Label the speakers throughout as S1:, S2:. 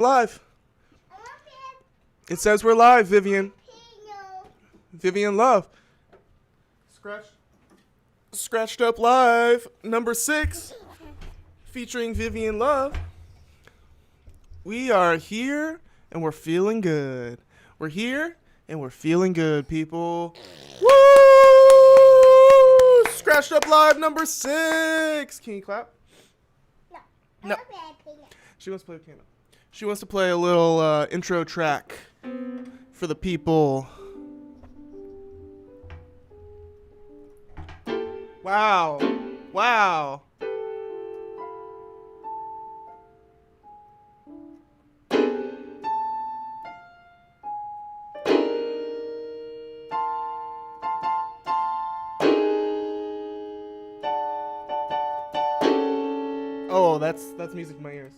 S1: Live. It says we're live, Vivian. Vivian Love. Scratched Up Live, number 6, featuring Vivian Love. We are here and we're feeling good. We're here and we're feeling good, people. Woo! Scratched Up Live, number 6. Can you clap? No. She wants to play piano. She wants to play a little intro track for the people. Wow. Wow. Oh, that's music in my ears.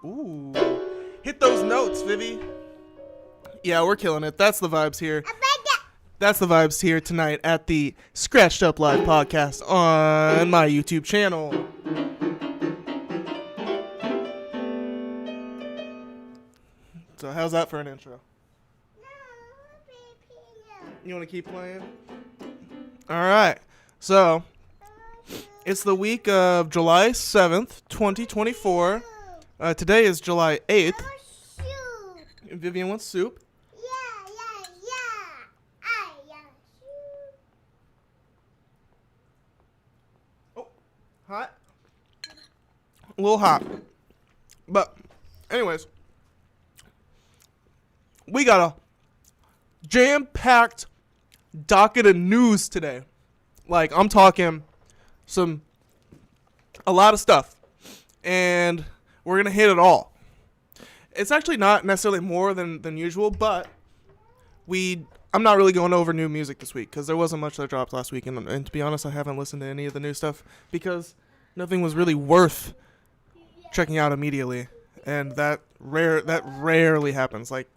S1: Ooh. Hit those notes, Vivi. Yeah, we're killing it. That's the vibes here. That's the vibes here tonight at the Scratched Up Live podcast on my YouTube channel. So how's that for an intro? You want to keep playing? All right. So it's the week of July 7th, 2024. Today is July 8th. Vivian wants soup. Oh, hot? A little hot. But, anyways, we got a jam-packed docket of news today. Like, I'm talking a lot of stuff. And we're going to hit it all. It's actually not necessarily more than usual, but I'm not really going over new music this week because there wasn't much that dropped last week. And to be honest, I haven't listened to any of the new stuff because nothing was really worth checking out immediately. And that rarely happens. Like,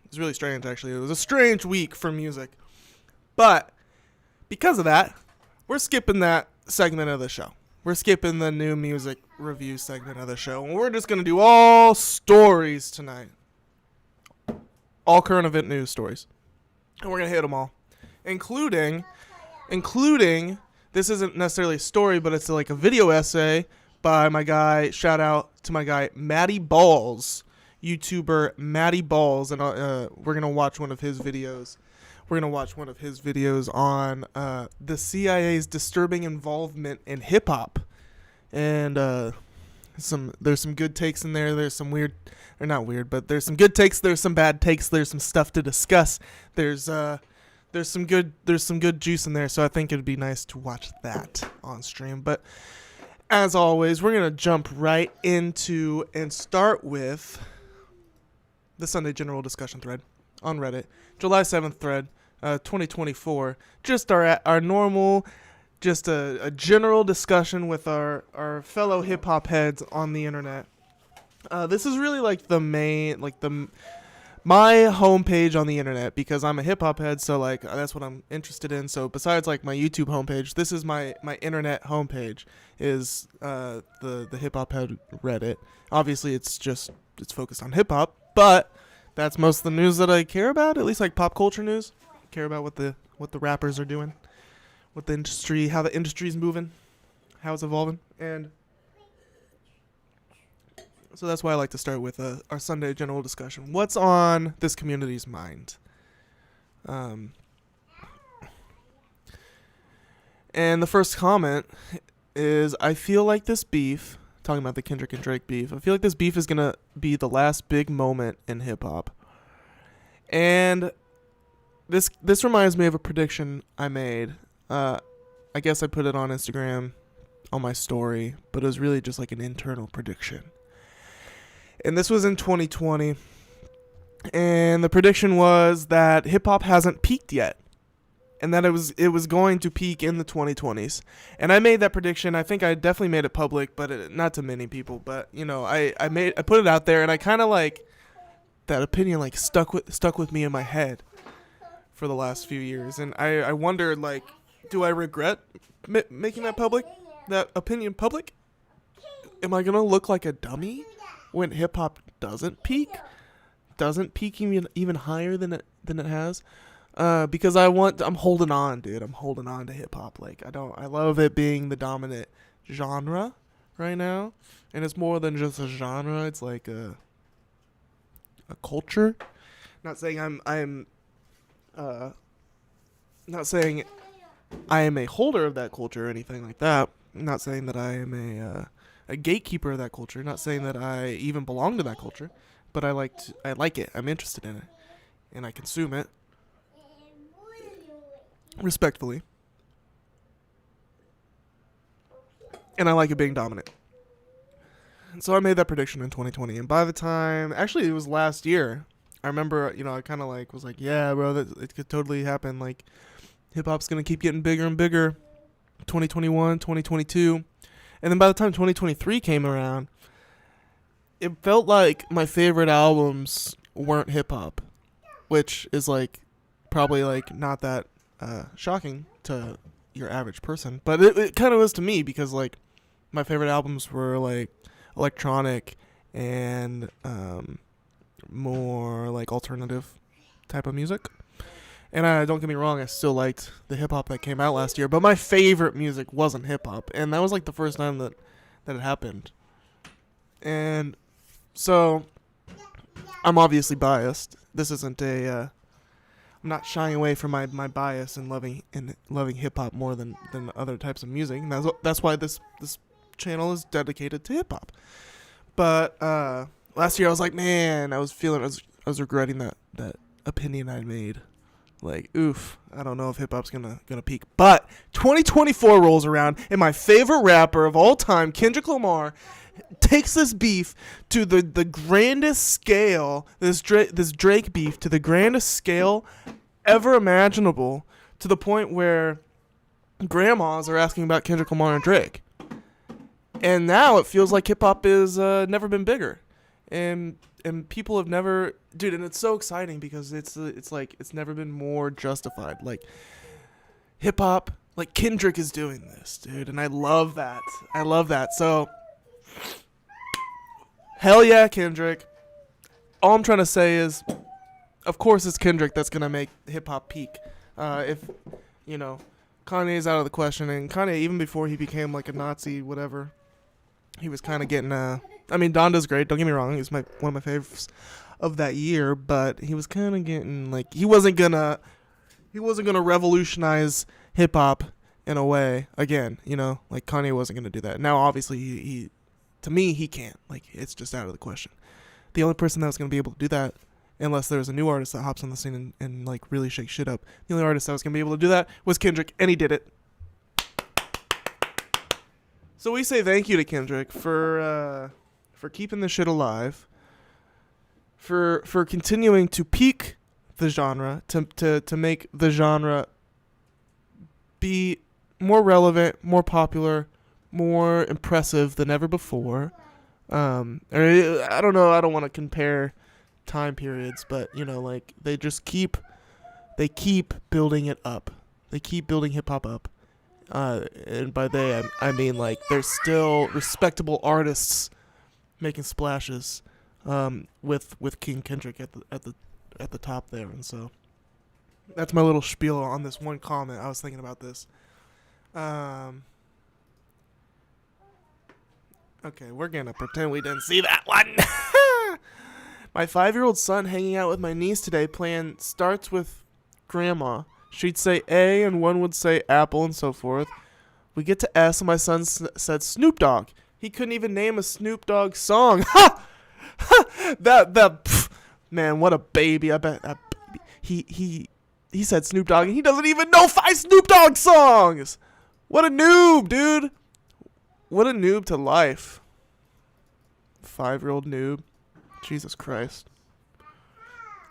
S1: it's really strange, actually. It was a strange week for music. But because of that, we're skipping that segment of the show. We're skipping the new music review segment of the show. And we're just going to do all stories tonight. All current event news stories. And we're going to hit them all. Including, this isn't necessarily a story, but it's like a video essay by my guy, shout out to my guy, Matty Balls, YouTuber Matty Balls. And we're going to watch one of his videos. We're going to watch one of his videos on the CIA's disturbing involvement in hip-hop. And there's some good takes in there. There's some weird, or not weird, but there's some good takes. There's some bad takes. There's some stuff to discuss. There's some good juice in there. So I think it'd be nice to watch that on stream. But as always, we're going to jump right into and start with the Sunday General Discussion thread on Reddit. July 7th thread, 2024. Just our normal, just a general discussion with our fellow hip-hop heads on the internet. This is really like my homepage on the internet because I'm a hip-hop head, so like that's what I'm interested in. So besides like my YouTube homepage, this is my internet homepage is the hip-hop head Reddit. Obviously it's focused on hip-hop, but that's most of the news that I care about, at least like pop culture news. I care about what the rappers are doing, what the industry, how the industry's moving, how it's evolving. And so that's why I like to start with our Sunday general discussion. What's on this community's mind? And the first comment is, I feel like this beef, talking about the Kendrick and Drake beef, I feel like this beef is going to be the last big moment in hip-hop. And this reminds me of a prediction I made. I guess I put it on Instagram on my story, but it was really just like an internal prediction. And this was in 2020. And the prediction was that hip-hop hasn't peaked yet. And that it was going to peak in the 2020s. And I made that prediction. I think I definitely made it public, but not to many people. But, you know, I put it out there, and I kind of like that opinion like stuck with me in my head for the last few years. And I wondered, like, do I regret making that opinion public? am I gonna look like a dummy when hip hop doesn't peak even higher than it has? Because I'm holding on, dude. I'm holding on to hip hop. Like I love it being the dominant genre right now, and it's more than just a genre. It's like a culture. Not saying I'm not saying I am a holder of that culture or anything like that. I'm not saying that I am a gatekeeper of that culture. Not saying that I even belong to that culture, but I like it. I'm interested in it, and I consume it respectfully, and I like it being dominant. And so I made that prediction in 2020, and by the time, actually it was last year, I remember, I kind of like was like, yeah, bro, it could totally happen. Like, hip hop's gonna keep getting bigger and bigger. 2021, 2022, and then by the time 2023 came around, it felt like my favorite albums weren't hip hop, which is like probably like not that shocking to your average person, but it kind of was to me, because like my favorite albums were like electronic and more like alternative type of music. And don't get me wrong, I still liked the hip hop that came out last year, but my favorite music wasn't hip hop, and that was like the first time that it happened. And so I'm obviously biased. This isn't I'm not shying away from my bias in loving hip hop more than other types of music. And that's why this channel is dedicated to hip hop. But last year I was like, man, I was regretting that opinion I made. Like, oof, I don't know if hip hop's gonna peak. But 2024 rolls around, and my favorite rapper of all time, Kendrick Lamar, takes this beef to the grandest scale, this Drake beef to the grandest scale ever imaginable, to the point where grandmas are asking about Kendrick Lamar and Drake. And now it feels like hip hop is never been bigger, and people have never, dude, and it's so exciting because it's like it's never been more justified. Like, hip hop, like Kendrick is doing this, dude, and I love that. So, hell yeah, Kendrick. All I'm trying to say is, of course, it's Kendrick that's gonna make hip hop peak. If Kanye's out of the question, and Kanye, even before he became like a Nazi, whatever, he was kind of getting I mean, Donda's great. Don't get me wrong; he's one of my favorites of that year. But he was kind of getting like he wasn't gonna revolutionize hip hop in a way again. Like Kanye wasn't gonna do that. Now, obviously, he to me he can't. Like, it's just out of the question. The only person that was gonna be able to do that, unless there's a new artist that hops on the scene and like really shakes shit up, the only artist that was gonna be able to do that was Kendrick, and he did it. So we say thank you to Kendrick for keeping this shit alive, for continuing to peak the genre, to make the genre be more relevant, more popular, more impressive than ever before. I don't know, I don't want to compare time periods, but like they keep building it up. They keep building hip hop up. And by they, I mean like there's still respectable artists making splashes, with King Kendrick at the top there, and so that's my little spiel on this one comment. I was thinking about this. Okay, we're gonna pretend we didn't see that one. My 5-year-old son hanging out with my niece today, playing starts with grandma. She'd say A, and one would say apple, and so forth. We get to S, and my son said Snoop Dogg. He couldn't even name a Snoop Dogg song. Ha! Man, what a baby! I bet he said Snoop Dogg, and he doesn't even know 5 Snoop Dogg songs. What a noob, dude! What a noob to life. 5-year-old noob. Jesus Christ.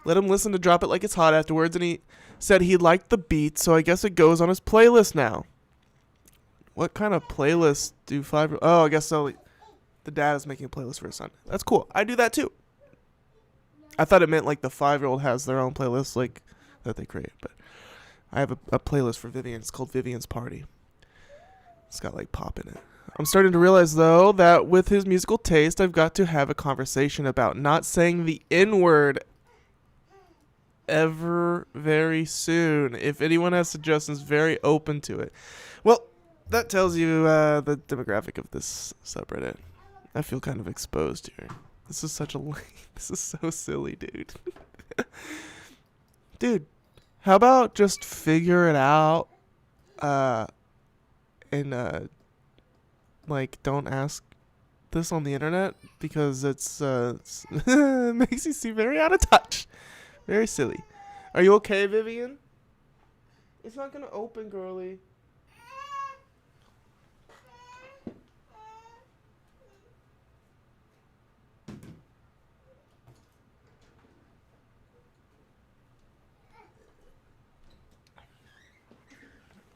S1: Let him listen to Drop It Like It's Hot afterwards, and he said he liked the beat, so I guess it goes on his playlist now. What kind of playlist do 5... Oh, I guess so. The dad is making a playlist for his son. That's cool. I do that too. I thought it meant like the 5-year-old has their own playlist like that they create. But I have a playlist for Vivian. It's called Vivian's Party. It's got like pop in it. I'm starting to realize, though, that with his musical taste, I've got to have a conversation about not saying the N-word ever very soon. If anyone has suggestions, very open to it. Well, that tells you the demographic of this subreddit. I feel kind of exposed here. This is such a... This is so silly, dude. Dude, how about just figure it out and like, don't ask this on the internet because it makes you seem very out of touch. Very silly. Are you okay, Vivian? It's not gonna open, girly.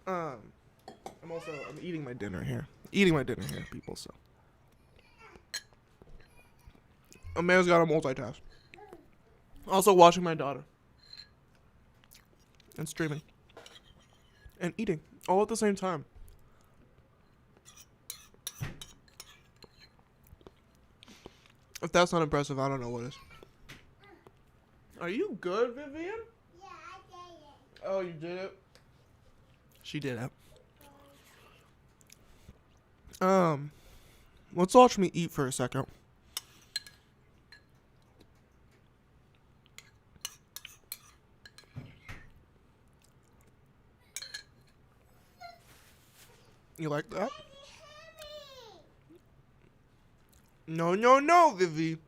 S1: I'm eating my dinner here. People, so. A man's gotta multitask. Also watching my daughter. And streaming. And eating. All at the same time. If that's not impressive, I don't know what is. Are you good, Vivian?
S2: Yeah, I did it.
S1: Oh, you did it? She did it. Let's watch me eat for a second. You like that? No, Vivi.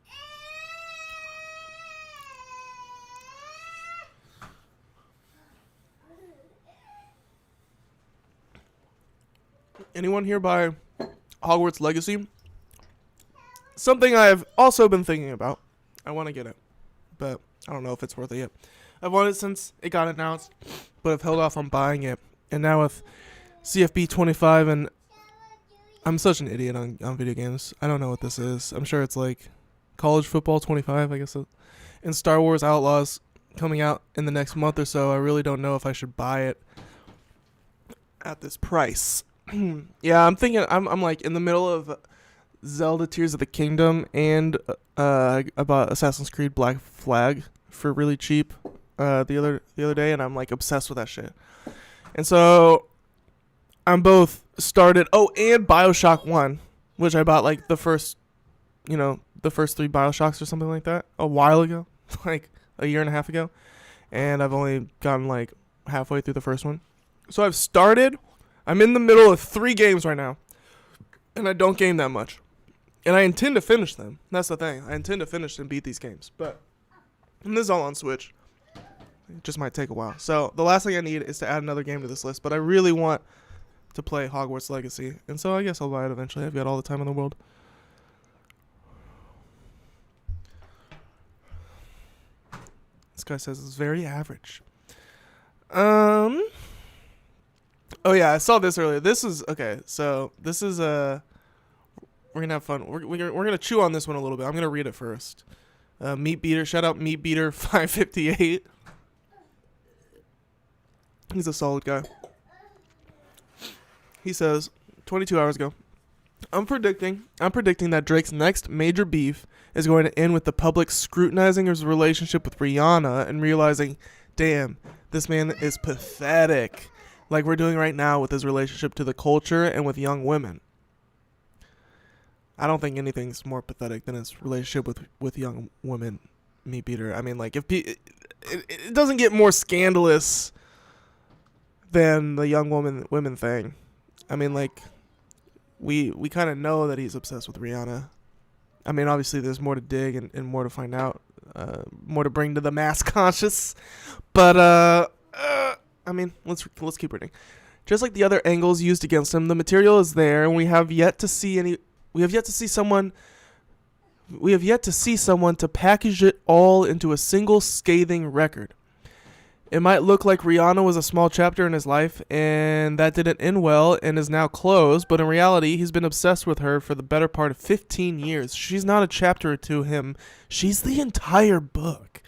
S1: Anyone here buy Hogwarts Legacy? Something I've also been thinking about. I want to get it, but I don't know if it's worth it yet. I've wanted it since it got announced, but I've held off on buying it. And now with CFB 25, and I'm such an idiot on video games. I don't know what this is. I'm sure it's like College Football 25, I guess. And Star Wars Outlaws coming out in the next month or so. I really don't know if I should buy it at this price. Yeah, I'm thinking I'm like in the middle of Zelda Tears of the Kingdom, and I bought Assassin's Creed Black Flag for really cheap the other day, and I'm like obsessed with that shit. And so I'm both started. Oh, and BioShock 1, which I bought like the first 3 BioShocks or something like that a while ago, like a year and a half ago, and I've only gotten like halfway through the first one. So I've started. I'm in the middle of 3 games right now, and I don't game that much. And I intend to finish them. That's the thing. I intend to finish and beat these games. But and this is all on Switch. It just might take a while. So the last thing I need is to add another game to this list. But I really want to play Hogwarts Legacy. And so I guess I'll buy it eventually. I've got all the time in the world. This guy says it's very average. Oh yeah, I saw this earlier. This is okay. So this is we're gonna have fun. We're gonna chew on this one a little bit. I'm gonna read it first. Meat Beater, shout out Meat Beater 558. He's a solid guy. He says, 22 hours ago, I'm predicting that Drake's next major beef is going to end with the public scrutinizing his relationship with Rihanna and realizing, damn, this man is pathetic. Like we're doing right now with his relationship to the culture and with young women. I don't think anything's more pathetic than his relationship with young women, Meat Beater. I mean, like, if it doesn't get more scandalous than the young women thing. I mean, like, we kind of know that he's obsessed with Rihanna. I mean, obviously there's more to dig and more to find out, more to bring to the mass conscious. But I mean, let's keep reading. Just like the other angles used against him, the material is there, and we have yet to see someone to package it all into a single scathing record. It might look like Rihanna was a small chapter in his life, and that didn't end well and is now closed, but in reality, he's been obsessed with her for the better part of 15 years. She's not a chapter to him. She's the entire book.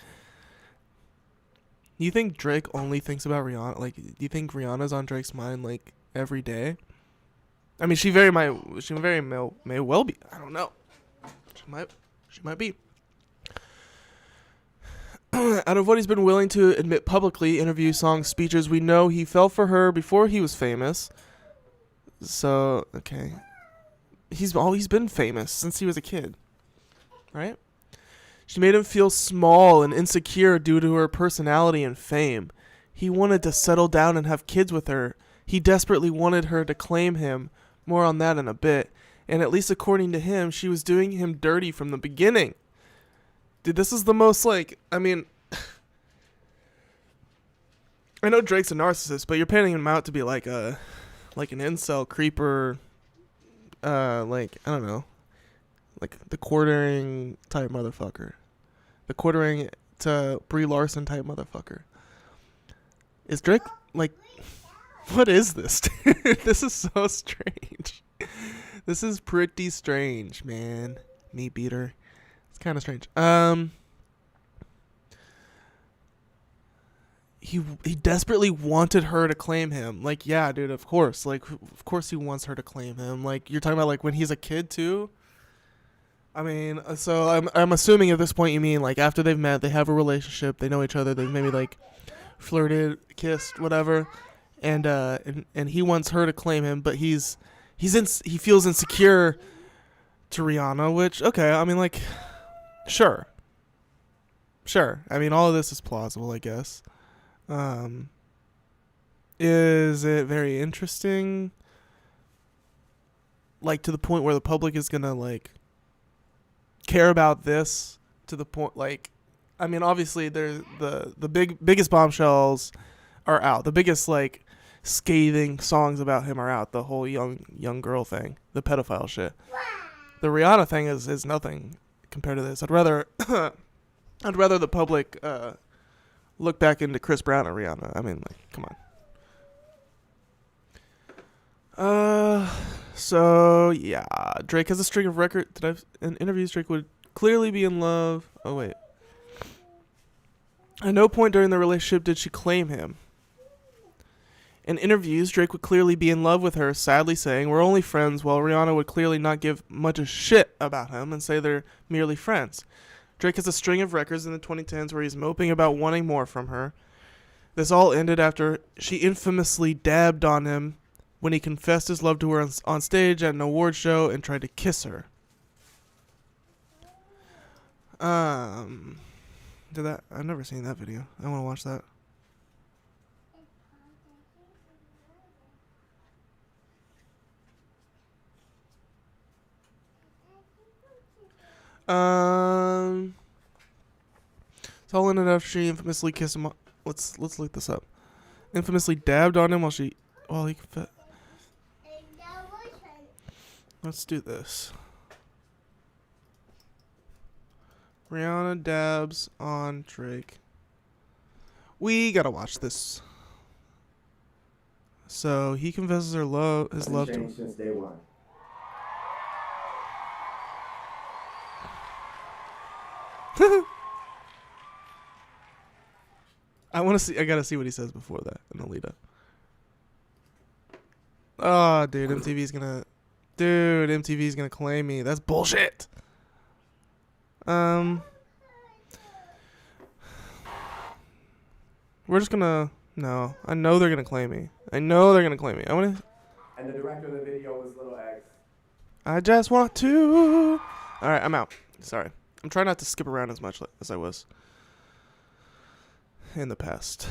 S1: You think Drake only thinks about Rihanna? Like, do you think Rihanna's on Drake's mind, like, every day? I mean, she very may well be. I don't know. She might be. Out of what he's been willing to admit publicly, interview, songs, speeches, we know he fell for her before he was famous. So, okay. He's been famous since he was a kid. Right? She made him feel small and insecure due to her personality and fame. He wanted to settle down and have kids with her. He desperately wanted her to claim him. More on that in a bit. And at least according to him, she was doing him dirty from the beginning. Dude, this is the most, like, I mean, I know Drake's a narcissist, but you're painting him out to be like an incel creeper, like, I don't know, like the quartering type motherfucker. The quartering to Brie Larson type motherfucker. Is Drake, like, what is this, dude? This is so strange. This is pretty strange, man. Meat beater. It's kind of strange. He desperately wanted her to claim him. Like, yeah, dude, of course. Like, of course he wants her to claim him. Like, you're talking about, like, when he's a kid, too? I mean, so I'm assuming at this point you mean, like, after they've met, they have a relationship, they know each other, they've maybe, like, flirted, kissed, whatever, and he wants her to claim him, but he feels insecure to Rihanna, which, okay, I mean, like, sure. I mean, all of this is plausible, I guess. Is it very interesting? Like, to the point where the public is gonna, like, care about this to the point, like, I mean, obviously, the biggest bombshells are out. The biggest, like, scathing songs about him are out. The whole young girl thing, the pedophile shit. The Rihanna thing is nothing compared to this. I'd rather the public look back into Chris Brown and Rihanna. I mean, like, come on. So yeah, Drake has a string of in interviews, Drake would clearly be in love. Oh wait. At no point during the relationship did she claim him. In interviews, Drake would clearly be in love with her, sadly saying, "We're only friends," while Rihanna would clearly not give much a shit about him and say they're merely friends. Drake has a string of records in the 2010s where he's moping about wanting more from her. This all ended after she infamously dabbed on him when he confessed his love to her on stage at an award show and tried to kiss her. I've never seen that video. I want to watch that. It's all ended after she infamously kissed him. Let's look this up. Infamously dabbed on him while he confessed. Let's do this. Rihanna dabs on Drake. We gotta watch this. So he confesses his love to him.
S3: Since day one.
S1: I gotta see what he says before that in the lead up. Oh, dude, MTV's gonna claim me. That's bullshit. We're just gonna, no, I know they're gonna claim me. I wanna.
S3: And the director of the video was Little X.
S1: I just want to. All right, I'm out. Sorry. I'm trying not to skip around as much as I was in the past.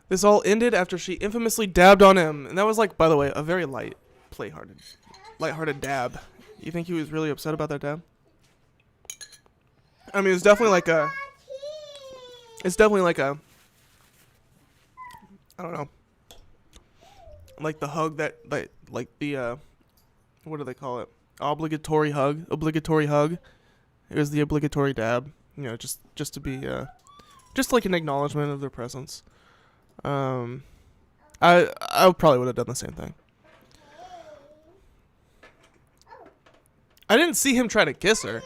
S1: This all ended after she infamously dabbed on him. And that was, like, by the way, a very lighthearted dab. You think he was really upset about that dab? I mean, it's definitely like a, I don't know, like the hug that, like the, what do they call it? Obligatory hug. It was the obligatory dab. You know, just to be, just like an acknowledgement of their presence. I probably would have done the same thing. I didn't see him try to kiss her.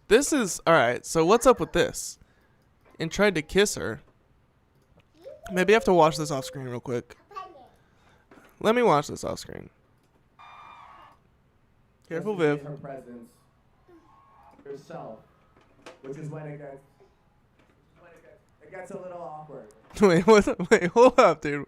S1: This is, alright, so what's up with this? And tried to kiss her. Maybe I have to watch this off screen real quick. Let me watch this off screen. Careful, Viv.
S3: Her presence, herself, which is when it gets a little awkward.
S1: Wait, what? Wait, hold up, dude.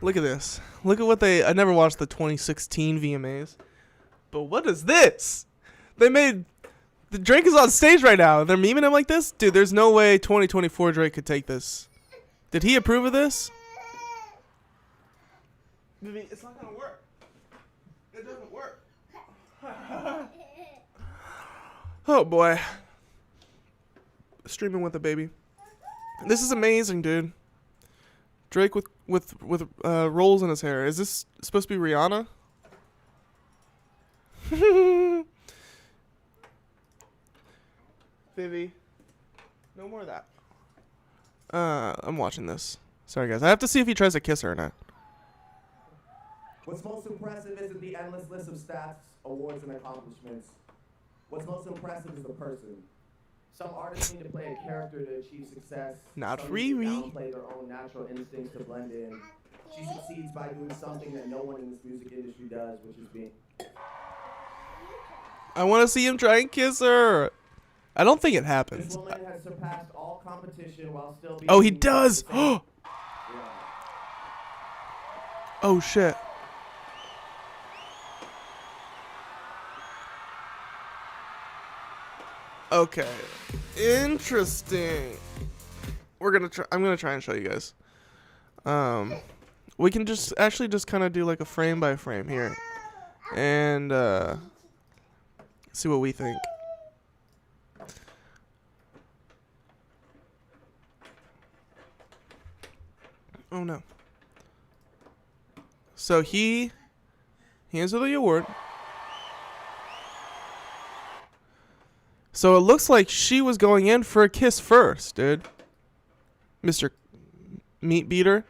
S1: Look at this. Look at what I never watched the 2016 VMAs. But what is this? They made... The Drake is on stage right now. They're memeing him like this? Dude, there's no way 2024 Drake could take this. Did he approve of this? It's not gonna work. It doesn't work. Oh boy. Streaming with a baby. This is amazing, dude. Drake with rolls in his hair. Is this supposed to be Rihanna? Vivi. No more of that. I'm watching this. Sorry guys. I have to see if he tries to kiss her or not.
S3: What's most impressive isn't the endless list of stats, awards, and accomplishments. What's most impressive is the person. Some artists need to play a character to achieve success.
S1: Not
S3: Some
S1: Riri.
S3: need to downplay their own natural instincts to blend in. She succeeds by doing something that no one in this music industry does, which is being...
S1: I want to see him try and kiss her. I don't think it
S3: This
S1: happens.
S3: woman has surpassed all competition while still being...
S1: Oh, he does.
S3: Yeah.
S1: Oh shit. Okay. Interesting. I'm gonna try and show you guys. We can just kind of do like a frame by frame here. And see what we think. Oh no. So he hands her the award. So it looks like she was going in for a kiss first, dude. Mr. Meat Beater.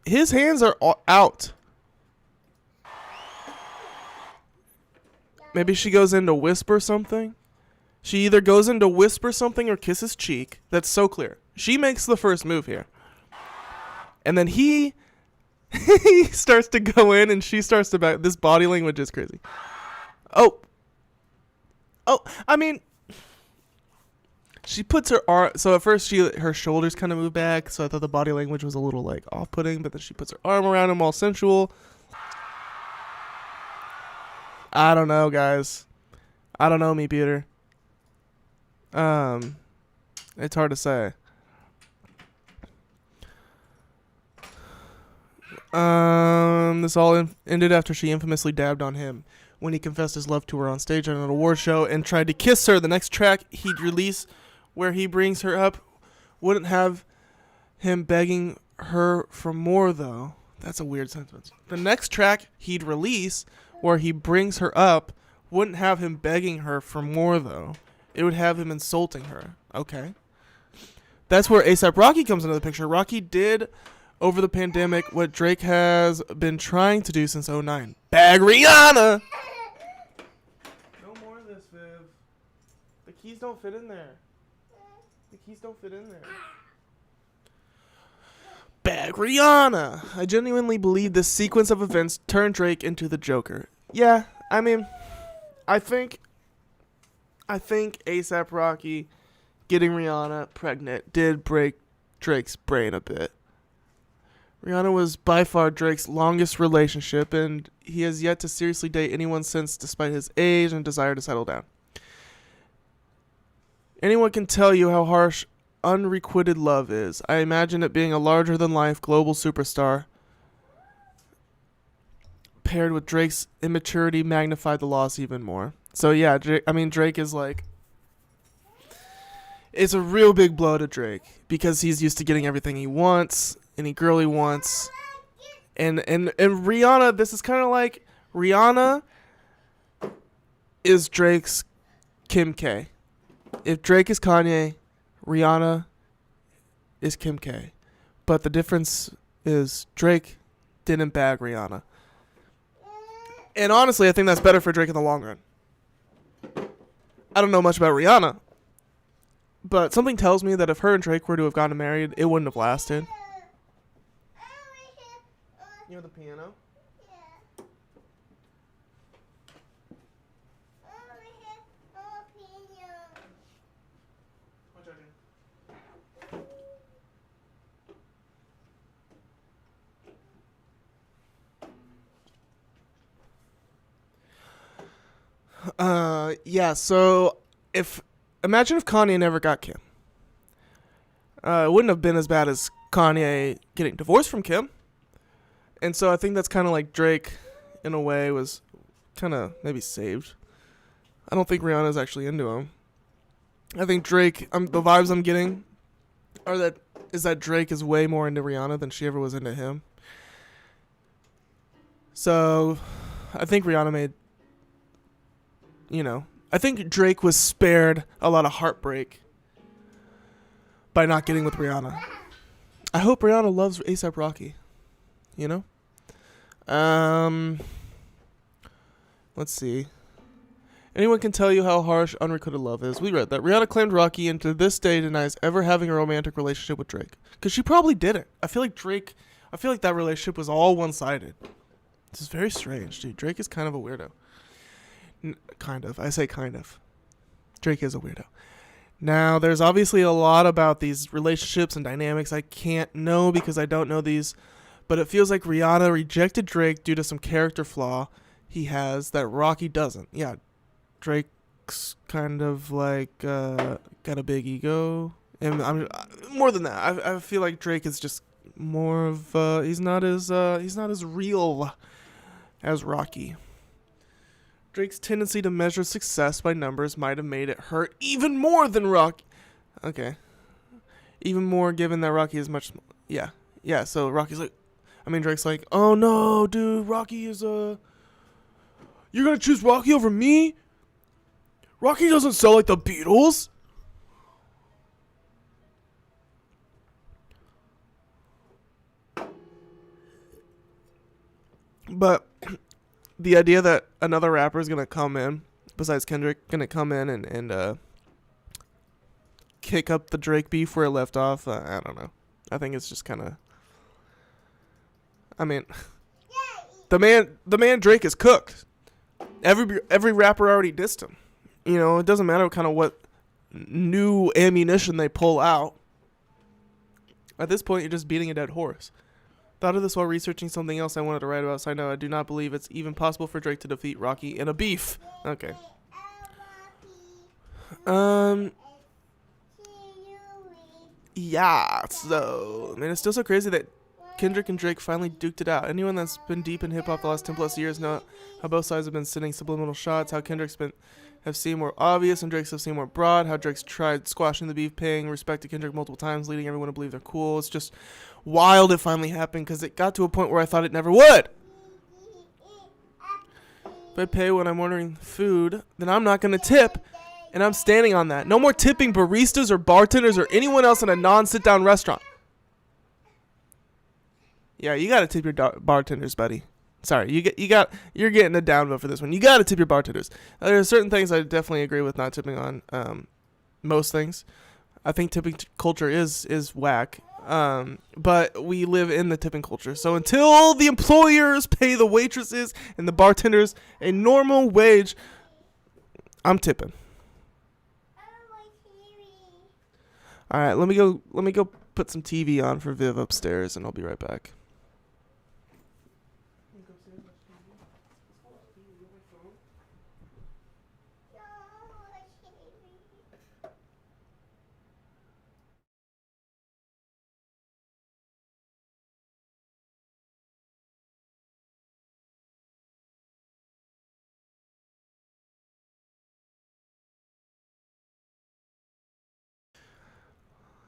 S1: His hands are out. Maybe she goes in to whisper something. She either goes in to whisper something or kiss his cheek. That's so clear. She makes the first move here. And then he starts to go in and she starts to back. This body language is crazy. Oh, I mean, she puts her arm. So at first, her shoulders kind of move back. So I thought the body language was a little like off-putting. But then she puts her arm around him, all sensual. I don't know, guys. I don't know, Meat Beater. It's hard to say. This all ended after she infamously dabbed on him when he confessed his love to her on stage at an award show and tried to kiss her. The next track he'd release, where he brings her up, wouldn't have him begging her for more, though. That's a weird sentence. The next track he'd release, where he brings her up, wouldn't have him begging her for more, though. It would have him insulting her. Okay. That's where A$AP Rocky comes into the picture. Rocky did, over the pandemic, what Drake has been trying to do since 2009. Bag Rihanna! No more of this, Viv. The keys don't fit in there. The keys don't fit in there. Bag Rihanna! I genuinely believe this sequence of events turned Drake into the Joker. Yeah, I mean, I think A$AP Rocky getting Rihanna pregnant did break Drake's brain a bit. Rihanna was by far Drake's longest relationship, and he has yet to seriously date anyone since, despite his age and desire to settle down. Anyone can tell you how harsh unrequited love is. I imagine it being a larger-than-life global superstar paired with Drake's immaturity magnified the loss even more. So yeah, Drake is like... It's a real big blow to Drake because he's used to getting everything he wants, any girl he wants. And Rihanna, this is kind of like Rihanna is Drake's Kim K. If Drake is Kanye, Rihanna is Kim K. But the difference is Drake didn't bag Rihanna. And honestly, I think that's better for Drake in the long run. I don't know much about Rihanna, but something tells me that if her and Drake were to have gotten married, it wouldn't have lasted. You know the piano? Yeah, so imagine if Kanye never got Kim. It wouldn't have been as bad as Kanye getting divorced from Kim. And so I think that's kind of like Drake, in a way, was kind of maybe saved. I don't think Rihanna's actually into him. I think Drake, the vibes I'm getting is that Drake is way more into Rihanna than she ever was into him. So I think Rihanna made, I think Drake was spared a lot of heartbreak by not getting with Rihanna. I hope Rihanna loves A$AP Rocky. Let's see. Anyone can tell you how harsh unrequited love is. We read that Rihanna claimed Rocky and to this day denies ever having a romantic relationship with Drake. Because she probably didn't. I feel like that relationship was all one-sided. This is very strange, dude. Drake is kind of a weirdo. Kind of. I say kind of. Drake is a weirdo. Now, there's obviously a lot about these relationships and dynamics I can't know because I don't know these. But it feels like Rihanna rejected Drake due to some character flaw he has that Rocky doesn't. Yeah, Drake's kind of like got a big ego. And I'm more than that. I feel like Drake is just more of he's not as real as Rocky. Drake's tendency to measure success by numbers might have made it hurt even more than Rocky. Okay. Even more given that Rocky is much... Yeah. Yeah, so Drake's like, oh no, dude, Rocky is You're gonna choose Rocky over me? Rocky doesn't sell like the Beatles. But the idea that another rapper is going to come in, besides Kendrick, going to come in and kick up the Drake beef where it left off, I don't know. I think it's just kind of... the man Drake is cooked. Every rapper already dissed him. It doesn't matter kind of what new ammunition they pull out. At this point, you're just beating a dead horse. Thought of this while researching something else I wanted to write about, so I know I do not believe it's even possible for Drake to defeat Rocky in a beef. Okay. Yeah, so... it's still so crazy that Kendrick and Drake finally duked it out. Anyone that's been deep in hip-hop the last 10 plus years know how both sides have been sending subliminal shots, how Kendrick's have seemed more obvious and Drake's have seemed more broad, how Drake's tried squashing the beef, paying respect to Kendrick multiple times, leading everyone to believe they're cool. It's just wild it finally happened because it got to a point where I thought it never would. If I pay when I'm ordering food, then I'm not going to tip, and I'm standing on that. No more tipping baristas or bartenders or anyone else in a non-sit-down restaurant. Yeah, you got to tip your bartenders, buddy. Sorry, you're getting a down vote for this one. You got to tip your bartenders. There are certain things I definitely agree with not tipping on. Most things, I think tipping culture is whack. But we live in the tipping culture. So until the employers pay the waitresses and the bartenders a normal wage, I'm tipping. All right, let me go put some TV on for Viv upstairs, and I'll be right back.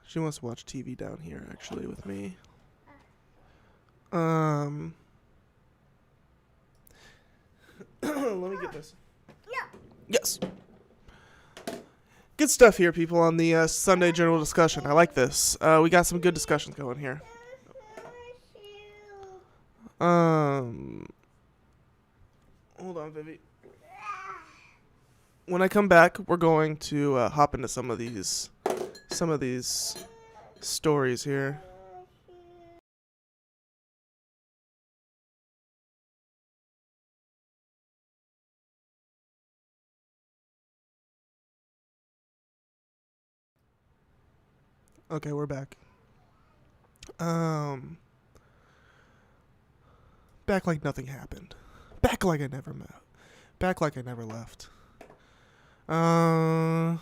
S1: She wants to watch TV down here, actually, with me. Let me get this.
S2: No.
S1: Yes. Good stuff here, people, on the Sunday General Discussion. I like this. We got some good discussions going here. Hold on, Vivi. When I come back, we're going to hop into some of these stories here. Okay, we're back. Back like nothing happened. Back like I never met. Back like I never left. Been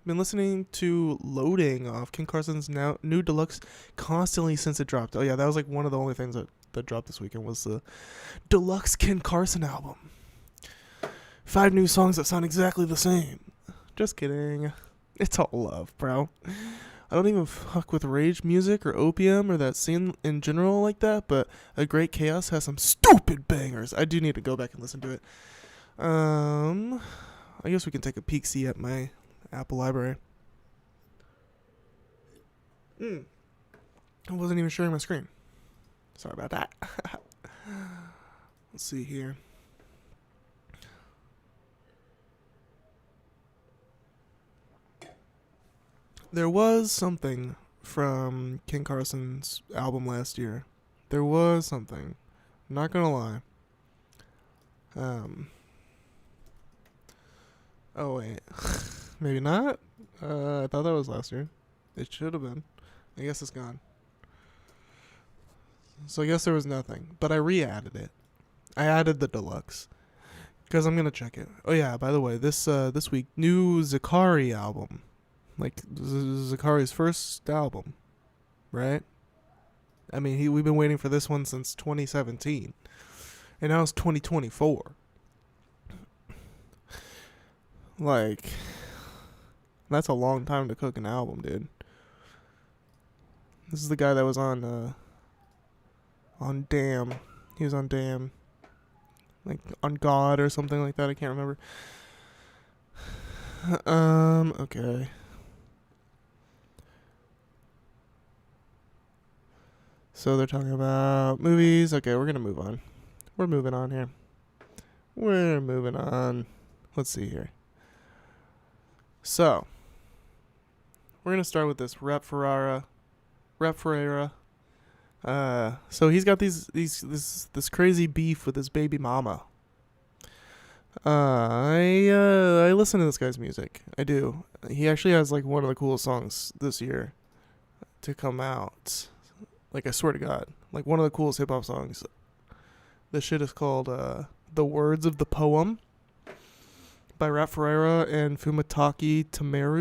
S1: listening to Loading off King Carson's new deluxe constantly since it dropped. Oh yeah, that was like one of the only things that dropped this weekend was the deluxe Ken Carson album. 5 new songs that sound exactly the same. Just kidding. It's all love, bro. I don't even fuck with rage music or opium or that scene in general like that, but A Great Chaos has some stupid bangers. I do need to go back and listen to it. I guess we can take a peek-see at my Apple library. I wasn't even sharing my screen. Sorry about that. Let's see here. There was something from King Carson's album last year. There was something. I'm not gonna lie. Oh wait. Maybe not? I thought that was last year. It should have been. I guess it's gone. So I guess there was nothing. But I re-added it. I added the deluxe. Because I'm gonna check it. Oh yeah, by the way, this week, new Zakari album. Like, Zakari's first album, right? I mean, we've been waiting for this one since 2017. And now it's 2024. Like, that's a long time to cook an album, dude. This is the guy that was on Damn. He was on Damn. Like, on God or something like that. I can't remember. Okay. So they're talking about movies. Okay, we're going to move on. We're moving on here. We're moving on. Let's see here. So, we're going to start with this Rep Ferreira. So he's got this crazy beef with his baby mama. I listen to this guy's music. I do. He actually has like one of the coolest songs this year to come out. Like, I swear to God. Like, one of the coolest hip-hop songs. This shit is called The Words of the Poem by Rap Ferreira and Fumitaki Tamura.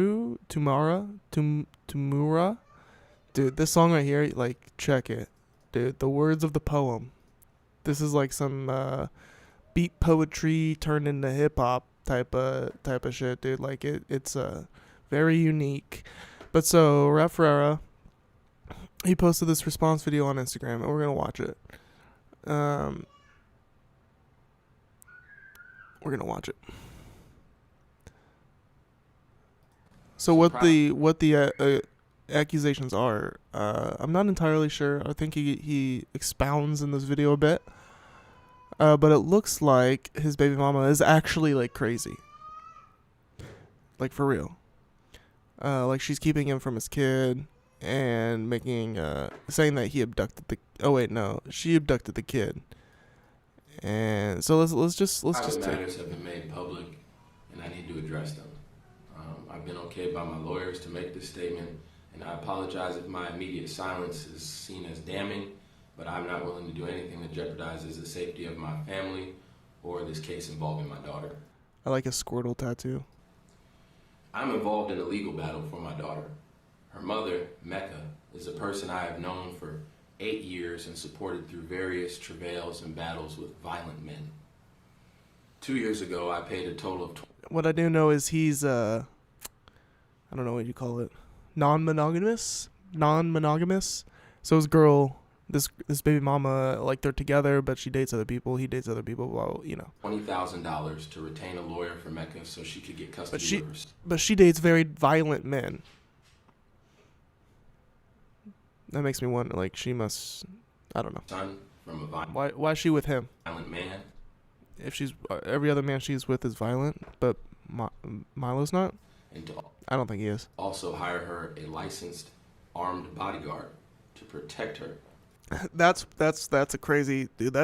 S1: Dude, this song right here, like, check it. Dude, The Words of the Poem. This is like some beat poetry turned into hip-hop type of shit, dude. Like, it's very unique. But so, Rap Ferreira, he posted this response video on Instagram, and we're going to watch it. We're going to watch it. So what the accusations are, I'm not entirely sure. I think he expounds in this video a bit. But it looks like his baby mama is actually, like, crazy. Like, for real. Like, she's keeping him from his kid. And saying that he abducted she abducted the kid. And so let's just
S4: matters have been made public, and I need to address them. I've been okayed by my lawyers to make this statement, and I apologize if my immediate silence is seen as damning, but I'm not willing to do anything that jeopardizes the safety of my family or this case involving my daughter.
S1: I like a Squirtle tattoo.
S4: I'm involved in a legal battle for my daughter. Her mother, Mecca, is a person I have known for 8 years and supported through various travails and battles with violent men. 2 years ago, I paid a total of...
S1: What I do know is he's, I don't know what you call it, non-monogamous. So his girl, this baby mama, like, they're together, but she dates other people. He dates other people. Well, you know.
S4: $20,000 to retain a lawyer for Mecca so she could get custody of her.
S1: But she dates very violent men. That makes me wonder, like, she must, I don't know.
S4: Son from a
S1: why is she with him?
S4: violent man.
S1: If she's every other man she's with is violent, but Milo's not.
S4: and to
S1: I don't think he is.
S4: also hire her a licensed armed bodyguard to protect her.
S1: That's a crazy dude.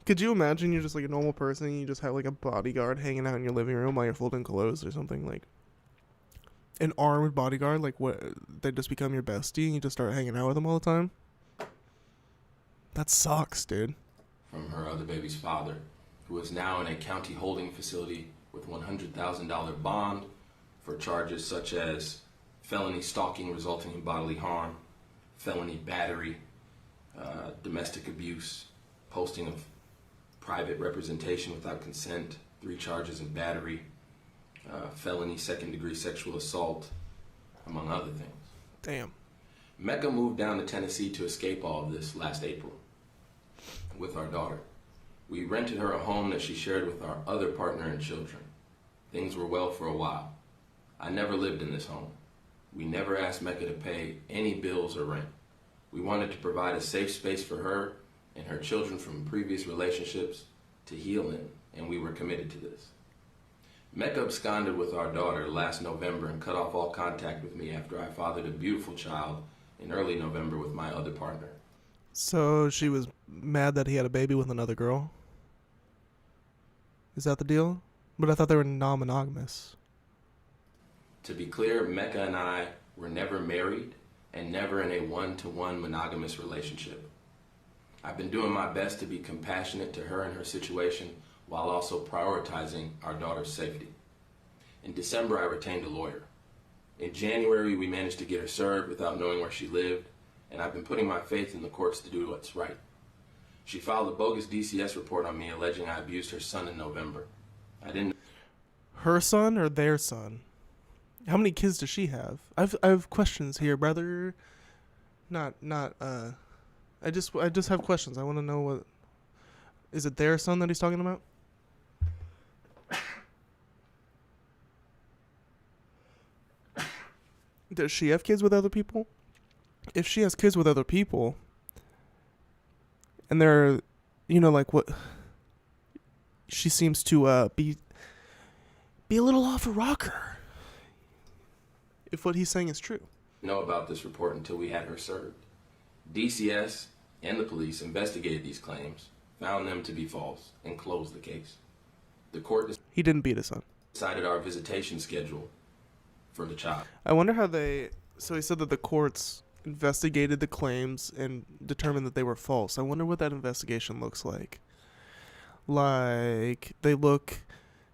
S1: Could you imagine you're just like a normal person and you just have like a bodyguard hanging out in your living room while you're folding clothes or something, like an armed bodyguard, like what, they just become your bestie and you just start hanging out with them all the time? That sucks, dude.
S4: From her other baby's father, who is now in a county holding facility with $100,000 bond for charges such as felony stalking resulting in bodily harm, felony battery, domestic abuse, posting of private representation without consent, 3 charges of battery, felony second-degree sexual assault, among other things.
S1: Damn.
S4: Mecca moved down to Tennessee to escape all of this last April with our daughter. We rented her a home that she shared with our other partner and children. Things were well for a while. I never lived in this home. We never asked Mecca to pay any bills or rent. We wanted to provide a safe space for her and her children from previous relationships to heal in, and we were committed to this. Mecca absconded with our daughter last November and cut off all contact with me after I fathered a beautiful child in early November with my other partner.
S1: So she was mad that he had a baby with another girl? Is that the deal? But I thought they were non-monogamous.
S4: To be clear, Mecca and I were never married and never in a one-to-one monogamous relationship. I've been doing my best to be compassionate to her and her situation while also prioritizing our daughter's safety. In December, I retained a lawyer. In January, we managed to get her served without knowing where she lived, and I've been putting my faith in the courts to do what's right. She filed a bogus DCS report on me alleging I abused her son in November. I didn't...
S1: Her son or their son? How many kids does she have? I have questions here, brother. I just have questions. I want to know what... Is it their son that he's talking about? Does she have kids with other people? If she has kids with other people, and they're, like what... She seems to be a little off a rocker. If what he's saying is true.
S4: know about this report until we had her served. DCS and the police investigated these claims, found them to be false, and closed the case. The court
S1: He didn't beat his son.
S4: decided our visitation schedule for the child.
S1: I wonder how so he said that the courts investigated the claims and determined that they were false. I wonder what that investigation looks like. Like, they look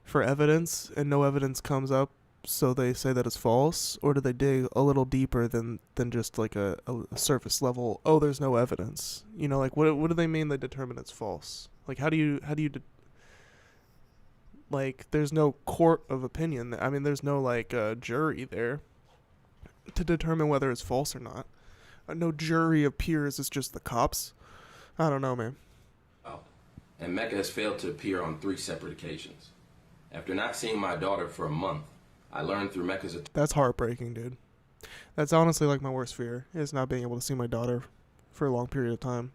S1: for evidence and no evidence comes up, so they say that it's false? Or do they dig a little deeper than just like a surface level, oh, there's no evidence? Like, what do they mean they determine it's false? Like, how do you like, there's no court of opinion. I mean, there's no, like, jury there to determine whether it's false or not. No jury of peers, it's just the cops. I don't know, man.
S4: And Mecca has failed to appear on 3 separate occasions. After not seeing my daughter for a month, I learned through Mecca's...
S1: That's heartbreaking, dude. That's honestly, like, my worst fear, is not being able to see my daughter for a long period of time.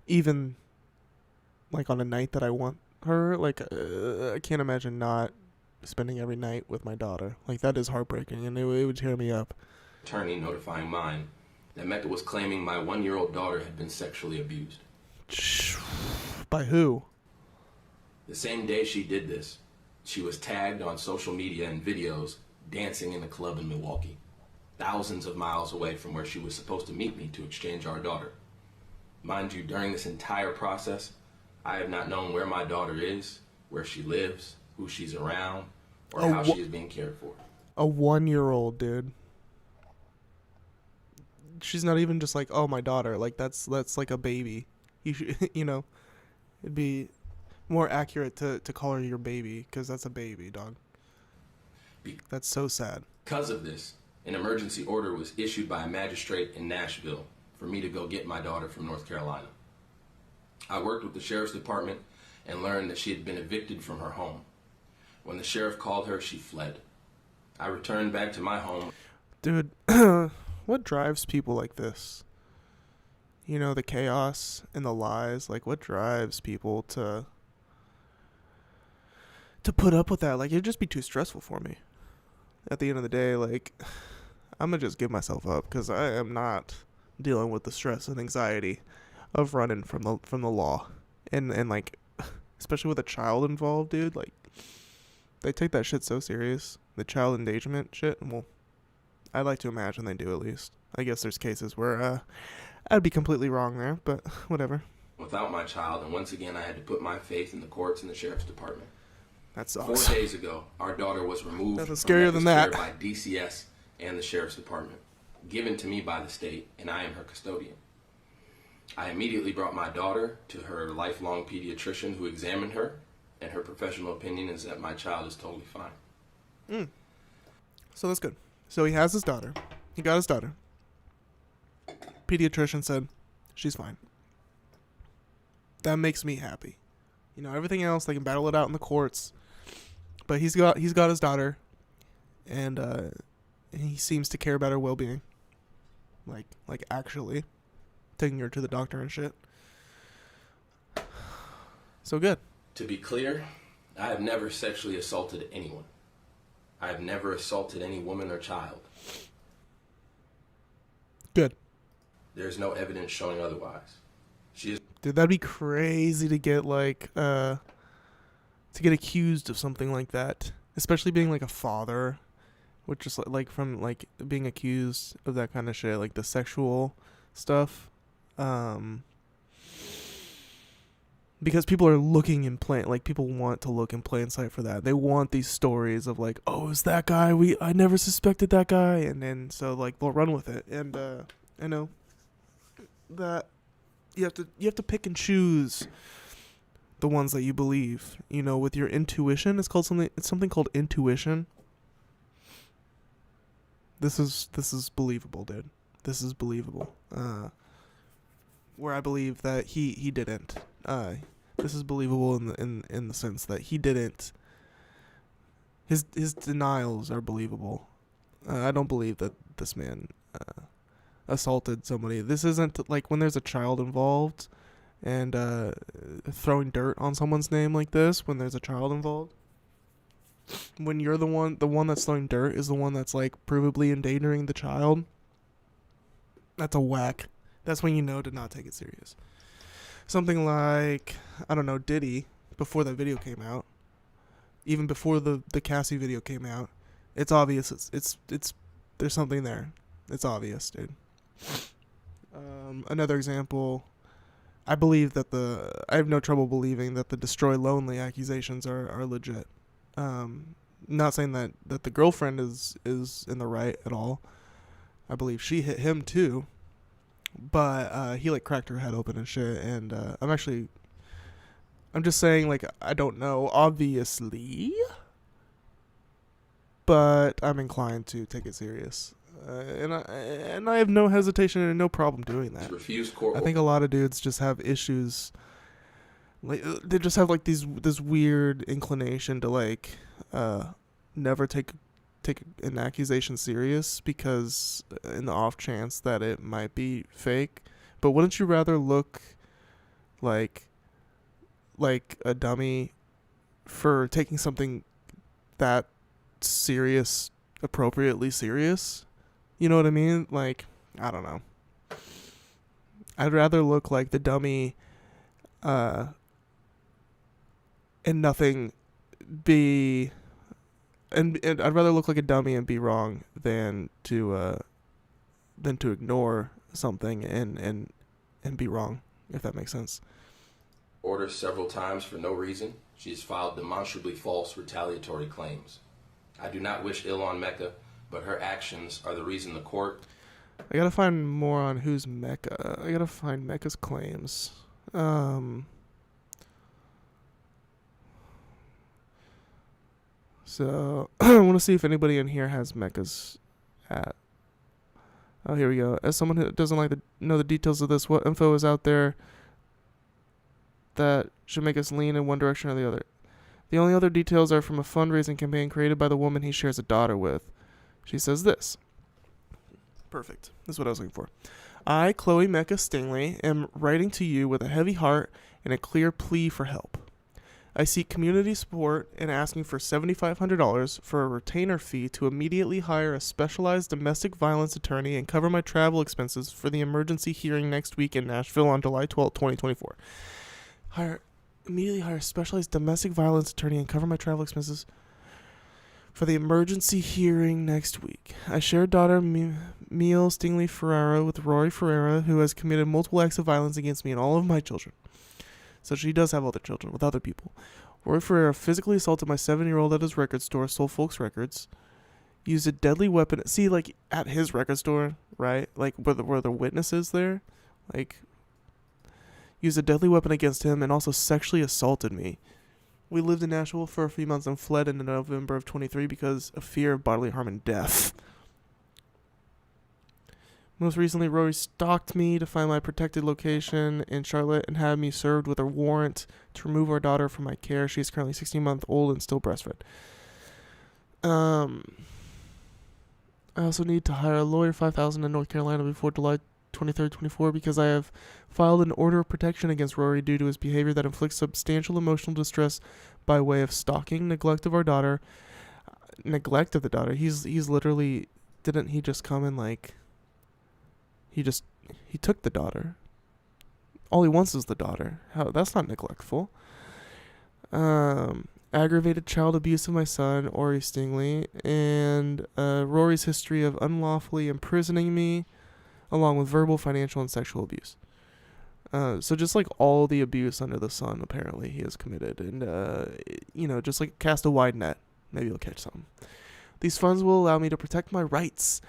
S1: Even, like, on a night that I want her, like, I can't imagine not spending every night with my daughter. Like, that is heartbreaking, and it would tear me up.
S4: Attorney notifying mine that Mecca was claiming my 1-year-old daughter had been sexually abused.
S1: By who?
S4: The same day she did this, she was tagged on social media and videos dancing in a club in Milwaukee, thousands of miles away from where she was supposed to meet me to exchange our daughter. Mind you, during this entire process, I have not known where my daughter is, where she lives, who she's around, or how she is being cared for.
S1: A 1-year-old, dude. She's not even just like, oh, my daughter. Like, that's like a baby. You should, it'd be more accurate to call her your baby, because that's a baby, dog. That's so sad.
S4: Because of this, an emergency order was issued by a magistrate in Nashville for me to go get my daughter from North Carolina. I worked with the sheriff's department and learned that she had been evicted from her home. When the sheriff called her, she fled. I returned back to my home.
S1: Dude, what drives people like this? The chaos and the lies. Like, what drives people to to put up with that. Like, it'd just be too stressful for me. At the end of the day, like, I'm gonna just give myself up because I am not dealing with the stress and anxiety of running from the law, and like, especially with a child involved, dude. Like, they take that shit so serious, the child endangerment shit. Well, I'd like to imagine they do at least. I guess there's cases where I'd be completely wrong there, but whatever.
S4: Without my child, and once again I had to put my faith in the courts and the sheriff's department.
S1: That sucks.
S4: 4 days ago, our daughter was removed
S1: Nothing
S4: from
S1: scarier than that.
S4: by DCS and the sheriff's department, given to me by the state, and I am her custodian. I immediately brought my daughter to her lifelong pediatrician who examined her, and her professional opinion is that my child is totally fine.
S1: So that's good. So he has his daughter. He got his daughter. Pediatrician said, she's fine. That makes me happy. You know, everything else, they can battle it out in the courts. But he's got his daughter, and he seems to care about her well-being. Like actually taking her to the doctor and shit. So good.
S4: To be clear, I have never sexually assaulted anyone. I have never assaulted any woman or child.
S1: Good.
S4: There's no evidence showing otherwise. She is...
S1: Dude, that'd be crazy to get to get accused of something like that, especially being like a father, which is like from like being accused of that kind of shit, like the sexual stuff. Because people are looking in plain, like people want to look in plain sight for that. They want these stories of like, oh, it's that guy. I never suspected that guy, and then so like they'll run with it. And I know that you have to pick and choose the ones that you believe. You know, with your intuition, it's something called intuition. This is believable, dude. This is believable. Where I believe that he didn't. This is believable in the sense that he didn't. His denials are believable. I don't believe that this man assaulted somebody. This isn't like when there's a child involved and throwing dirt on someone's name like this. When there's a child involved, when you're the one that's throwing dirt is the one that's like provably endangering the child. That's a whack. That's when you know to not take it serious. Something like, I don't know, Diddy, before that video came out, even before the Cassie video came out, it's obvious. It's there's something there. It's obvious, dude. Another example, I have no trouble believing that the Destroy Lonely accusations are legit. Not saying that the girlfriend is in the right at all. I believe she hit him too. But he like cracked her head open and shit, and I'm just saying, like, I don't know, obviously, but I'm inclined to take it serious, and I have no hesitation and no problem doing that. I think a lot of dudes just have issues, like they just have like this weird inclination to like never take an accusation serious because in the off chance that it might be fake. But wouldn't you rather look like a dummy for taking something that serious, appropriately serious? You know what I mean? Like, I don't know. I'd rather look like the dummy and nothing be... And I'd rather look like a dummy and be wrong than to ignore something and be wrong, if that makes sense.
S4: Orders several times for no reason. She has filed demonstrably false retaliatory claims. I do not wish ill on Mecca, but her actions are the reason the court...
S1: I gotta find more on who's Mecca. I gotta find Mecca's claims. So, I want to see if anybody in here has Mecca's at. Oh, here we go. As someone who doesn't like to know the details of this, what info is out there that should make us lean in one direction or the other? The only other details are from a fundraising campaign created by the woman he shares a daughter with. She says this. Perfect. This is what I was looking for. I, Chloe Mecca Stingley, am writing to you with a heavy heart and a clear plea for help. I seek community support and asking for $7,500 for a retainer fee to immediately hire a specialized domestic violence attorney and cover my travel expenses for the emergency hearing next week in Nashville on July 12, 2024. Immediately hire a specialized domestic violence attorney and cover my travel expenses for the emergency hearing next week. I share daughter Miel Stingley Ferreira with Rory Ferreira, who has committed multiple acts of violence against me and all of my children. So she does have other children with other people. Rory Ferreira physically assaulted my 7-year-old at his record store, Soul Folks Records. Used a deadly weapon. See, like, at his record store, right? Like, where the witness is there. Like, used a deadly weapon against him and also sexually assaulted me. We lived in Nashville for a few months and fled in November of 23 because of fear of bodily harm and death. Most recently, Rory stalked me to find my protected location in Charlotte and had me served with a warrant to remove our daughter from my care. She is currently 16-month-old and still breastfed. I also need to hire a lawyer, $5,000 in North Carolina before July 23rd, 24, because I have filed an order of protection against Rory due to his behavior that inflicts substantial emotional distress by way of stalking, neglect of the daughter. He's literally, didn't he just come and like, he took the daughter. All he wants is the daughter. That's not neglectful. Aggravated child abuse of my son, Ori Stingley, and Rory's history of unlawfully imprisoning me, along with verbal, financial, and sexual abuse. So just like all the abuse under the sun, apparently he has committed, and just like cast a wide net, maybe you'll catch something. These funds will allow me to protect my rights,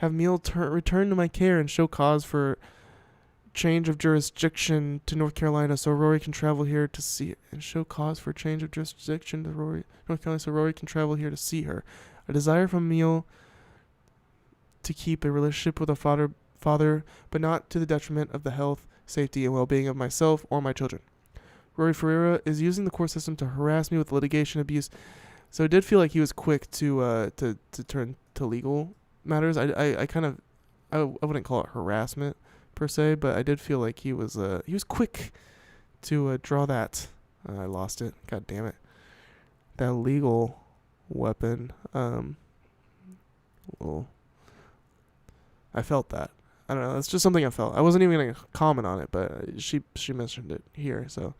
S1: have Meal return to my care, and show cause for change of jurisdiction to North Carolina so Rory can travel here to see it. And show cause for change of jurisdiction to North Carolina so Rory can travel here to see her. A desire from Meal to keep a relationship with a father, but not to the detriment of the health, safety, and well-being of myself or my children. Rory Ferreira is using the court system to harass me with litigation abuse. So it did feel like he was quick to turn to legal matters. I wouldn't call it harassment per se, but I did feel like he was quick to draw that. I lost it. God damn it. That legal weapon. Well, I felt that. I don't know. It's just something I felt. I wasn't even going to comment on it, but she mentioned it here, so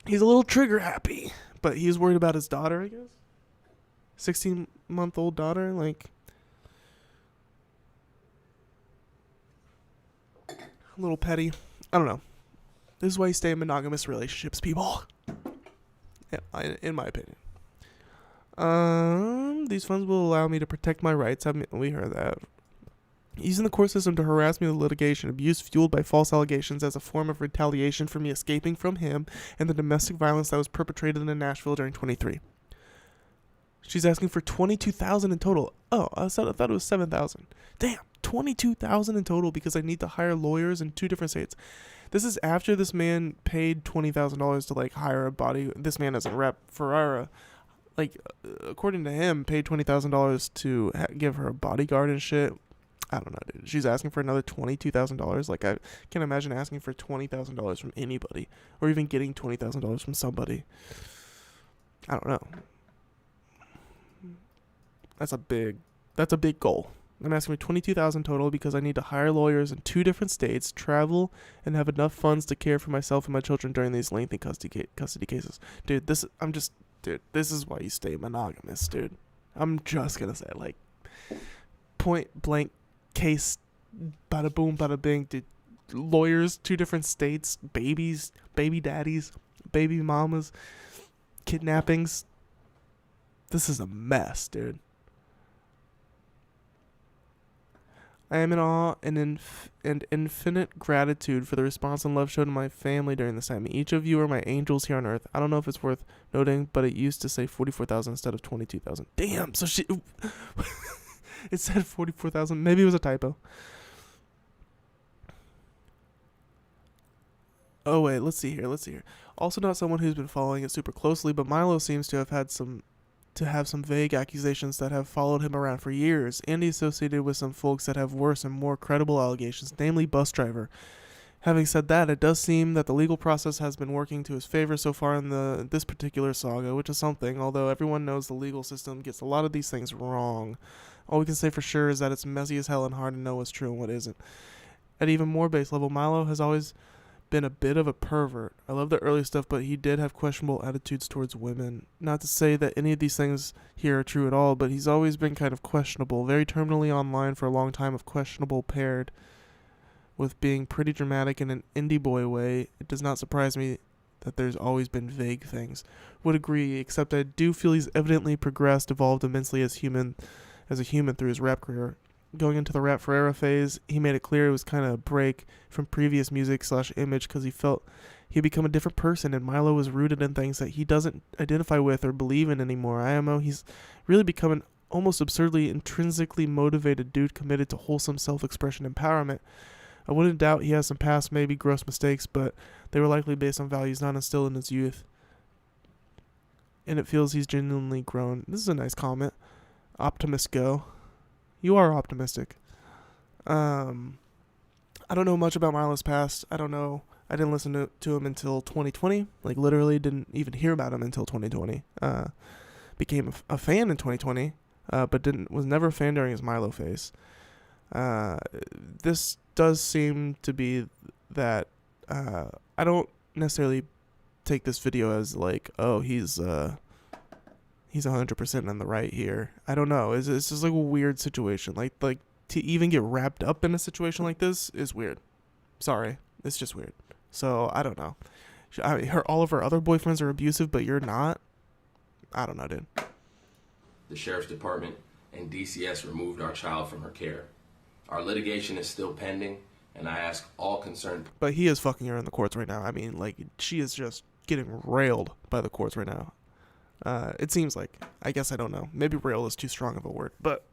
S1: he's a little trigger happy, but he's worried about his daughter, I guess. 16-month-old daughter, like. A little petty. I don't know. This is why you stay in monogamous relationships, people. Yeah, in my opinion. These funds will allow me to protect my rights. We heard that. Using the court system to harass me with litigation abuse fueled by false allegations as a form of retaliation for me escaping from him and the domestic violence that was perpetrated in Nashville during 23. She's asking for $22,000 in total. Oh, I thought it was $7,000. Damn, $22,000 in total because I need to hire lawyers in 2 different states. This is after this man paid $20,000 to like hire a body. This man doesn't rep Ferrara. Like, according to him, paid $20,000 to give her a bodyguard and shit. I don't know, dude. She's asking for another $22,000. Like, I can't imagine asking for $20,000 from anybody, or even getting $20,000 from somebody. I don't know. That's a big goal. I'm asking for $22,000 total because I need to hire lawyers in 2 different states, travel, and have enough funds to care for myself and my children during these lengthy custody cases. Dude, this is why you stay monogamous, dude. I'm just gonna say it, like, point blank case, bada boom, bada bing, dude. Lawyers, 2 different states, babies, baby daddies, baby mamas, kidnappings. This is a mess, dude. I am in awe and infinite gratitude for the response and love shown to my family during this time. Each of you are my angels here on earth. I don't know if it's worth noting, but it used to say 44,000 instead of 22,000. Damn, so she... it said 44,000. Maybe it was a typo. Oh, wait, let's see here. Also not someone who's been following it super closely, but Milo seems to have some vague accusations that have followed him around for years, and he's associated with some folks that have worse and more credible allegations, namely bus driver. Having said that, it does seem that the legal process has been working to his favor so far in this particular saga, which is something, although everyone knows the legal system gets a lot of these things wrong. All we can say for sure is that it's messy as hell and hard to know what's true and what isn't. At even more base level, Milo has always been a bit of a pervert. I love the early stuff, but he did have questionable attitudes towards women. Not to say that any of these things here are true at all, but he's always been kind of questionable, very terminally online for a long time of questionable paired with being pretty dramatic in an indie boy way. It does not surprise me that there's always been vague things. Would agree, except I do feel he's evidently progressed, evolved immensely as a human through his rap career. Going into the Rap Forever phase, he made it clear it was kind of a break from previous music/image because he felt he'd become a different person, and Milo was rooted in things that he doesn't identify with or believe in anymore. IMO, he's really become an almost absurdly intrinsically motivated dude committed to wholesome self-expression empowerment. I wouldn't doubt he has some past, maybe gross mistakes, but they were likely based on values not instilled in his youth. And it feels he's genuinely grown. This is a nice comment. Optimist go. You are optimistic. I don't know much about Milo's past. I don't know. I didn't listen to him until 2020. Like, literally didn't even hear about him until 2020. Became a fan in 2020, but was never a fan during his Milo phase. This does seem to be that I don't necessarily take this video as like, oh, he's 100% on the right here. I don't know. It's just like a weird situation. Like to even get wrapped up in a situation like this is weird. Sorry, it's just weird. So I don't know. All of her other boyfriends are abusive, but you're not. I don't know, dude.
S4: The sheriff's department and DCS removed our child from her care. Our litigation is still pending, and I ask all concerned.
S1: But he is fucking her in the courts right now. I mean, like, she is just getting railed by the courts right now. It seems like. I guess I don't know. Maybe rail is too strong of a word, but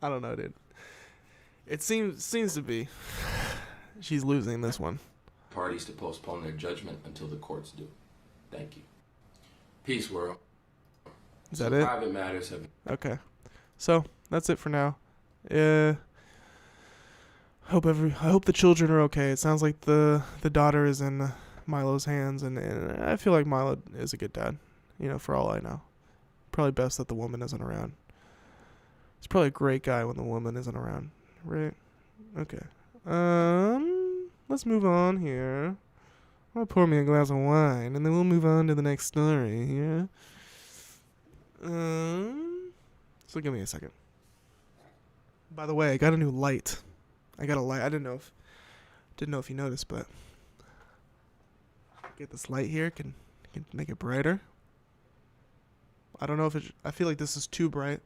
S1: I don't know, dude. It seems to be. She's losing this one.
S4: Parties to postpone their judgment until the courts do. Thank you. Peace, world.
S1: Is that it?
S4: Private matters have.
S1: Okay. So that's it for now. I hope the children are okay. It sounds like the daughter is in Milo's hands, and I feel like Milo is a good dad. You know, for all I know. Probably best that the woman isn't around. He's probably a great guy when the woman isn't around, right? Okay. Let's move on here. I'll pour me a glass of wine, and then we'll move on to the next story here. So give me a second. By the way, I got a new light. I got a light. I didn't know if you noticed, but get this light here can make it brighter. I don't know if I feel like this is too bright.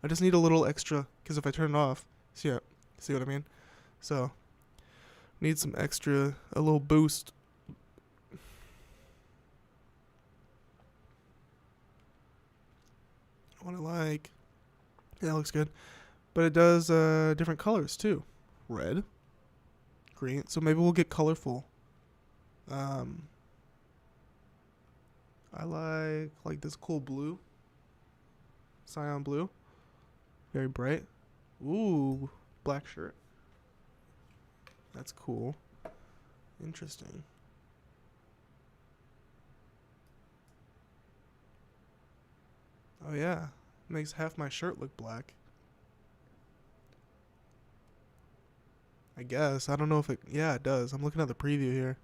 S1: I just need a little extra, because if I turn it off, see what I mean? So need some extra, a little boost. What I like. Yeah, that looks good. But it does different colors too. Red, green. So maybe we'll get colorful. I like this cool blue. Cyan blue. Very bright. Ooh, black shirt. That's cool. Interesting. Oh yeah. Makes half my shirt look black. I guess. I don't know if it... Yeah, it does. I'm looking at the preview here.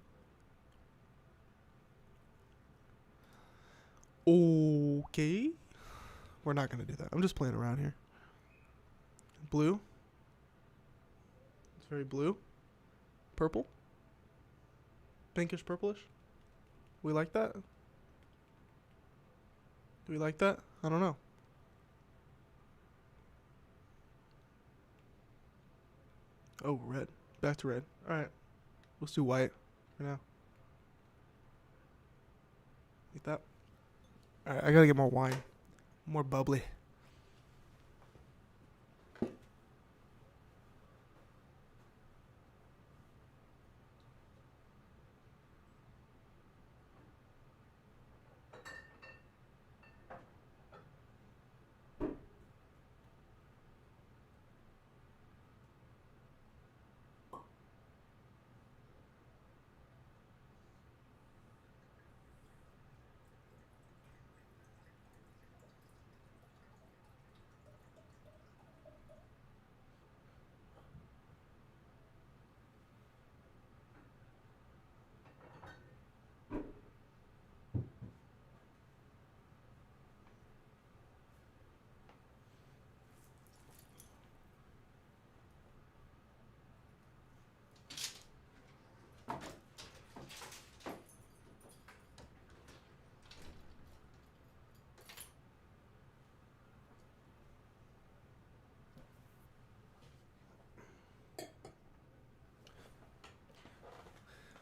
S1: Okay. We're not going to do that. I'm just playing around here. Blue. It's very blue. Purple. Pinkish purplish. We like that? Do we like that? I don't know. Oh, red. Back to red. Alright. Let's do white for now. Like that. Alright, I gotta get more wine. More bubbly.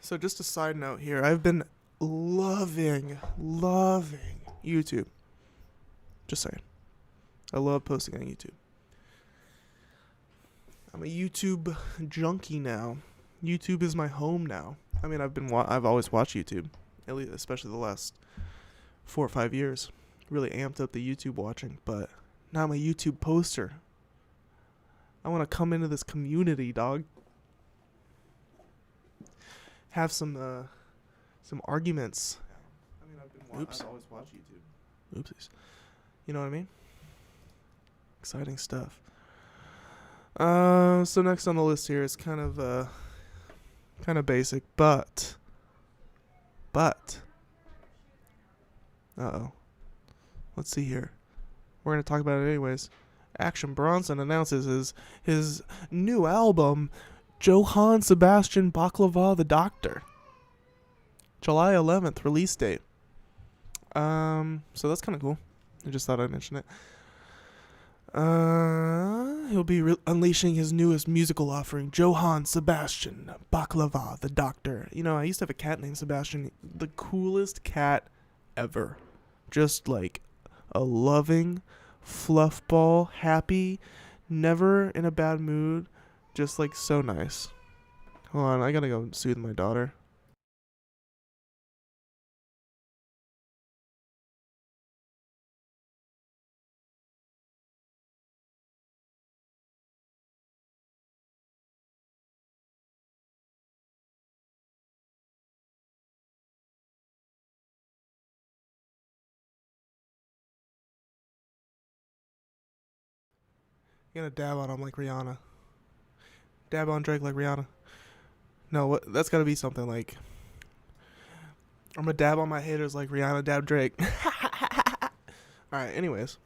S1: So just a side note here. I've been loving YouTube. Just saying. I love posting on YouTube. I'm a YouTube junkie now. YouTube is my home now. I mean, I've always watched YouTube, at least, especially the last 4 or 5 years. Really amped up the YouTube watching, but now I'm a YouTube poster. I want to come into this community, dog. Have some arguments. I mean, I've always watched YouTube. Oopsies. You know what I mean? Exciting stuff. So next on the list here is kind of basic, but uh-oh. Let's see here. We're going to talk about it anyways. Action Bronson announces his new album, Johann Sebastian Baklava the Doctor. July 11th release date. So that's kind of cool. I just thought I'd mention it. He'll be unleashing his newest musical offering, Johann Sebastian Baklava the Doctor. You know, I used to have a cat named Sebastian. The coolest cat ever. Just like a loving fluff ball, happy, never in a bad mood, just like so nice. Hold on, I gotta go soothe my daughter. You gotta dab on him like Rihanna. Dab on Drake like Rihanna. No, that's gotta be something like, I'm gonna dab on my haters like Rihanna dab Drake. Alright, anyways.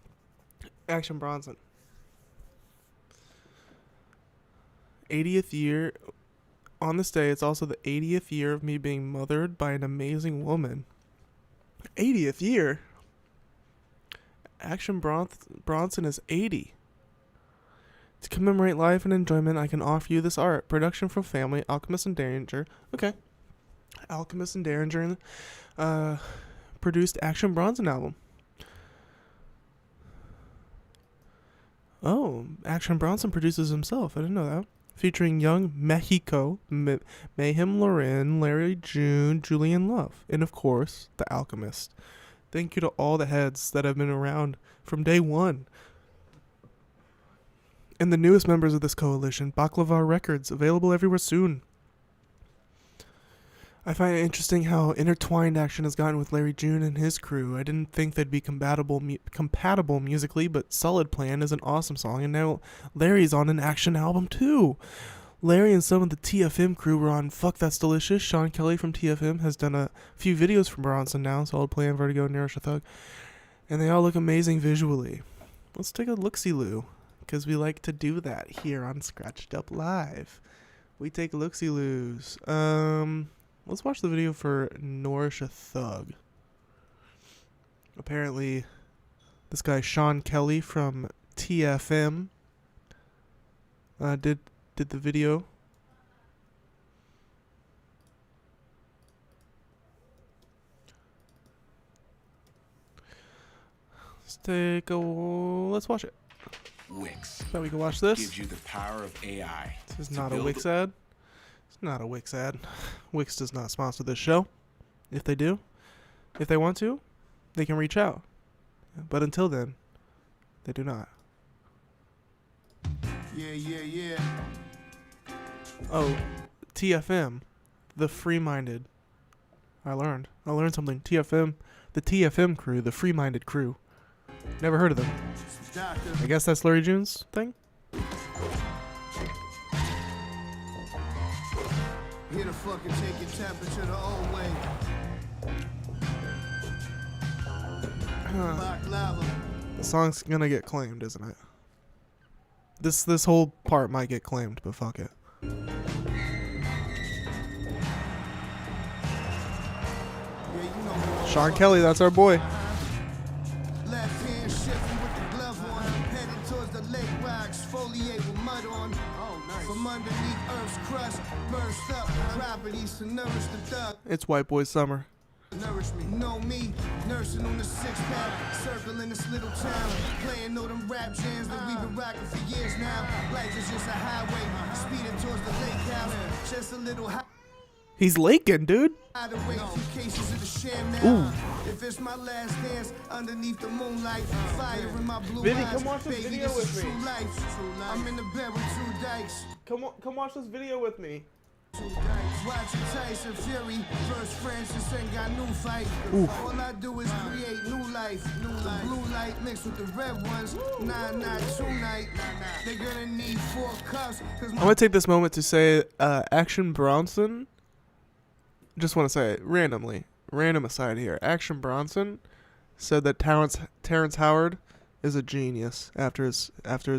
S1: Action Bronson. 80th year. On this day, it's also the 80th year of me being mothered by an amazing woman. 80th year? Action Bronson is 80. To commemorate life and enjoyment, I can offer you this art. Production from family, Alchemist and Derringer. Okay. Alchemist and Derringer produced Action Bronson album. Oh, Action Bronson produces himself. I didn't know that. Featuring Young Mexico, Mayhem Lauren, Larry June, Julian Love, and of course, The Alchemist. Thank you to all the heads that have been around from day one. And the newest members of this coalition, Baklava Records, available everywhere soon. I find it interesting how intertwined Action has gotten with Larry June and his crew. I didn't think they'd be compatible musically, but Solid Plan is an awesome song, and now Larry's on an Action album too. Larry and some of the TFM crew were on Fuck That's Delicious. Sean Kelly from TFM has done a few videos from Bronson now, Solid Plan, Vertigo, Nourish a Thug, and they all look amazing visually. Let's take a look-see-loo. Because we like to do that here on Scratched Up Live. We take look-see-loos. Let's watch the video for Nourish a Thug. Apparently, this guy Sean Kelly from TFM did the video. Let's watch it.
S5: Wix.
S1: So we can watch this.
S5: Gives you the power of AI.
S1: This is not a Wix ad. It's not a Wix ad. Wix does not sponsor this show. If they do, if they want to, they can reach out. But until then, they do not.
S5: Yeah.
S1: Oh, TFM, the free-minded. I learned something. TFM, the TFM crew, the free-minded crew. Never heard of them. I guess that's Larry June's thing.
S6: Here to fucking take your temperature the old way.
S1: The song's gonna get claimed, isn't it? This whole part might get claimed, but fuck it. Sean Kelly, that's our boy.
S6: Left hand shift with the glove on, heading towards the lake where I exfoliate with mud on. Oh, nice. From underneath Earth's crust, burst up properties to nourish the thug.
S1: It's White Boy Summer.
S6: Nourish me. Know me, nursing on the six-pack, circling this little town, playing all them rap jams that we've been rocking for years now. Life is just a highway, speeding towards the lake house, just a little high.
S1: He's laking, dude.
S6: Away a few cases of the sham now. If it's my last dance underneath the moonlight, fire in my blue
S1: Vinny,
S6: eyes.
S1: come watch this
S6: Baby,
S1: video
S6: this
S1: with
S6: is
S1: me.
S6: true life. I'm in the bed with two dykes.
S1: Come watch this video with me.
S6: Watching Tyson Fury, first Francis ain't got new fight. All I do is create new life. The blue light mixed with the red ones. Nah, not tonight. They're gonna need 4 cups.
S1: I'm gonna take this moment to say, Action Bronson. Just want to say it randomly, random aside here. Action Bronson said that Terrence Howard is a genius after his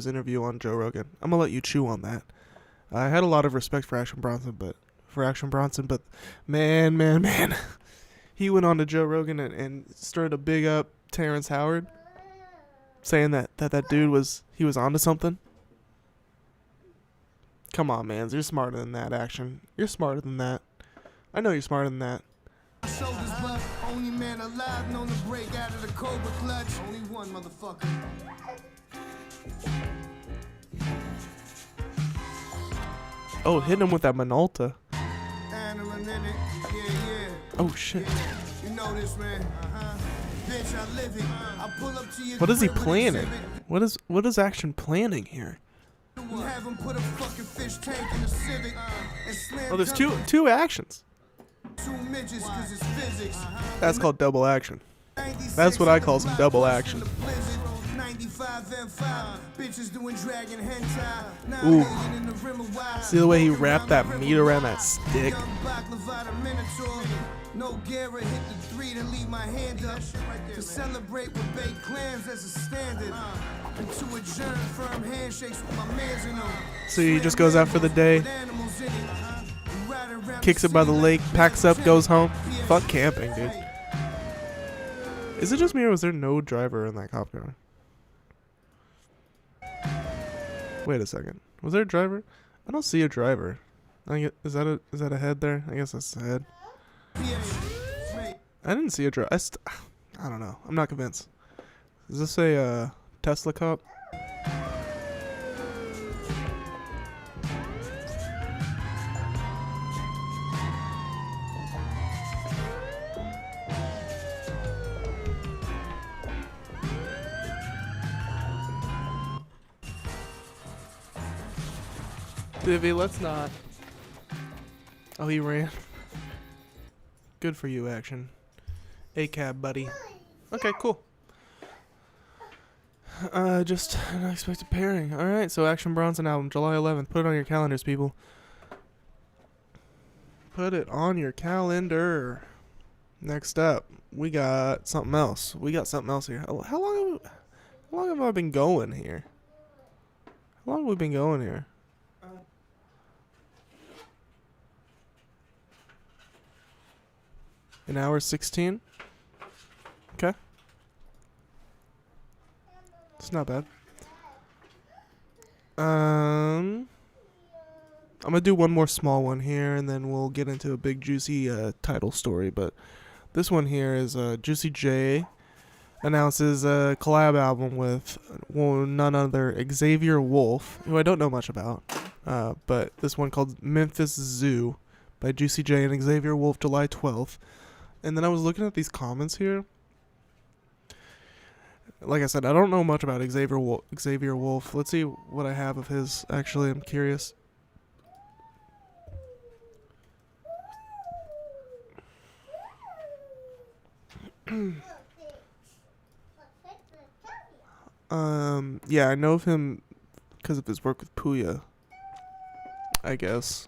S1: interview on Joe Rogan. I'm gonna let you chew on that. I had a lot of respect for Action Bronson, but man, he went on to Joe Rogan and started to big up Terrence Howard, saying that dude was onto something. Come on, man, you're smarter than that, Action. You're smarter than that. I know you're smarter than that.
S6: Shoulders buff, only man alive known to break out of the cobra clutch. Only one motherfucker.
S1: Oh, hitting him with that Minolta.
S6: Analytic, yeah.
S1: Oh shit.
S6: You know this, man. Bitch, I live it. I pull up to your
S1: What is he
S6: crib with
S1: planning?
S6: exhibit.
S1: What is Action planning here?
S6: Have him put a fucking fish tank in a Civic and slam
S1: Oh, there's
S6: dunk
S1: two actions.
S6: 2 midgets 'cause it's physics.
S1: That's called double action.
S6: 96
S1: That's what I call some double action.
S6: 95 M5, bitches doing dragon hentai. Now
S1: Ooh.
S6: laying in the rim of wire.
S1: See the way he
S6: Walking
S1: wrapped
S6: around
S1: that
S6: the
S1: meat
S6: river
S1: around that
S6: wild.
S1: stick?
S6: Young baklava, the minotaur. No Guerra hit the 3 to leave my hand up. To celebrate with baked clams as a standard. And to adjourn firm handshakes with my mans in them.
S1: So he just goes out for the day,
S6: With animals in it. Ride around
S1: kicks it by the
S6: city
S1: lake,
S6: like
S1: packs up, goes home.
S6: Yeah.
S1: Fuck camping, dude. Is it just me or was there no driver in that cop car? Wait a second. Was there a driver? I don't see a driver. Is that a head there? I guess that's the head. I didn't see a driver. I don't know. I'm not convinced. Is this a Tesla cop? Divvy, let's not. Oh, he ran. Good for you, Action. A-cab, buddy. Okay, cool. Just an unexpected pairing. Alright, so Action Bronson album, July 11th. Put it on your calendars, people. Put it on your calendar. Next up, we got something else. Here. How long have I been going here? How long have we been going here? An hour 16. Okay. It's not bad. I'm gonna do one more small one here, and then we'll get into a big juicy title story. But this one here is Juicy J announces a collab album with none other Xavier Wolf, who I don't know much about. But this one called Memphis Zoo by Juicy J and Xavier Wolf, July 12th. And then I was looking at these comments here. Like I said, I don't know much about Xavier Wolf. Let's see what I have of his. Actually, I'm curious. Yeah, I know of him because of his work with Puya, I guess.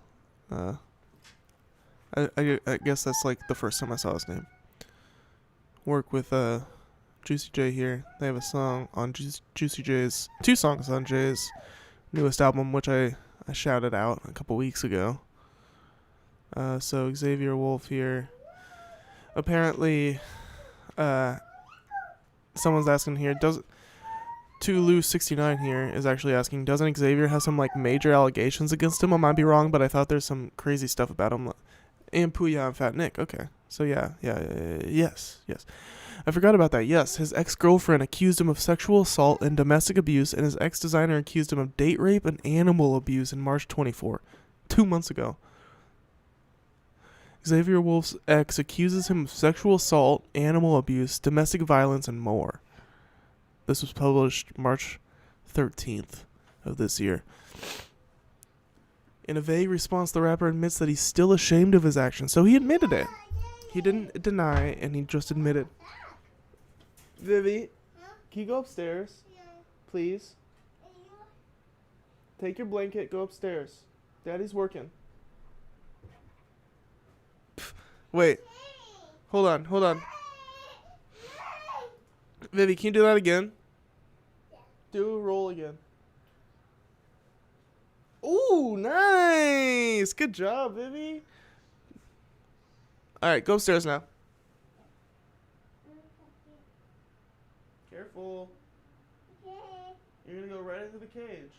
S1: I guess that's like the first time I saw his name. Work with Juicy J here. They have a song on Juicy J's, 2 songs on J's newest album, which I shouted out a couple weeks ago. So Xavier Wolf here. Apparently, someone's asking here, Tulu69 here is actually asking, doesn't Xavier have some like major allegations against him? I might be wrong, but I thought there's some crazy stuff about him. And Puya and Fat Nick. Okay. So yes. I forgot about that. Yes, his ex-girlfriend accused him of sexual assault and domestic abuse, and his ex-designer accused him of date rape and animal abuse in March 24, 2 months ago. Xavier Wolf's ex accuses him of sexual assault, animal abuse, domestic violence, and more. This was published March 13th of this year. In a vague response, the rapper admits that he's still ashamed of his actions. So he admitted it. He didn't deny, and he just admitted. Vivi, can you go upstairs? Please? Take your blanket, go upstairs. Daddy's working. Pff, wait. Hold on. Vivi, can you do that again? Do a roll again. Ooh, nice. Good job, Vivi. All right, go upstairs now. Careful. You're going to go right into the cage.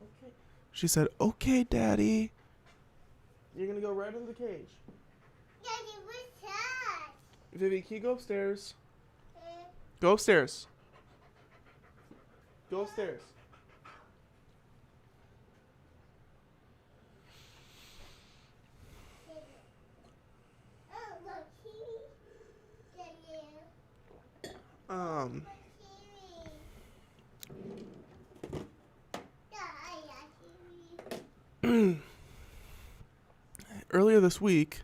S1: Okay. She said, okay, Daddy. You're going to go right into the cage.
S2: Daddy, what's that?
S1: Vivi, can you go upstairs? Go upstairs. Go upstairs.
S2: Oh, look, TV. Daddy.
S1: Earlier this week,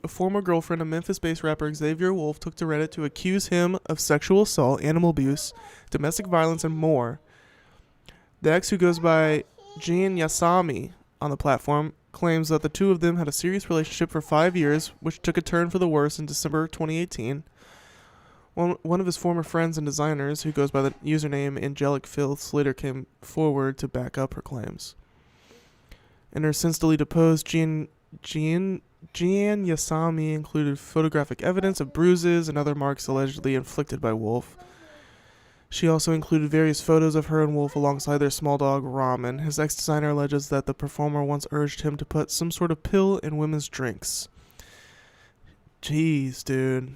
S1: a former girlfriend of Memphis-based rapper Xavier Wolf took to Reddit to accuse him of sexual assault, animal abuse, domestic violence, and more. The ex, who goes by Jean Yasami on the platform, claims that the two of them had a serious relationship for 5 years, which took a turn for the worse in December 2018. One of his former friends and designers, who goes by the username Angelic Filths, later came forward to back up her claims. In her since deleted post, Jean Yasami included photographic evidence of bruises and other marks allegedly inflicted by Wolf. She also included various photos of her and Wolf alongside their small dog, Ramen. His ex-designer alleges that the performer once urged him to put some sort of pill in women's drinks. Jeez, dude.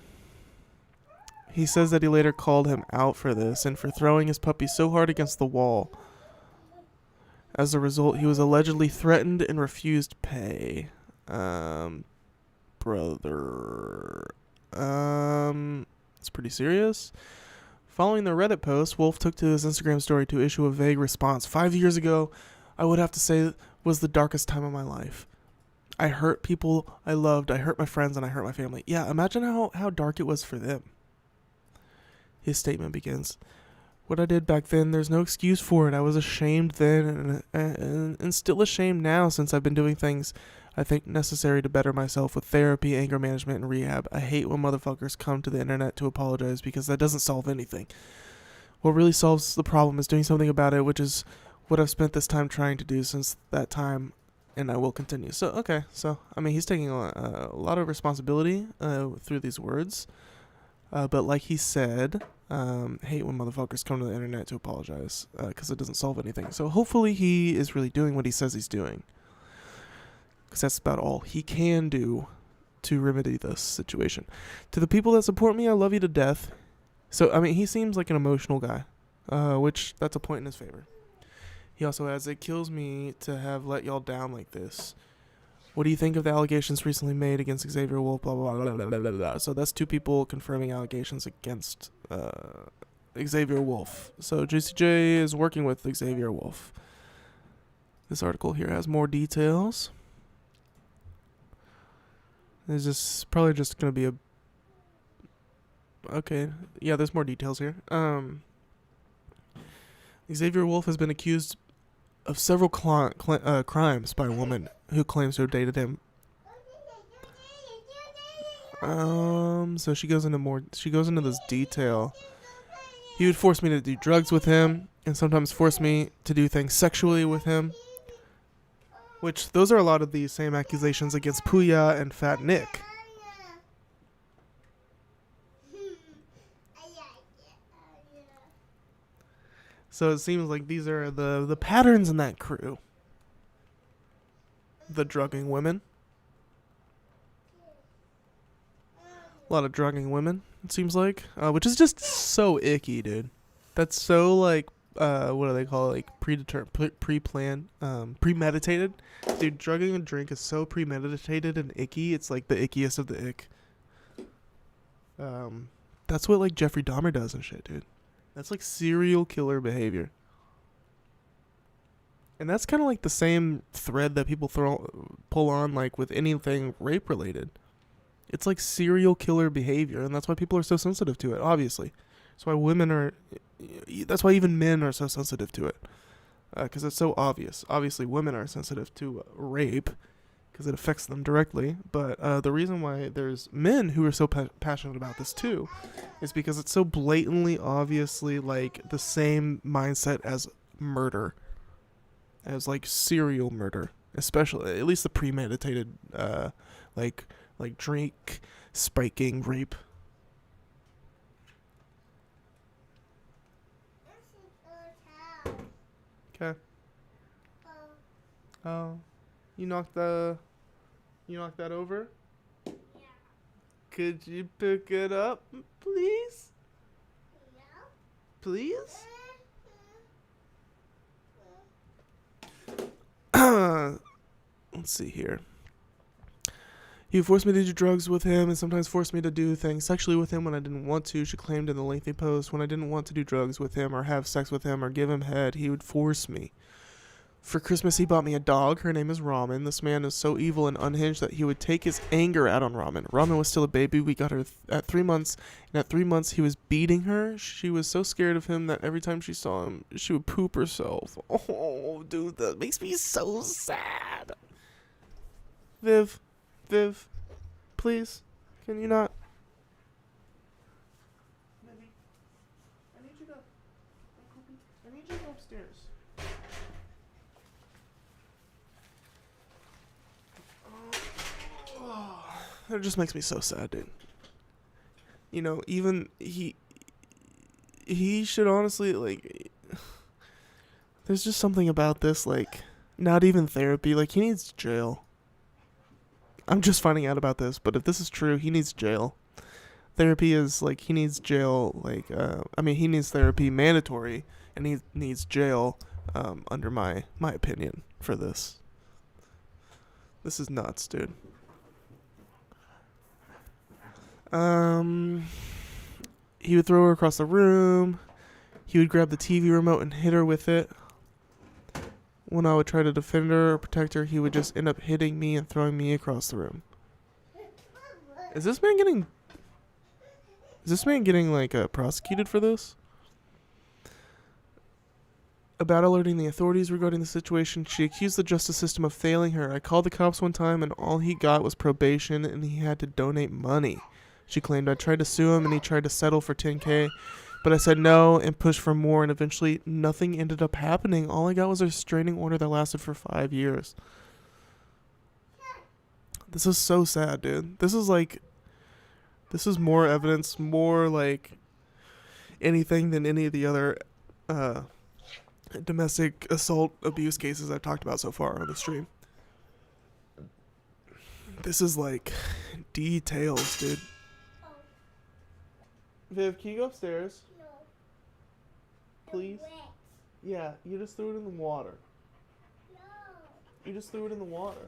S1: He says that he later called him out for this and for throwing his puppy so hard against the wall. As a result, he was allegedly threatened and refused pay. Brother. It's pretty serious. Following the Reddit post, Wolf took to his Instagram story to issue a vague response. 5 years ago, I would have to say, was the darkest time of my life. I hurt people I loved, I hurt my friends, and I hurt my family. Yeah, imagine how dark it was for them. His statement begins, what I did back then, there's no excuse for it. I was ashamed then and still ashamed now, since I've been doing things I think necessary to better myself with therapy, anger management, and rehab. I hate when motherfuckers come to the internet to apologize, because that doesn't solve anything. What really solves the problem is doing something about it, which is what I've spent this time trying to do since that time, and I will continue. So, okay. So, I mean, he's taking a lot of responsibility through these words. But like he said, hate when motherfuckers come to the internet to apologize, because it doesn't solve anything. So hopefully he is really doing what he says he's doing, because that's about all he can do to remedy this situation. To the people that support me, I love you to death. So, I mean, he seems like an emotional guy, which that's a point in his favor. He also adds, it kills me to have let y'all down like this. What do you think of the allegations recently made against Xavier Wolf? Blah, blah, blah, blah, blah, blah, blah. So that's two people confirming allegations against Xavier Wolf. So Juicy J is working with Xavier Wolf. This article here has more details. There's just probably just going to be a... Okay, yeah, there's more details here. Xavier Wolf has been accused of several crimes by a woman who claims to have dated him. So she goes into this detail. He would force me to do drugs with him, and sometimes force me to do things sexually with him. Which, those are a lot of the same accusations against Puya and Fat Nick. So it seems like these are the patterns in that crew. The drugging women. A lot of drugging women, it seems like. Which is just so icky, dude. That's so, like, what do they call it? Like, pre-planned, premeditated. Dude, drugging a drink is so premeditated and icky. It's, like, the ickiest of the ick. That's what, like, Jeffrey Dahmer does and shit, dude. That's, like, serial killer behavior. And that's kind of like the same thread that people pull on, like, with anything rape-related. It's like serial killer behavior, and that's why people are so sensitive to it, obviously. That's why even men are so sensitive to it. Because it's so obvious. Obviously, women are sensitive to rape, because it affects them directly. But the reason why there's men who are so passionate about this, too, is because it's so blatantly, obviously, like, the same mindset as murder. As, like, serial murder. Especially, at least the premeditated, like drink spiking rape. Okay. Oh, you knocked that over?
S2: Yeah.
S1: Could you pick it up, please?
S2: Yeah.
S1: Please? Let's see here. He would force me to do drugs with him and sometimes force me to do things sexually with him when I didn't want to, she claimed in the lengthy post. When I didn't want to do drugs with him or have sex with him or give him head, he would force me. For Christmas, he bought me a dog. Her name is Ramen. This man is so evil and unhinged that he would take his anger out on Ramen. Ramen was still a baby. We got her at 3 months, and at 3 months, he was beating her. She was so scared of him that every time she saw him, she would poop herself. Oh, dude, that makes me so sad. Viv, please, can you not? Maybe. I need you to go upstairs. It just makes me so sad, dude. You know, even he should honestly, like, there's just something about this, like, not even therapy, like, he needs jail. I'm just finding out about this, but if this is true, he needs jail. Therapy is, like, he needs jail, like, he needs therapy mandatory, and he needs jail, under my opinion for this. This is nuts, dude. He would throw her across the room. He would grab the TV remote and hit her with it. When I would try to defend her or protect her, he would just end up hitting me and throwing me across the room. Is this man getting like prosecuted for this? About alerting the authorities regarding the situation, she accused the justice system of failing her. I called the cops one time and all he got was probation and he had to donate money. She claimed I tried to sue him and he tried to settle for $10,000, but I said no and pushed for more, and eventually nothing ended up happening. All I got was a restraining order that lasted for 5 years. This is so sad, dude. This is more evidence, more like anything than any of the other domestic assault abuse cases I've talked about so far on the stream. This is like details, dude. Viv, can you go upstairs?
S2: No.
S1: Please?
S2: Wet.
S1: Yeah, you just threw it in the water.
S2: No.
S1: You just threw it in the water.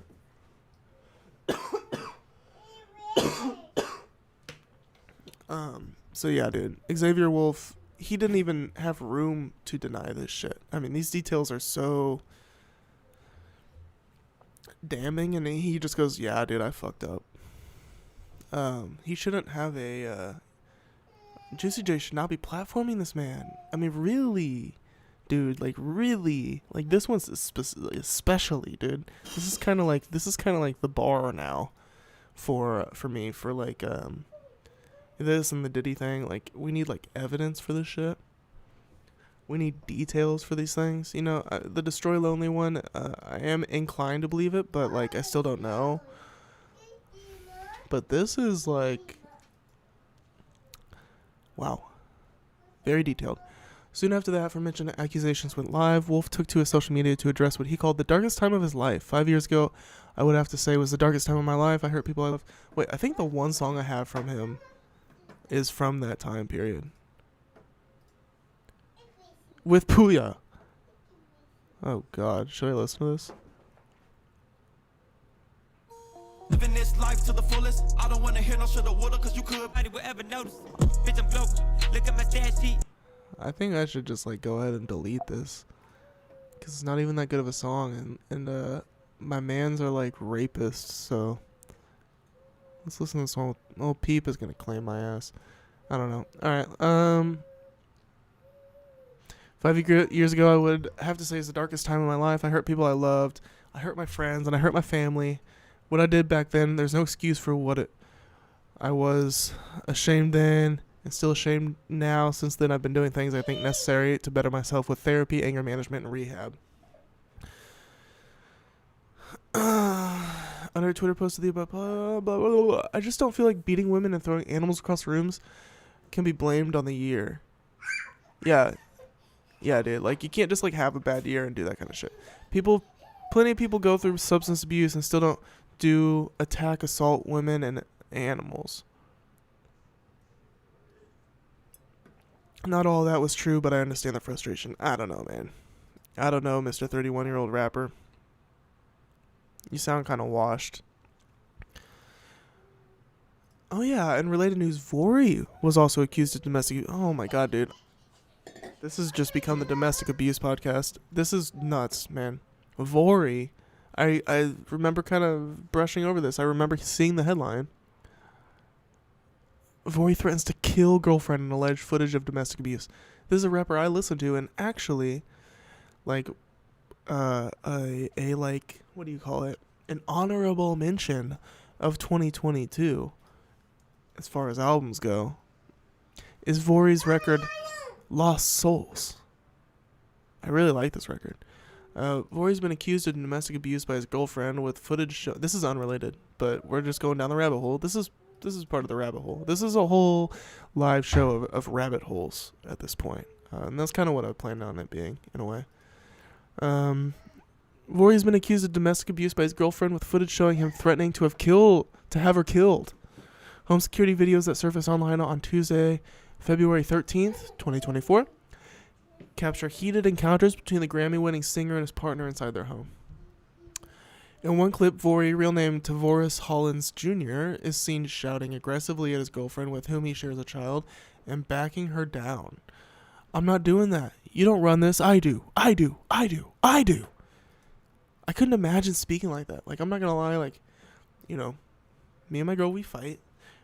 S1: So yeah, dude. Xavier Wolf, he didn't even have room to deny this shit. I mean, these details are so damning, and he just goes, yeah, dude, I fucked up. He shouldn't have a, Juicy J should not be platforming this man. I mean, really, dude, like, really, like, this one's especially, dude. This is kind of like the bar now for me, for, like, this and the Diddy thing. Like, we need, like, evidence for this shit. We need details for these things. You know, the Destroy Lonely one, I am inclined to believe it, but, like, I still don't know. But this is, like, wow. Very detailed. Soon after the aforementioned accusations went live, Wolf took to his social media to address what he called the darkest time of his life. 5 years ago, I would have to say was the darkest time of my life. I hurt people I love. Wait, I think the one song I have from him is from that time period. With Puya. Oh God, should I listen to this?
S7: Living this life to the fullest. I don't wanna hear no shoulda woulda, cause you could. Nobody will ever notice. Bitch, I'm global. Look at my stat sheet.
S1: I think I should just like go ahead and delete this, cause it's not even that good of a song, and my mans are like rapists, so let's listen to this one. Oh, Peep is gonna claim my ass. I don't know. All right. 5 years ago, I would have to say is the darkest time of my life. I hurt people I loved. I hurt my friends, and I hurt my family. What I did back then, there's no excuse for I was ashamed then and still ashamed now. Since then, I've been doing things I think necessary to better myself with therapy, anger management, and rehab. Under a Twitter post of the above, blah, blah, blah, blah. I just don't feel like beating women and throwing animals across rooms can be blamed on the year. Yeah, dude. Like, you can't just like have a bad year and do that kind of shit. Plenty of people go through substance abuse and still don't assault women and animals. Not all that was true, but I understand the frustration. I don't know, man. I don't know, Mr. 31-year-old rapper. You sound kind of washed. Oh yeah, and related news, Vori was also accused of domestic. Oh my God, dude. This has just become the domestic abuse podcast. This is nuts, man. Vori. I remember kind of brushing over this. I remember seeing the headline. Vori threatens to kill girlfriend in alleged footage of domestic abuse. This is a rapper I listen to, and actually, like, like, what do you call it? An honorable mention of 2022, as far as albums go, is Vori's record, Lost Souls. I really like this record. Vori's been accused of domestic abuse by his girlfriend with footage this is unrelated, but we're just going down the rabbit hole. This is part of the rabbit hole. This is a whole live show of rabbit holes at this point. And that's kind of what I planned on it being, in a way. Vori's been accused of domestic abuse by his girlfriend with footage showing him threatening to have her killed. Home security videos that surfaced online on Tuesday, February 13th, 2024, capture heated encounters between the Grammy-winning singer and his partner inside their home. In one clip, Vori, real name Tavoris Hollins Jr., is seen shouting aggressively at his girlfriend with whom he shares a child and backing her down. I'm not doing that. You don't run this. I do. I couldn't imagine speaking like that. Like, I'm not going to lie. Like, you know, me and my girl, we fight.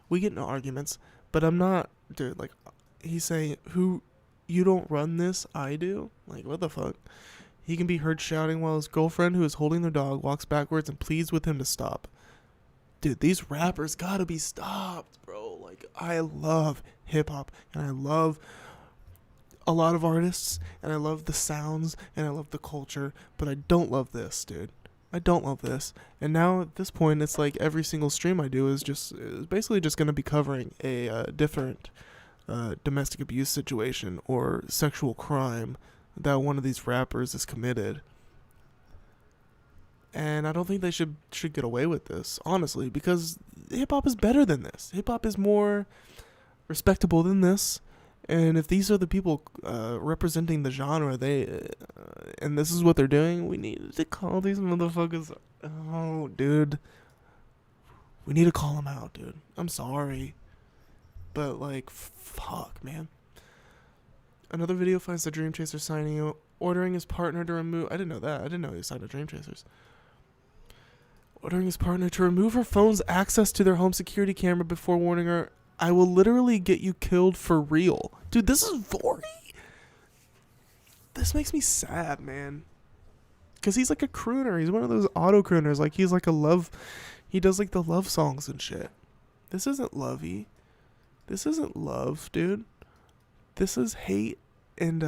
S1: We get into arguments. But I'm not, dude, like, he's saying, you don't run this. I do. Like, what the fuck? He can be heard shouting while his girlfriend, who is holding their dog, walks backwards and pleads with him to stop. Dude, these rappers gotta be stopped, bro. Like, I love hip-hop, and I love a lot of artists, and I love the sounds, and I love the culture, but I don't love this, dude. I don't love this. And now, at this point, it's like every single stream I do is basically just gonna be covering a different domestic abuse situation or sexual crime that one of these rappers is committed. And I don't think they should get away with this, honestly, because hip-hop is better than this. Hip-hop is more respectable than this. And if these are the people representing the genre, and this is what they're doing, we need to call these motherfuckers. Oh, dude. We need to call them out, dude. I'm sorry. But, like, fuck, man. Another video finds the Dream Chaser ordering his partner to remove... I didn't know that. I didn't know he signed to Dream Chasers. Ordering his partner to remove her phone's access to their home security camera before warning her, I will literally get you killed for real. Dude, this is Vori. This makes me sad, man. Because he's like a crooner. He's one of those auto crooners. Like, he's like a love... He does like the love songs and shit. This isn't lovey. This isn't love, dude. This is hate and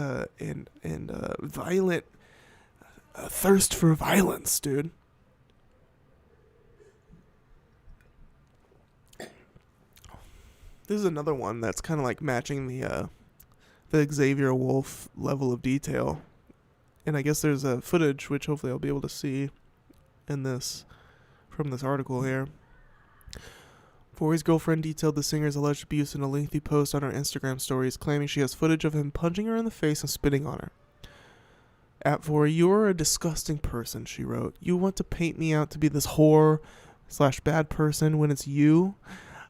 S1: violent thirst for violence, dude. This is another one that's kind of like matching the the Xavier Wolf level of detail. And I guess there's a footage which hopefully I'll be able to see in this from this article here. Fyre's girlfriend detailed the singer's alleged abuse in a lengthy post on her Instagram stories, claiming she has footage of him punching her in the face and spitting on her. At Fyre, "You're a disgusting person," she wrote. "You want to paint me out to be this whore/bad person when it's you.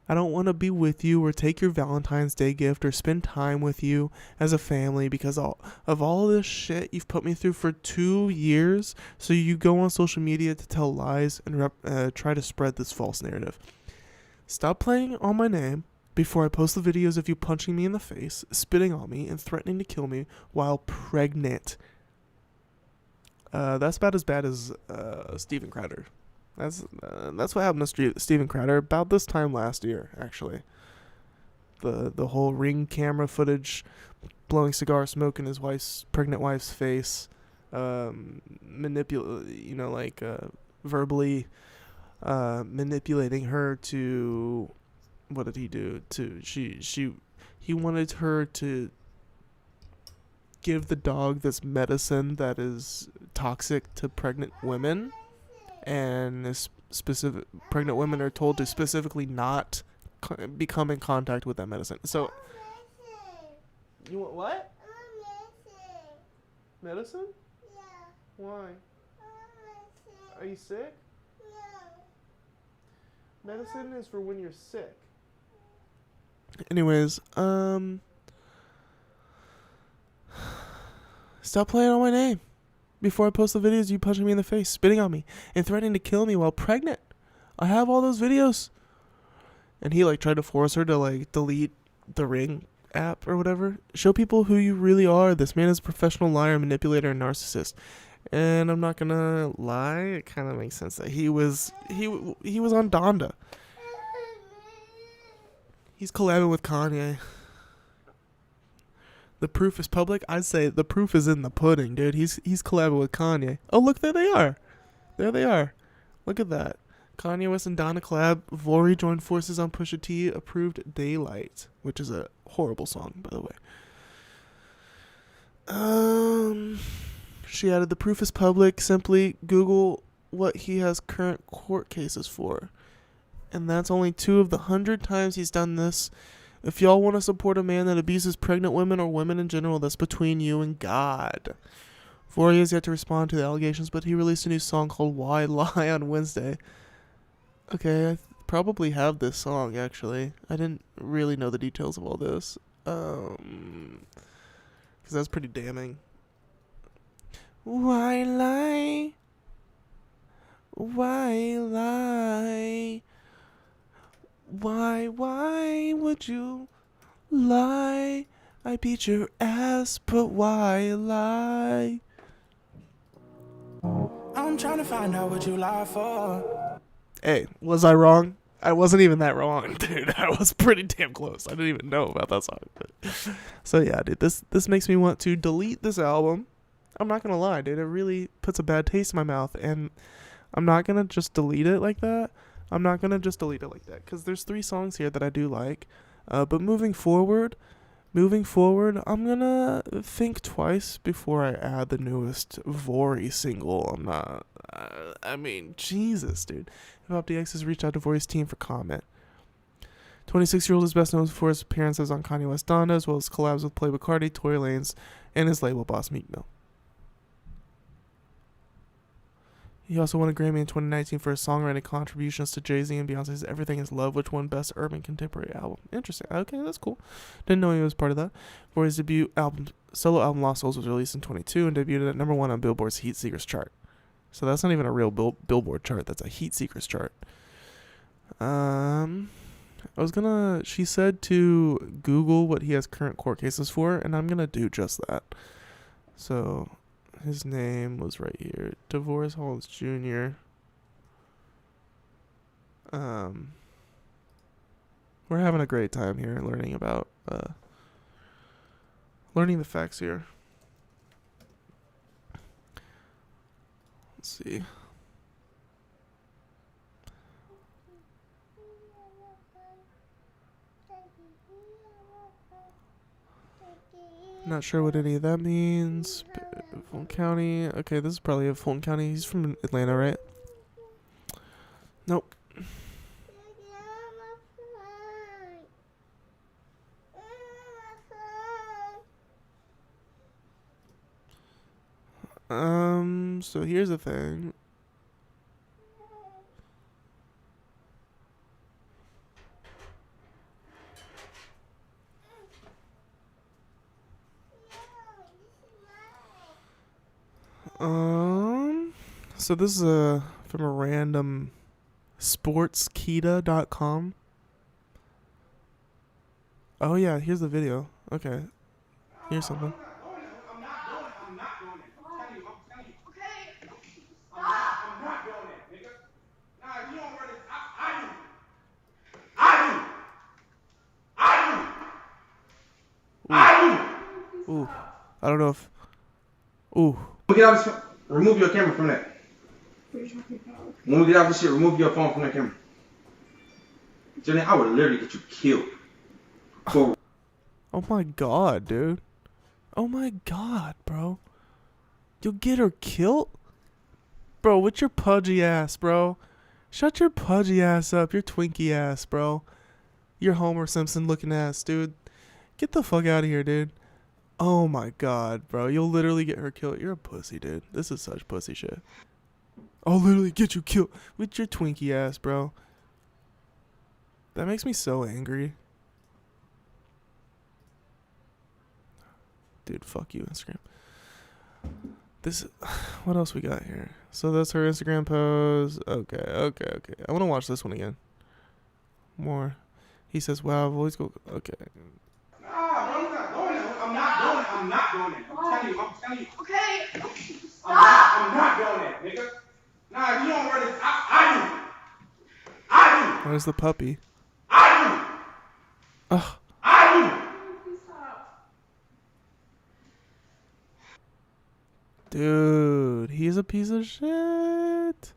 S1: I don't want to be with you or take your Valentine's Day gift or spend time with you as a family because of all this shit you've put me through for 2 years, so you go on social media to tell lies and try to spread this false narrative. Stop playing on my name before I post the videos of you punching me in the face, spitting on me, and threatening to kill me while pregnant." That's about as bad as Steven Crowder. That's what happened to Steven Crowder about this time last year, actually. The whole Ring camera footage, blowing cigar smoke in his pregnant wife's face, verbally manipulating her to, what did he do? He wanted her to give the dog this medicine that is toxic to pregnant women, and pregnant women are told to specifically not become in contact with that medicine. So, you want what? Medicine?
S2: Yeah.
S1: Why? Are you sick? Medicine is for when you're sick. Anyways, stop playing on my name before I post the videos of you punching me in the face, spitting on me, and threatening to kill me while pregnant. I have all those videos. And he tried to force her to delete the Ring app or whatever. Show people who you really are. This man is a professional liar, manipulator, and narcissist. And I'm not gonna lie, it kind of makes sense that he was on Donda. He's collabing with Kanye. The proof is public. I'd say the proof is in the pudding, dude. He's collabing with Kanye. Oh, look, there they are. There they are. Look at that. Kanye West and Donna collab. Fyre joined forces on Pusha T approved Daylight, which is a horrible song, by the way. She added, the proof is public. Simply Google what he has current court cases for. And that's only 2 of the 100 times he's done this. If y'all want to support a man that abuses pregnant women or women in general, that's between you and God. Fyre has yet to respond to the allegations, but he released a new song called Why Lie on Wednesday. Okay, I probably have this song, actually. I didn't really know the details of all this. Because that's pretty damning. Why lie? Why lie? Why would you lie? I beat your ass, but why lie?
S8: I'm trying to find out what you lie for.
S1: Hey, was I wrong? I wasn't even that wrong, dude. I was pretty damn close. I didn't even know about that song. So yeah, dude, this makes me want to delete this album. I'm not gonna lie, dude. It really puts a bad taste in my mouth, and I'm not gonna just delete it like that. Because there's 3 songs here that I do like. But moving forward, I'm gonna think twice before I add the newest Fyre single. I'm not. Jesus, dude. Hip Hop DX has reached out to Fyre's team for comment. 26-year-old is best known for his appearances on Kanye West Donda, as well as collabs with Playboi Carti, Tory Lanez, and his label boss Meek Mill. He also won a Grammy in 2019 for his songwriting contributions to Jay-Z and Beyonce's Everything Is Love, which won Best Urban Contemporary Album. Interesting. Okay, that's cool. Didn't know he was part of that. Fyre's debut solo album Lost Souls was released in 2022 and debuted at number 1 on Billboard's Heat Seekers chart. So that's not even a real Billboard chart. That's a Heat Seekers chart. She said to Google what he has current court cases for, and I'm going to do just that. So his name was right here. DeVoris Hollis Jr. We're having a great time here learning about learning the facts here. Let's see. Not sure what any of that means. Fulton County. Okay, this is probably a Fulton County. He's from Atlanta, right? Nope. So here's the thing. So this is from a random sportsketa.com. Oh yeah, here's the video. Okay. Here's something. Ooh. I don't know if. Ooh.
S9: Get out this, remove your camera from that. When we get out this shit, remove your phone from that camera. Jenny, I would literally get you killed. For
S1: Oh my god, dude. Oh my god, bro. You'll get her killed? Bro, with your pudgy ass, bro. Shut your pudgy ass up. Your Twinkie ass, bro. Your Homer Simpson looking ass, dude. Get the fuck out of here, dude. Oh my god, bro. You'll literally get her killed. You're a pussy, dude. This is such pussy shit. I'll literally get you killed with your Twinkie ass, bro. That makes me so angry. Dude, fuck you, Instagram. This, what else we got here? So that's her Instagram post. Okay. I want to watch this one again. More. He says, wow, I've always go. Okay.
S9: Nah, bro, I'm not doing it. I'm not doing it. I'm telling you.
S2: Okay.
S9: I'm not doing it, nigga. Nah, if you don't wear this, I do.
S1: Where's the puppy?
S9: I do.
S1: Ugh. Dude, he's a piece of shit.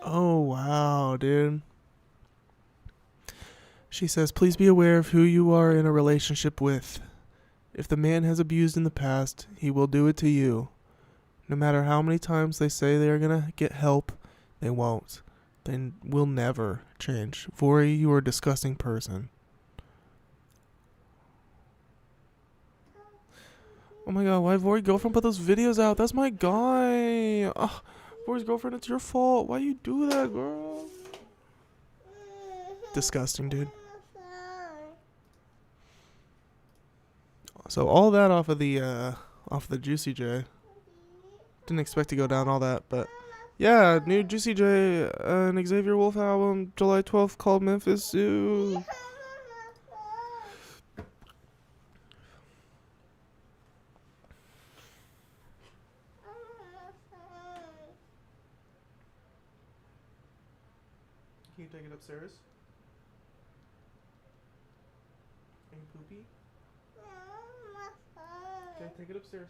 S1: Oh, wow, dude. She says, please be aware of who you are in a relationship with. If the man has abused in the past, he will do it to you. No matter how many times they say they are going to get help, they won't. They will never change. Vori, you are a disgusting person. Oh my god, why Vori's girlfriend put those videos out? That's my guy. Oh, Vori's girlfriend, it's your fault. Why you do that, girl? Disgusting, dude. So all that off of the Juicy J. Didn't expect to go down all that, but yeah, new Juicy J and Xavier Wolf album, July 12th, called Memphis Zoo. Can you take it upstairs? Are you poopy? Okay, take it upstairs.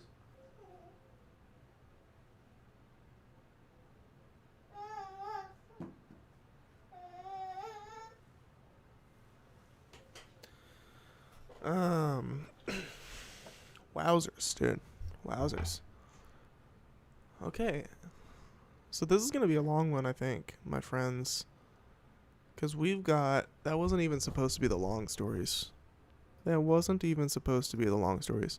S1: Wowzers, dude. Wowzers. Okay. So this is going to be a long one, I think, my friends. Because we've got... That wasn't even supposed to be the long stories. That wasn't even supposed to be the long stories.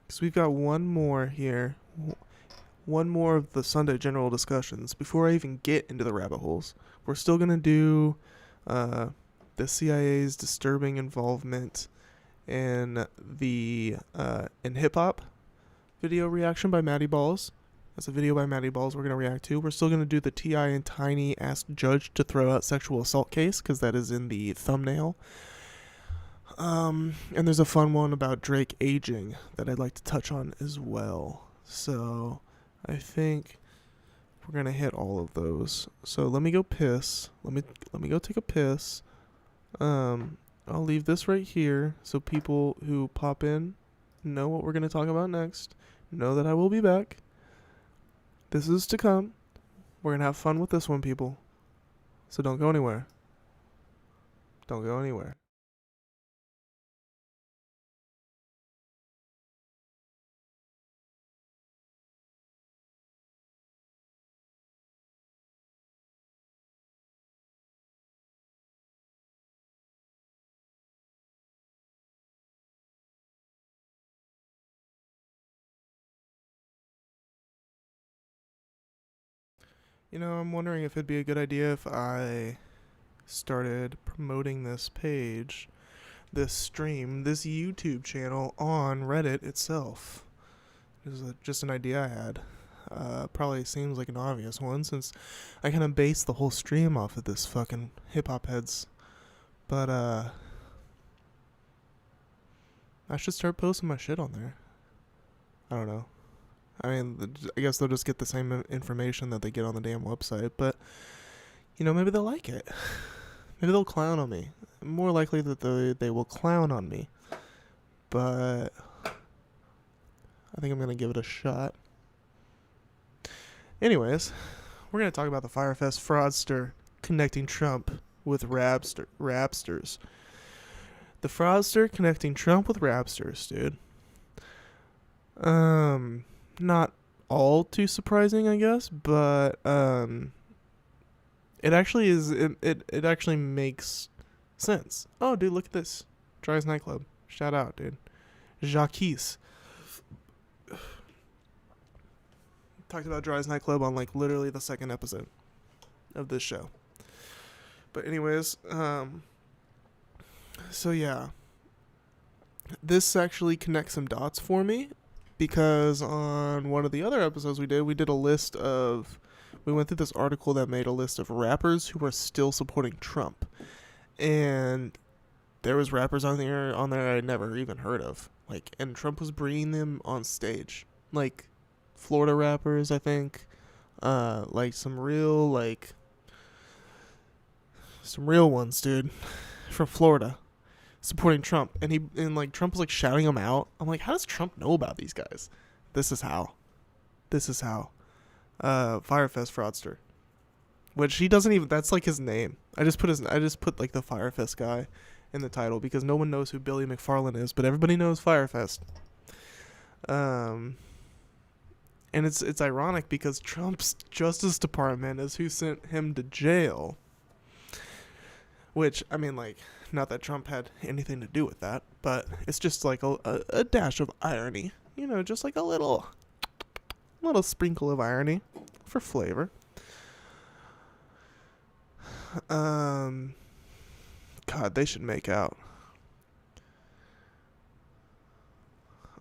S1: Because we've got one more here. One more of the Sunday general discussions. Before I even get into the rabbit holes. We're still going to do the CIA's disturbing involvement in the in hip-hop video reaction by Matty Balls. That's a video by Matty Balls we're going to react to. We're still going to do the T.I. and Tiny ask judge to throw out sexual assault case, because that is in the thumbnail. And there's a fun one about Drake aging that I'd like to touch on as well. So I think we're going to hit all of those. So let me go piss. Let me go take a piss. I'll leave this right here so people who pop in know what we're going to talk about next. Know that I will be back. This is to come. We're going to have fun with this one, people. So don't go anywhere. Don't go anywhere. I'm wondering if it'd be a good idea if I started promoting this page, this stream, this YouTube channel on Reddit itself. This is just an idea I had. Probably seems like an obvious one since I kind of based the whole stream off of this fucking hip-hop heads. But, I should start posting my shit on there. I don't know. I mean, I guess they'll just get the same information that they get on the damn website, but, maybe they'll like it. Maybe they'll clown on me. More likely that they will clown on me. But I think I'm going to give it a shot. Anyways, we're going to talk about the Firefest fraudster connecting Trump with rapsters. The fraudster connecting Trump with rapsters, dude. Not all too surprising, I guess, but it actually is. It actually makes sense. Oh, dude, look at this. Dry's nightclub. Shout out, dude. Jacques. Talked about Dry's nightclub on like literally the second episode of this show. But anyways, so yeah, this actually connects some dots for me because on one of the other episodes we did a list of, we went through this article that made a list of rappers who are still supporting Trump, and there was rappers on there I never even heard of, like, and Trump was bringing them on stage, like Florida rappers, I think, like some real ones, dude, from Florida, supporting Trump, and like Trump was like shouting them out. I'm like, how does Trump know about these guys? This is how. Firefest fraudster, which he doesn't even. That's like his name. I just put like the Firefest guy in the title because no one knows who Billy McFarland is, but everybody knows Firefest. And it's ironic because Trump's Justice Department is who sent him to jail. Which, I mean, like, not that Trump had anything to do with that, but it's just like a dash of irony. Just like a little sprinkle of irony for flavor. God, they should make out.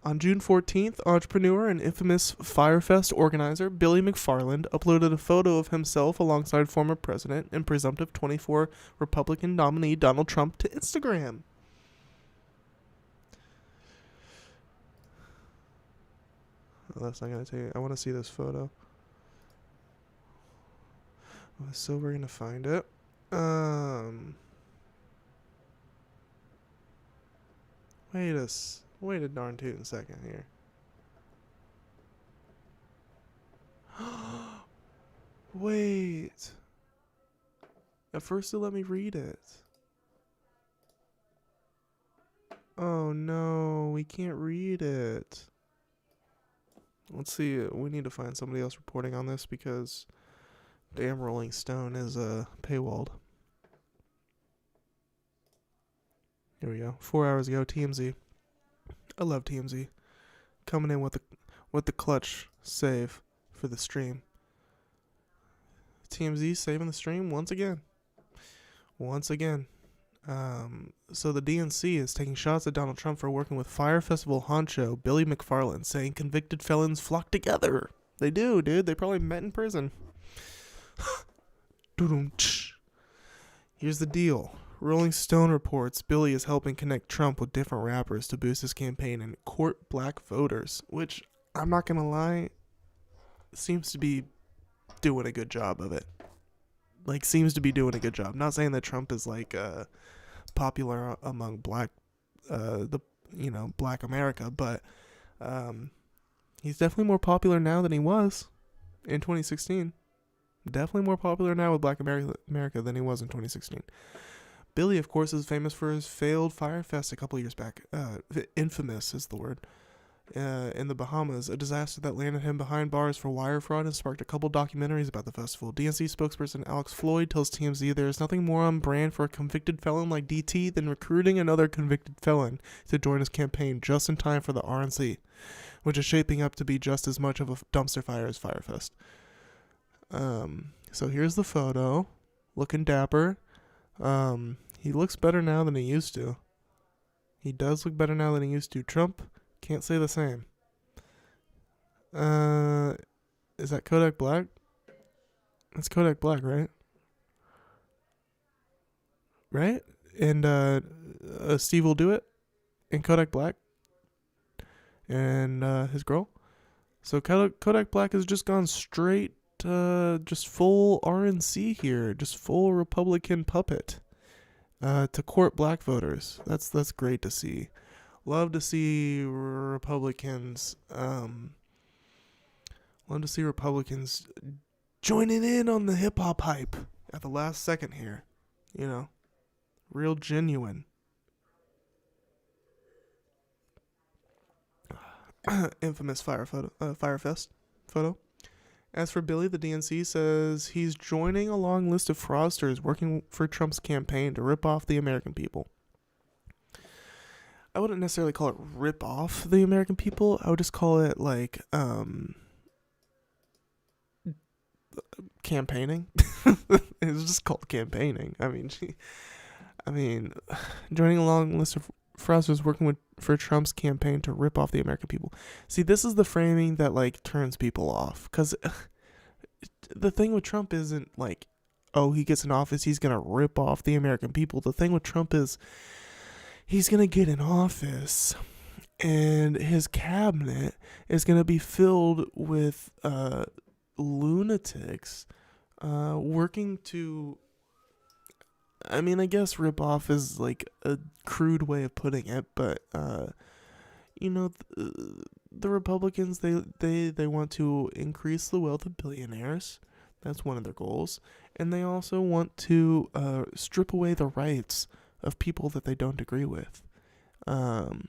S1: On June 14th, entrepreneur and infamous Firefest organizer Billy McFarland uploaded a photo of himself alongside former president and presumptive 24 Republican nominee Donald Trump to Instagram. Oh, that's not going to take it. I want to see this photo. So we're going to find it. Wait a darn tootin' second here. Wait. At first it let me read it. Oh no, we can't read it. Let's see. We need to find somebody else reporting on this because damn Rolling Stone is paywalled. Here we go. 4 hours ago, TMZ. I love TMZ. Coming in with the clutch save for the stream. TMZ saving the stream once again. So the DNC is taking shots at Donald Trump for working with Fyre Festival honcho Billy McFarland, saying convicted felons flock together. They do, dude. They probably met in prison. Here's the deal. Rolling Stone reports Billy is helping connect Trump with different rappers to boost his campaign and court black voters, which, I'm not going to lie, seems to be doing a good job of it. Like, seems to be doing a good job. Not saying that Trump is, like, popular among black America, but he's definitely more popular now than he was in 2016. Definitely more popular now with black America than he was in 2016. Billy, of course, is famous for his failed Firefest a couple years back. Infamous is the word. In the Bahamas, a disaster that landed him behind bars for wire fraud and sparked a couple documentaries about the festival. DNC spokesperson Alex Floyd tells TMZ there is nothing more on brand for a convicted felon like DT than recruiting another convicted felon to join his campaign just in time for the RNC, which is shaping up to be just as much of a dumpster fire as Firefest. So here's the photo. Looking dapper. He looks better now than he used to. He does look better now than he used to. Trump can't say the same. Is that Kodak Black? That's Kodak Black, right? Right? And Steve will do it. And Kodak Black. And his girl. So Kodak Black has just gone straight, just full RNC here. Just full Republican puppet. To court black voters. That's great to see. Love to see Republicans. Love to see Republicans joining in on the hip hop hype at the last second here. You know, real genuine. Infamous Firefest photo. As for Billy, the DNC says he's joining a long list of fraudsters working for Trump's campaign to rip off the American people. I wouldn't necessarily call it rip off the American people. I would just call it like campaigning. It's just called campaigning. I mean, joining a long list of fraudsters working for Trump's campaign to rip off the American people. See, this is the framing that like turns people off, because the thing with Trump isn't like, oh, he gets in office, he's gonna rip off the American people. The thing with Trump is he's gonna get in office and his cabinet is gonna be filled with lunatics working to, I mean, I guess rip off is like a crude way of putting it, but you know, the Republicans, they want to increase the wealth of billionaires. That's one of their goals. And they also want to strip away the rights of people that they don't agree with. And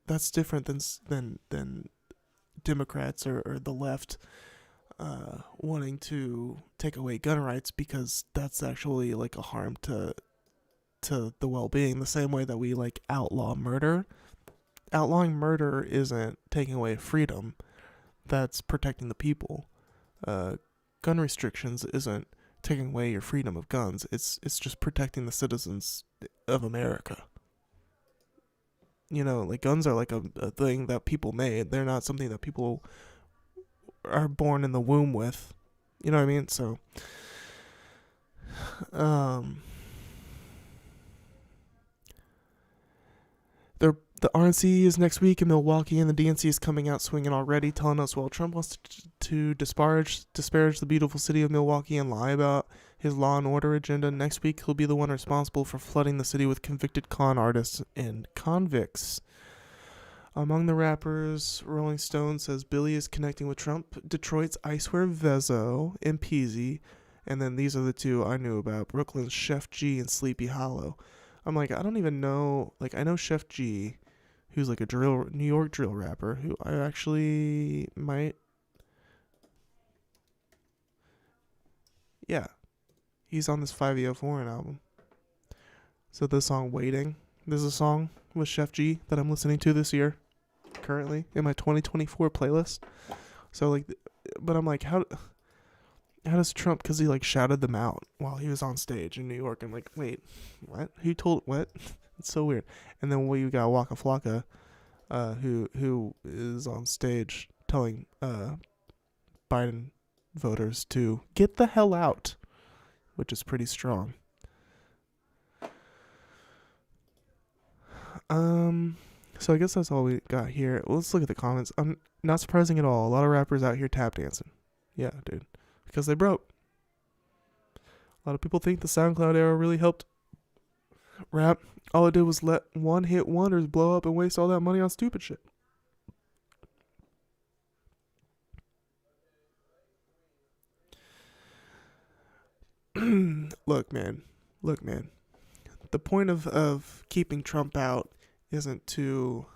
S1: that's different than Democrats or the left wanting to take away gun rights, because that's actually like a harm to the well-being, the same way that we like outlaw murder. Outlawing murder isn't taking away freedom, that's protecting the people. Gun restrictions isn't taking away your freedom of guns, it's just protecting the citizens of America. You know, like guns are like a thing that people made. They're not something that people are born in the womb with. You know what I mean? So the RNC is next week in Milwaukee, and the DNC is coming out swinging already, telling us, well, Trump wants to disparage the beautiful city of Milwaukee and lie about his law and order agenda. Next week, he'll be the one responsible for flooding the city with convicted con artists and convicts. Among the rappers, Rolling Stone says Billy is connecting with Trump, Detroit's Icewear Vezo, and Peasy, and then these are the two I knew about, Brooklyn's Chef G and Sleepy Hollow. I'm like, I don't even know, like, I know Chef G, who's like a New York drill rapper, who I actually might, yeah, he's on this 5EO Foreign album. So the song Waiting, this is a song with Chef G that I'm listening to this year, currently, in my 2024 playlist. So like, but I'm like, how does Trump, because he like shouted them out while he was on stage in New York. I'm like, wait, what? Who told, what? It's so weird. And then you got Waka Flocka, who is on stage telling Biden voters to get the hell out, which is pretty strong. So I guess that's all we got here. Let's look at the comments. Not surprising at all. A lot of rappers out here tap dancing. Yeah, dude. Because they broke. A lot of people think the SoundCloud era really helped rap. All it did was let one-hit wonders blow up and waste all that money on stupid shit. Look, man. The point of keeping Trump out isn't to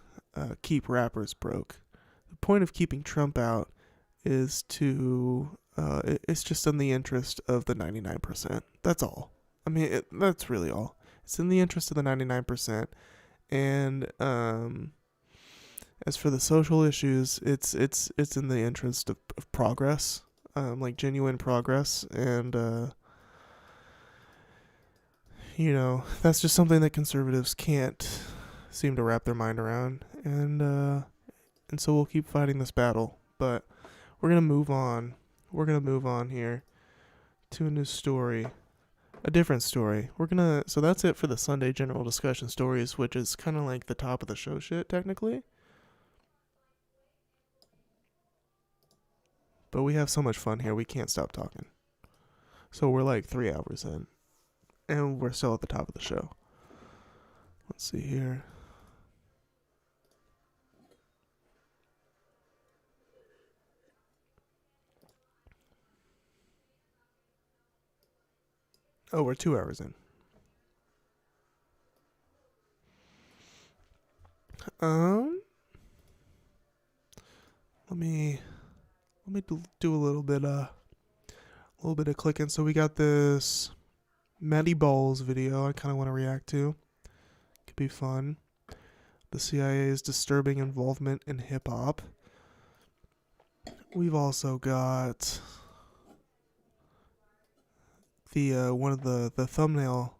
S1: keep rappers broke. The point of keeping Trump out is to it's just in the interest of the 99%. That's all. I mean, that's really all. It's in the interest of the 99%. And as for the social issues, it's in the interest of progress. like genuine progress, and that's just something that conservatives can't seem to wrap their mind around, and so we'll keep fighting this battle. But we're gonna move on. We're gonna move on here to a new story, a different story. So that's it for the Sunday general discussion stories, which is kind of like the top of the show shit technically. But we have so much fun here, we can't stop talking. So we're like 3 hours in, and we're still at the top of the show. Let's see here. Oh, we're 2 hours in. Let me do a little bit of clicking. So we got this Matty Balls video I kind of want to react to. Could be fun. The CIA's disturbing involvement in hip hop. We've also got the one of the thumbnail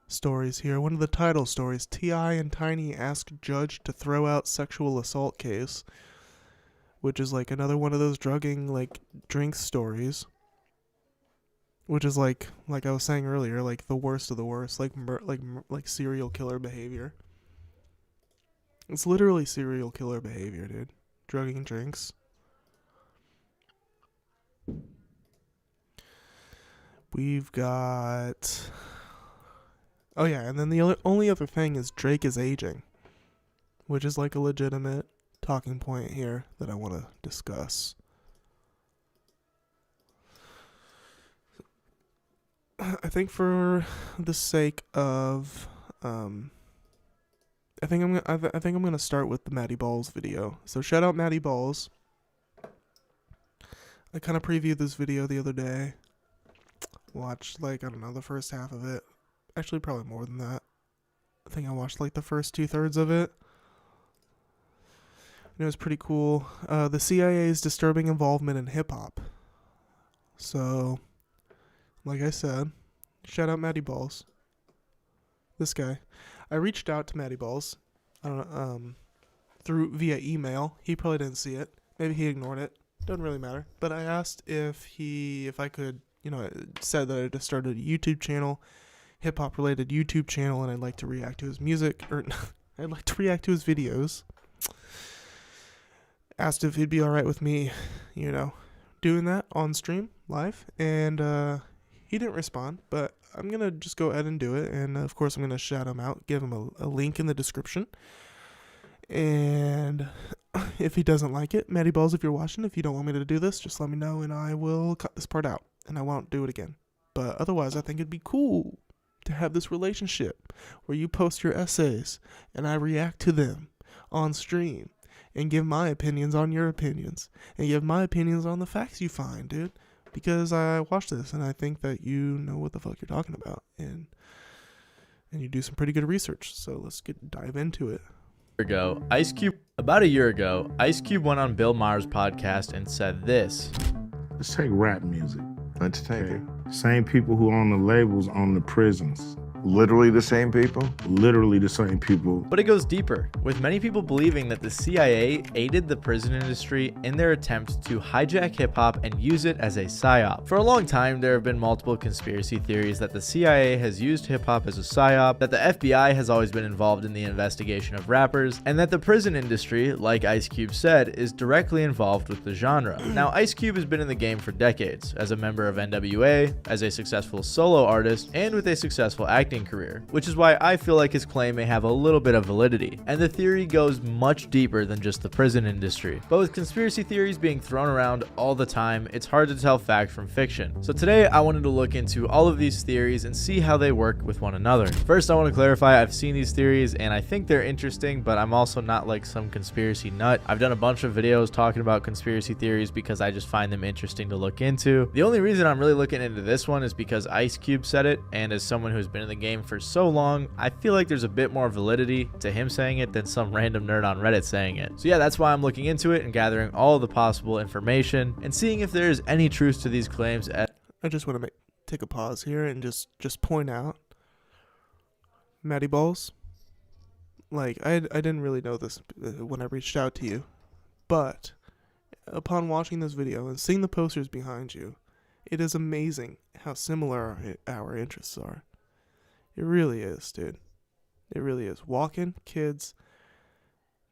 S1: stories here. One of the title stories: T.I. and Tiny ask judge to throw out sexual assault case, which is like another one of those drugging like drink stories, which is like I was saying earlier, like the worst of the worst, like serial killer behavior. It's literally serial killer behavior, dude. Drugging drinks. We've got... Oh yeah, and then the only other thing is Drake is aging, which is like a legitimate talking point here that I want to discuss. I think for the sake of... I think I'm gonna start with the Matty Balls video. So shout out Matty Balls. I kind of previewed this video the other day. Watched like, I don't know, the first half of it. Actually, probably more than that. I think I watched like the first 2/3 of it. And it was pretty cool. The CIA's disturbing involvement in hip hop. So, like I said, shout out Matty Balls. This guy. I reached out to Matty Balls. I don't know, via email. He probably didn't see it. Maybe he ignored it. Doesn't really matter. But I asked if I could, it said that I just started a YouTube channel, hip hop related YouTube channel, and I'd like to react to his music, or I'd like to react to his videos. Asked if he'd be alright with me, doing that on stream, live, and he didn't respond, but I'm going to just go ahead and do it, and of course I'm going to shout him out, give him a link in the description, and if he doesn't like it, Matty Balls, if you're watching, if you don't want me to do this, just let me know, and I will cut this part out, and I won't do it again. But otherwise, I think it'd be cool to have this relationship where you post your essays, and I react to them on stream, and give my opinions on your opinions, and give my opinions on the facts you find, dude. Because I watched this, and I think that you know what the fuck you're talking about, and you do some pretty good research. So let's dive into it.
S10: About a year ago, Ice Cube went on Bill Maher's podcast and said this.
S11: Let's take rap music.
S12: Let's take it.
S11: Same people who own the labels own the prisons.
S12: Literally the same people?
S11: Literally the same people.
S10: But it goes deeper, with many people believing that the CIA aided the prison industry in their attempt to hijack hip-hop and use it as a psyop. For a long time, there have been multiple conspiracy theories that the CIA has used hip-hop as a psyop, that the FBI has always been involved in the investigation of rappers, and that the prison industry, like Ice Cube said, is directly involved with the genre. Now, Ice Cube has been in the game for decades, as a member of NWA, as a successful solo artist, and with a successful acting career, which is why I feel like his claim may have a little bit of validity. And the theory goes much deeper than just the prison industry. But with conspiracy theories being thrown around all the time, it's hard to tell fact from fiction. So today I wanted to look into all of these theories and see how they work with one another. First, I want to clarify I've seen these theories and I think they're interesting, but I'm also not like some conspiracy nut. I've done a bunch of videos talking about conspiracy theories because I just find them interesting to look into. The only reason I'm really looking into this one is because Ice Cube said it, and as someone who's been in the game game for so long, I feel like there's a bit more validity to him saying it than some random nerd on Reddit saying it. So yeah, that's why I'm looking into it and gathering all the possible information and seeing if there is any truth to these claims.
S1: I just want to take a pause here and just point out, Matty Balls, like, I didn't really know this when I reached out to you, but upon watching this video and seeing the posters behind you, it is amazing how similar our interests are. It really is, dude. It really is. Walking, kids,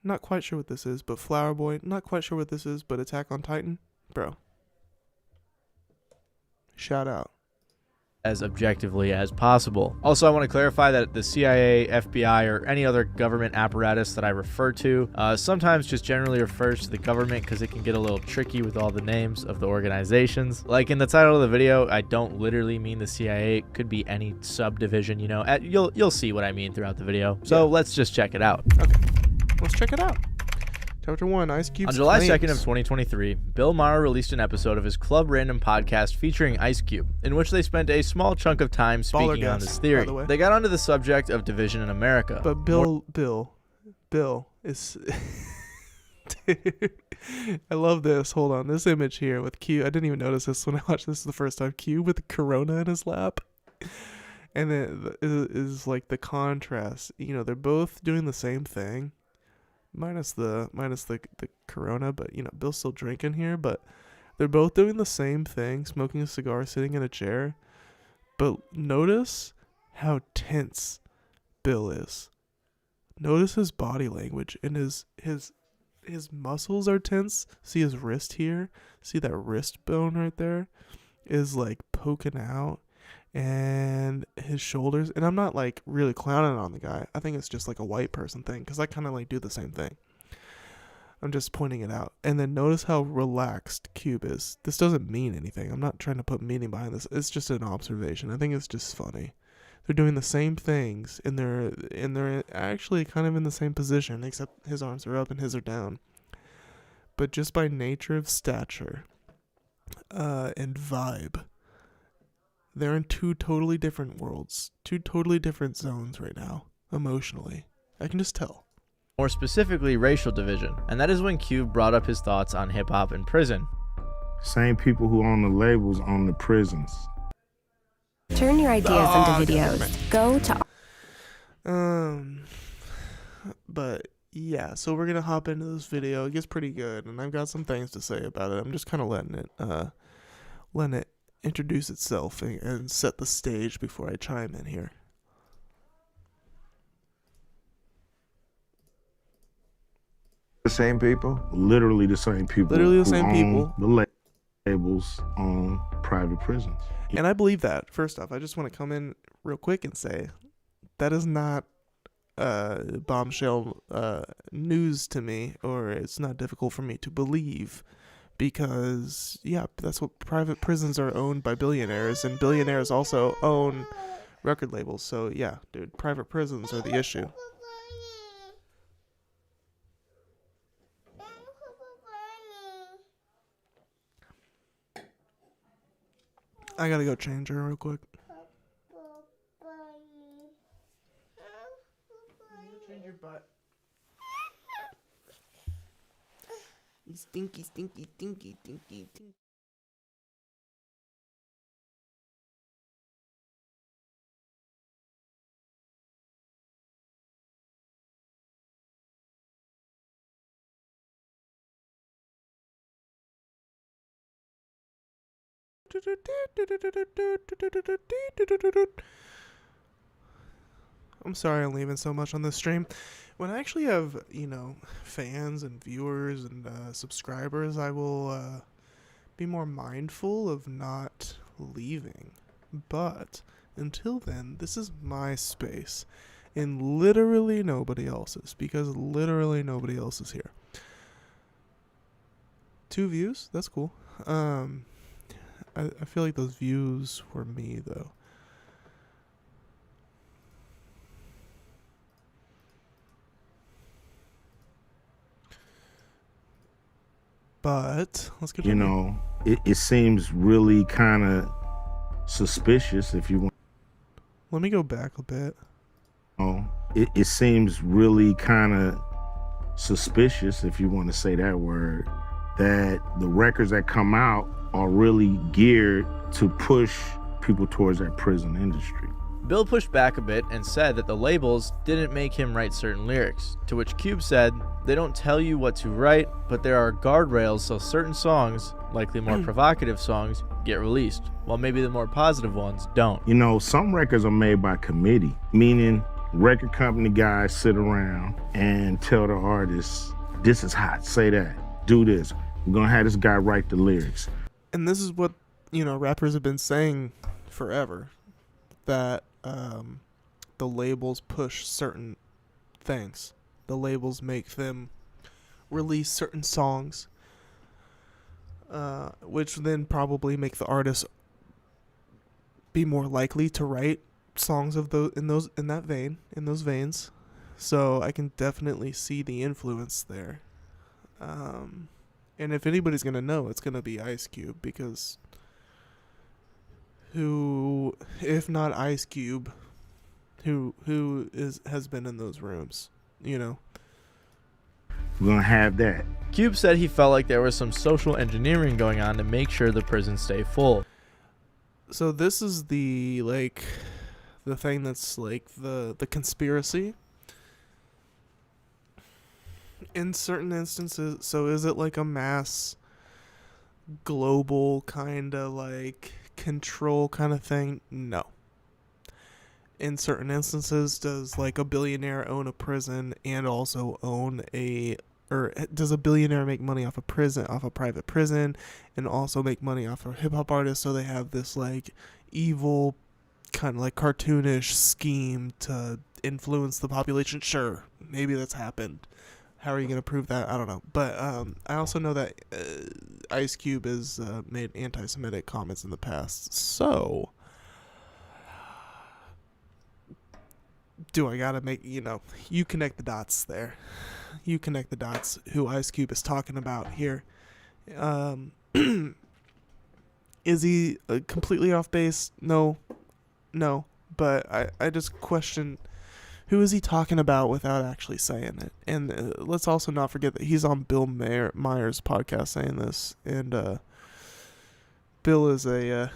S1: not quite sure what this is, but Flower Boy, not quite sure what this is, but Attack on Titan, bro. Shout out.
S10: As objectively as possible. Also, I want to clarify that the CIA, FBI, or any other government apparatus that I refer to sometimes just generally refers to the government because it can get a little tricky with all the names of the organizations. Like in the title of the video, I don't literally mean the CIA. It could be any subdivision, you know. You'll see what I mean throughout the video. So let's just check it out.
S1: Okay, let's check it out. Chapter 1, Ice Cube's
S10: On July
S1: claims.
S10: 2nd of 2023, Bill Maher released an episode of his Club Random podcast featuring Ice Cube, in which they spent a small chunk of time speaking on this theory. They got onto the subject of division in America.
S1: But Bill is... Dude, I love this. Hold on. This image here with Cube. I didn't even notice this when I watched this the first time. Cube with the Corona in his lap. And then it is like the contrast. You know, they're both doing the same thing. Minus the Corona, but you know, Bill's still drinking here, but they're both doing the same thing, smoking a cigar, sitting in a chair. But notice how tense Bill is. Notice his body language and his muscles are tense. See his wrist here? See that wrist bone right there is like poking out, and his shoulders. And I'm not like really clowning on the guy. I think it's just like a white person thing, because I kind of like do the same thing. I'm just pointing it out. And then notice how relaxed Cube is. This doesn't mean anything. I'm not trying to put meaning behind this. It's just an observation. I think it's just funny. They're doing the same things, and they're actually kind of in the same position, except his arms are up and his are down. But just by nature of stature and vibe, they're in two totally different worlds, two totally different zones right now, emotionally. I can just tell.
S10: More specifically, racial division. And that is when Cube brought up his thoughts on hip-hop in prison.
S11: Same people who own the labels own the prisons.
S13: Turn your ideas into videos. Go to...
S1: But yeah, so we're gonna hop into this video. It gets pretty good, and I've got some things to say about it. I'm just kind of letting it introduce itself and set the stage before I chime in here.
S12: The same people?
S11: Literally the same people.
S1: Literally the
S11: who
S1: same
S11: own
S1: people.
S11: The labels on private prisons.
S1: And I believe that. First off, I just want to come in real quick and say that is not bombshell news to me, or it's not difficult for me to believe, because yeah, that's what private prisons are, owned by billionaires, and billionaires also own record labels. So yeah, dude, private prisons are the issue. I gotta go change her real quick. Change your butt. You stinky, stinky, stinky, stinky, stinky. I'm sorry I'm leaving so much on this stream. When I actually have, you know, fans and viewers and subscribers, I will be more mindful of not leaving. But until then, this is my space, and literally nobody else's, because literally nobody else is here. 2 views? That's cool. I feel like those views were me, though. But let's get.
S11: You know, it seems really kind of suspicious if you want.
S1: Let me go back a bit.
S11: Oh, it seems really kind of suspicious, if you want to say that word, that the records that come out are really geared to push people towards that prison industry.
S10: Bill pushed back a bit and said that the labels didn't make him write certain lyrics, to which Cube said, "They don't tell you what to write, but there are guardrails so certain songs, likely more provocative songs, get released, while maybe the more positive ones don't."
S11: You know, some records are made by committee, meaning record company guys sit around and tell the artists, this is hot, say that, do this. We're gonna have this guy write the lyrics.
S1: And this is what, rappers have been saying forever, that the labels push certain things. The labels make them release certain songs, which then probably make the artists be more likely to write songs of those in those veins. So I can definitely see the influence there. And if anybody's gonna know, it's gonna be Ice Cube, because who, if not Ice Cube, who has been in those rooms,
S11: We're gonna have that.
S10: Cube said he felt like there was some social engineering going on to make sure the prisons stay full.
S1: So this is the thing that's like the conspiracy. In certain instances, so is it like a mass global kind of like control kind of thing? No. In certain instances, does like a billionaire own a prison and also or does a billionaire make money off a private prison, and also make money off of hip hop artists, so they have this like evil kind of like cartoonish scheme to influence the population? Sure, maybe that's happened. How are you going to prove that? I don't know. But I also know that Ice Cube has made anti-Semitic comments in the past. So, do I got to make, you connect the dots there. You connect the dots who Ice Cube is talking about here. Is he completely off base? No. But I just question, who is he talking about without actually saying it? And let's also not forget that he's on Bill Meyer's podcast saying this. And Bill is a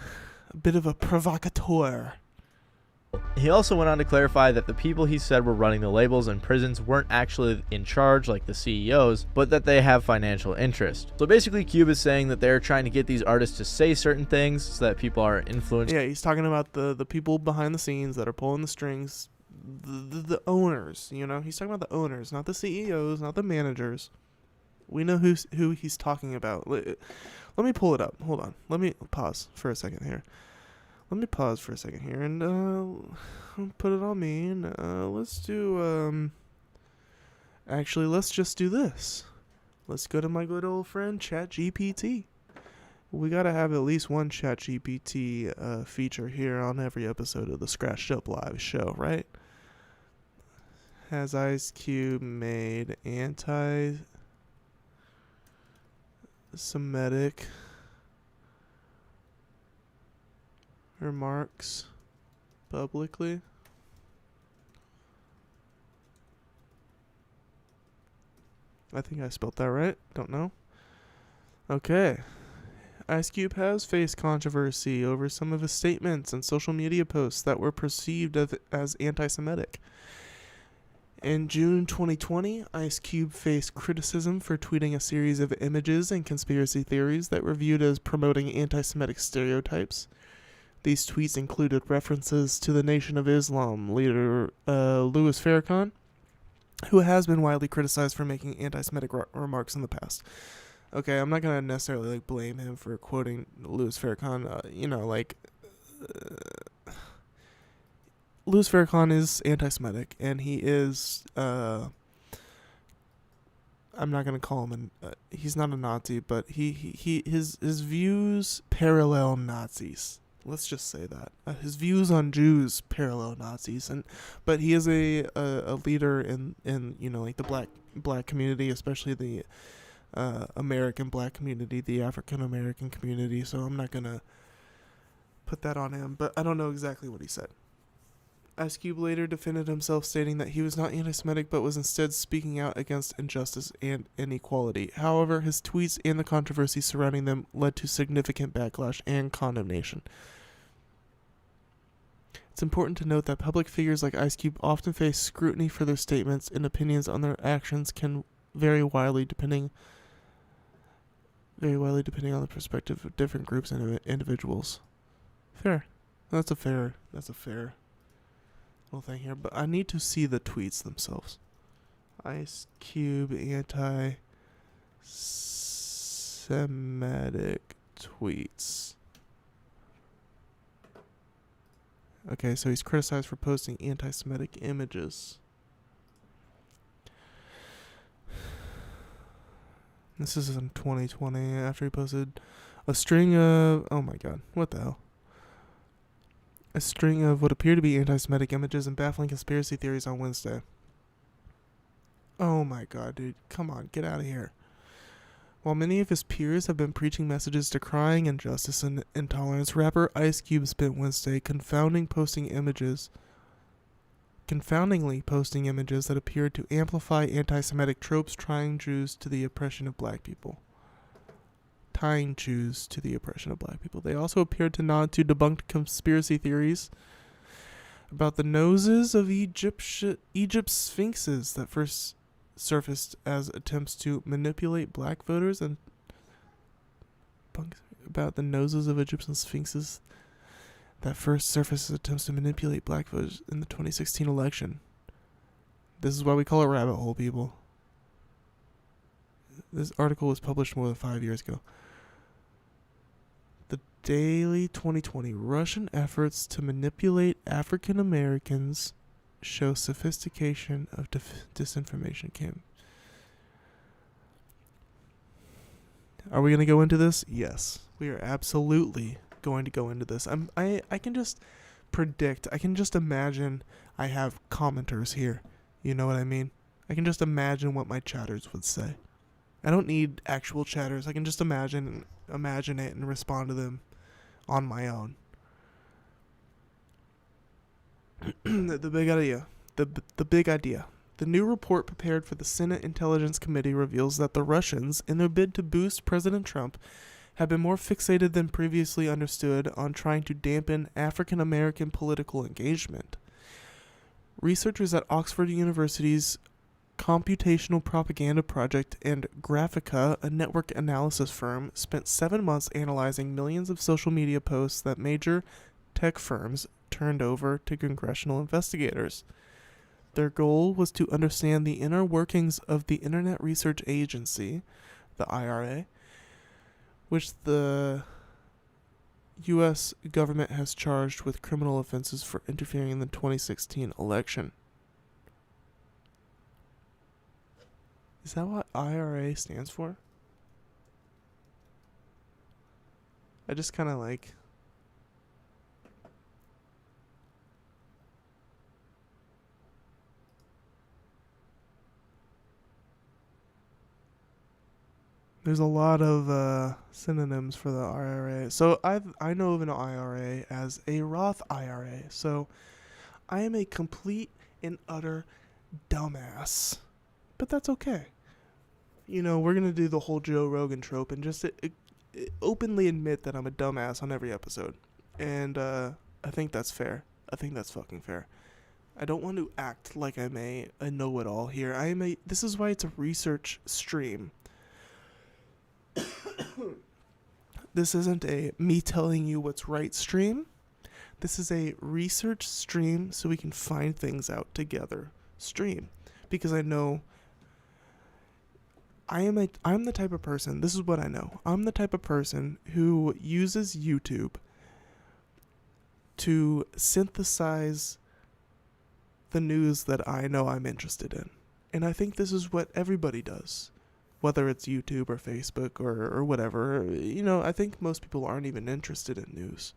S1: bit of a provocateur.
S10: He also went on to clarify that the people he said were running the labels and prisons weren't actually in charge like the CEOs, but that they have financial interest. So basically, Cube is saying that they're trying to get these artists to say certain things so that people are influenced.
S1: Yeah, he's talking about the people behind the scenes that are pulling the strings, the owners, He's talking about the owners, not the CEOs, not the managers. We know who he's talking about. Let me pull it up. Hold on. Let me pause for a second here. And put it on me, and let's do, actually, let's just do this. Let's go to my good old friend ChatGPT. We gotta have at least one ChatGPT feature here on every episode of the Scratched Up Live show, right? Has Ice Cube made anti-Semitic remarks publicly? I think I spelled that right. Don't know. Okay. Ice Cube has faced controversy over some of his statements and social media posts that were perceived as anti-Semitic. In June 2020, Ice Cube faced criticism for tweeting a series of images and conspiracy theories that were viewed as promoting anti-Semitic stereotypes. These tweets included references to the Nation of Islam leader Louis Farrakhan, who has been widely criticized for making anti-Semitic remarks in the past. Okay, I'm not going to necessarily blame him for quoting Louis Farrakhan. Louis Farrakhan is anti-Semitic, and he is, I'm not going to call him he's not a Nazi, but his views parallel Nazis. Let's just say that his views on Jews parallel Nazis, but he is a leader in like the black community, especially the American black community, the African American community. So I'm not gonna put that on him, but I don't know exactly what he said. Ice Cube later defended himself, stating that he was not anti-Semitic but was instead speaking out against injustice and inequality. However, his tweets and the controversy surrounding them led to significant backlash and condemnation. It's important to note that public figures like Ice Cube often face scrutiny for their statements, and opinions on their actions can vary widely depending on the perspective of different groups and individuals. Fair. That's a fair little thing here, but I need to see the tweets themselves. Ice Cube anti-Semitic tweets. Okay, so he's criticized for posting anti-Semitic images. This is in 2020 after he posted a string of, oh my god, what the hell? A string of what appear to be anti-Semitic images and baffling conspiracy theories on Wednesday. Oh my god, dude, come on, get out of here. While many of his peers have been preaching messages decrying injustice and intolerance, rapper Ice Cube spent Wednesday confoundingly posting images that appeared to amplify anti-Semitic tropes, tying Jews to the oppression of black people. They also appeared to nod to debunked conspiracy theories about the noses of Egypt's sphinxes that first surfaced as attempts to manipulate black voters, and about the noses of Egyptian sphinxes that first surfaced as attempts to manipulate black voters in the 2016 election. This is why we call it rabbit hole, people. This article was published more than 5 years ago. The Daily 2020. Russian efforts to manipulate African Americans show sophistication of disinformation camp. Are we going to go into this? Yes, we are absolutely going to go into this. I can just predict. I can just imagine. I have commenters here. You know what I mean? I can just imagine what my chatters would say. I don't need actual chatters. I can just imagine it and respond to them on my own. The big idea. The big idea. The new report prepared for the Senate Intelligence Committee reveals that the Russians, in their bid to boost President Trump, have been more fixated than previously understood on trying to dampen African American political engagement. Researchers at Oxford University's Computational Propaganda Project and Graphica, a network analysis firm, spent 7 months analyzing millions of social media posts that major tech firms turned over to congressional investigators. Their goal was to understand the inner workings of the Internet Research Agency, the IRA, which the U.S. government has charged with criminal offenses for interfering in the 2016 election. Is that what IRA stands for? I just kind of like... There's a lot of synonyms for the IRA. So I know of an IRA as a Roth IRA. So I am a complete and utter dumbass. But that's okay. You know, we're going to do the whole Joe Rogan trope and just openly admit that I'm a dumbass on every episode. And I think that's fair. I think that's fucking fair. I don't want to act like I'm a know-it-all here. This is why it's a research stream. This isn't a me telling you what's right stream. This is a research stream so we can find things out together stream. Because I know I'm the type of person, this is what I know. I'm the type of person who uses YouTube to synthesize the news that I know I'm interested in. And I think this is what everybody does. Whether it's YouTube or Facebook or whatever, you know, I think most people aren't even interested in news.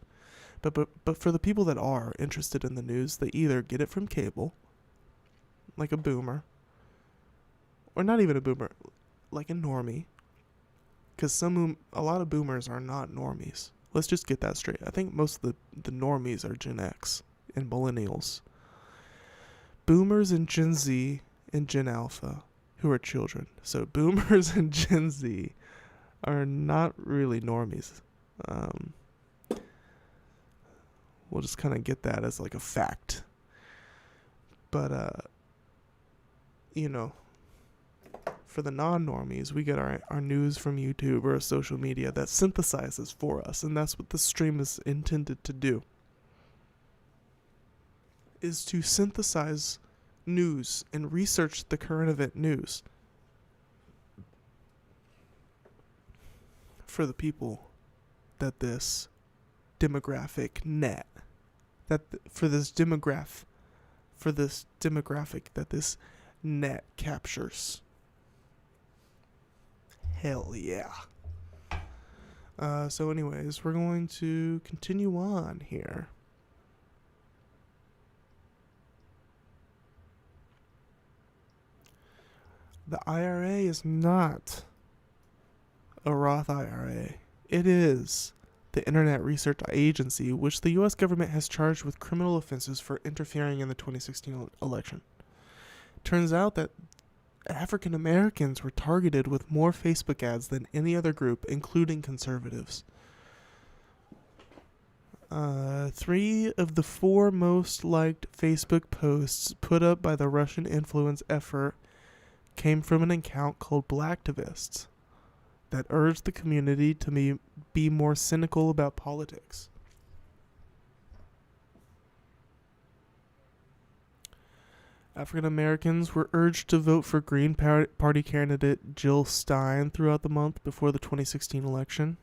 S1: But for the people that are interested in the news, they either get it from cable, like a boomer, or not even a boomer, like a normie. Because a lot of boomers are not normies. Let's just get that straight. I think most of the normies are Gen X and millennials. boomers and Gen Z and Gen Alpha, who are children. So boomers and Gen Z are not really normies. We'll just kind of get that as like a fact. But, you know, for the non-normies, we get our news from YouTube or social media that synthesizes for us. And that's what the stream is intended to do. Is to synthesize news and research the current event news for the people that this demographic net, for this demographic that this net captures. Hell yeah. So anyways, we're going to continue on here. The IRA is not a Roth IRA. It is the Internet Research Agency, which the U.S. government has charged with criminal offenses for interfering in the 2016 election. Turns out that African Americans were targeted with more Facebook ads than any other group, including conservatives. 3 of the 4 most liked Facebook posts put up by the Russian influence effort came from an account called Blacktivists that urged the community to be more cynical about politics. African Americans were urged to vote for Green Party candidate Jill Stein throughout the month before the 2016 election.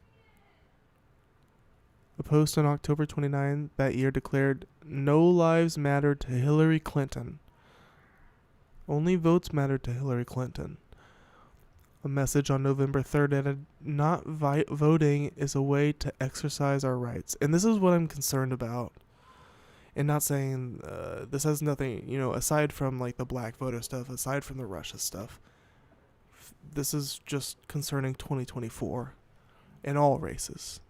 S1: A post on October 29 that year declared, "No lives matter to Hillary Clinton. Only votes matter to Hillary Clinton." A message on November 3rd added, "Not voting is a way to exercise our rights." And this is what I'm concerned about. And not saying this has nothing, aside from like the black voter stuff, aside from the Russia stuff. This is just concerning 2024 and all races.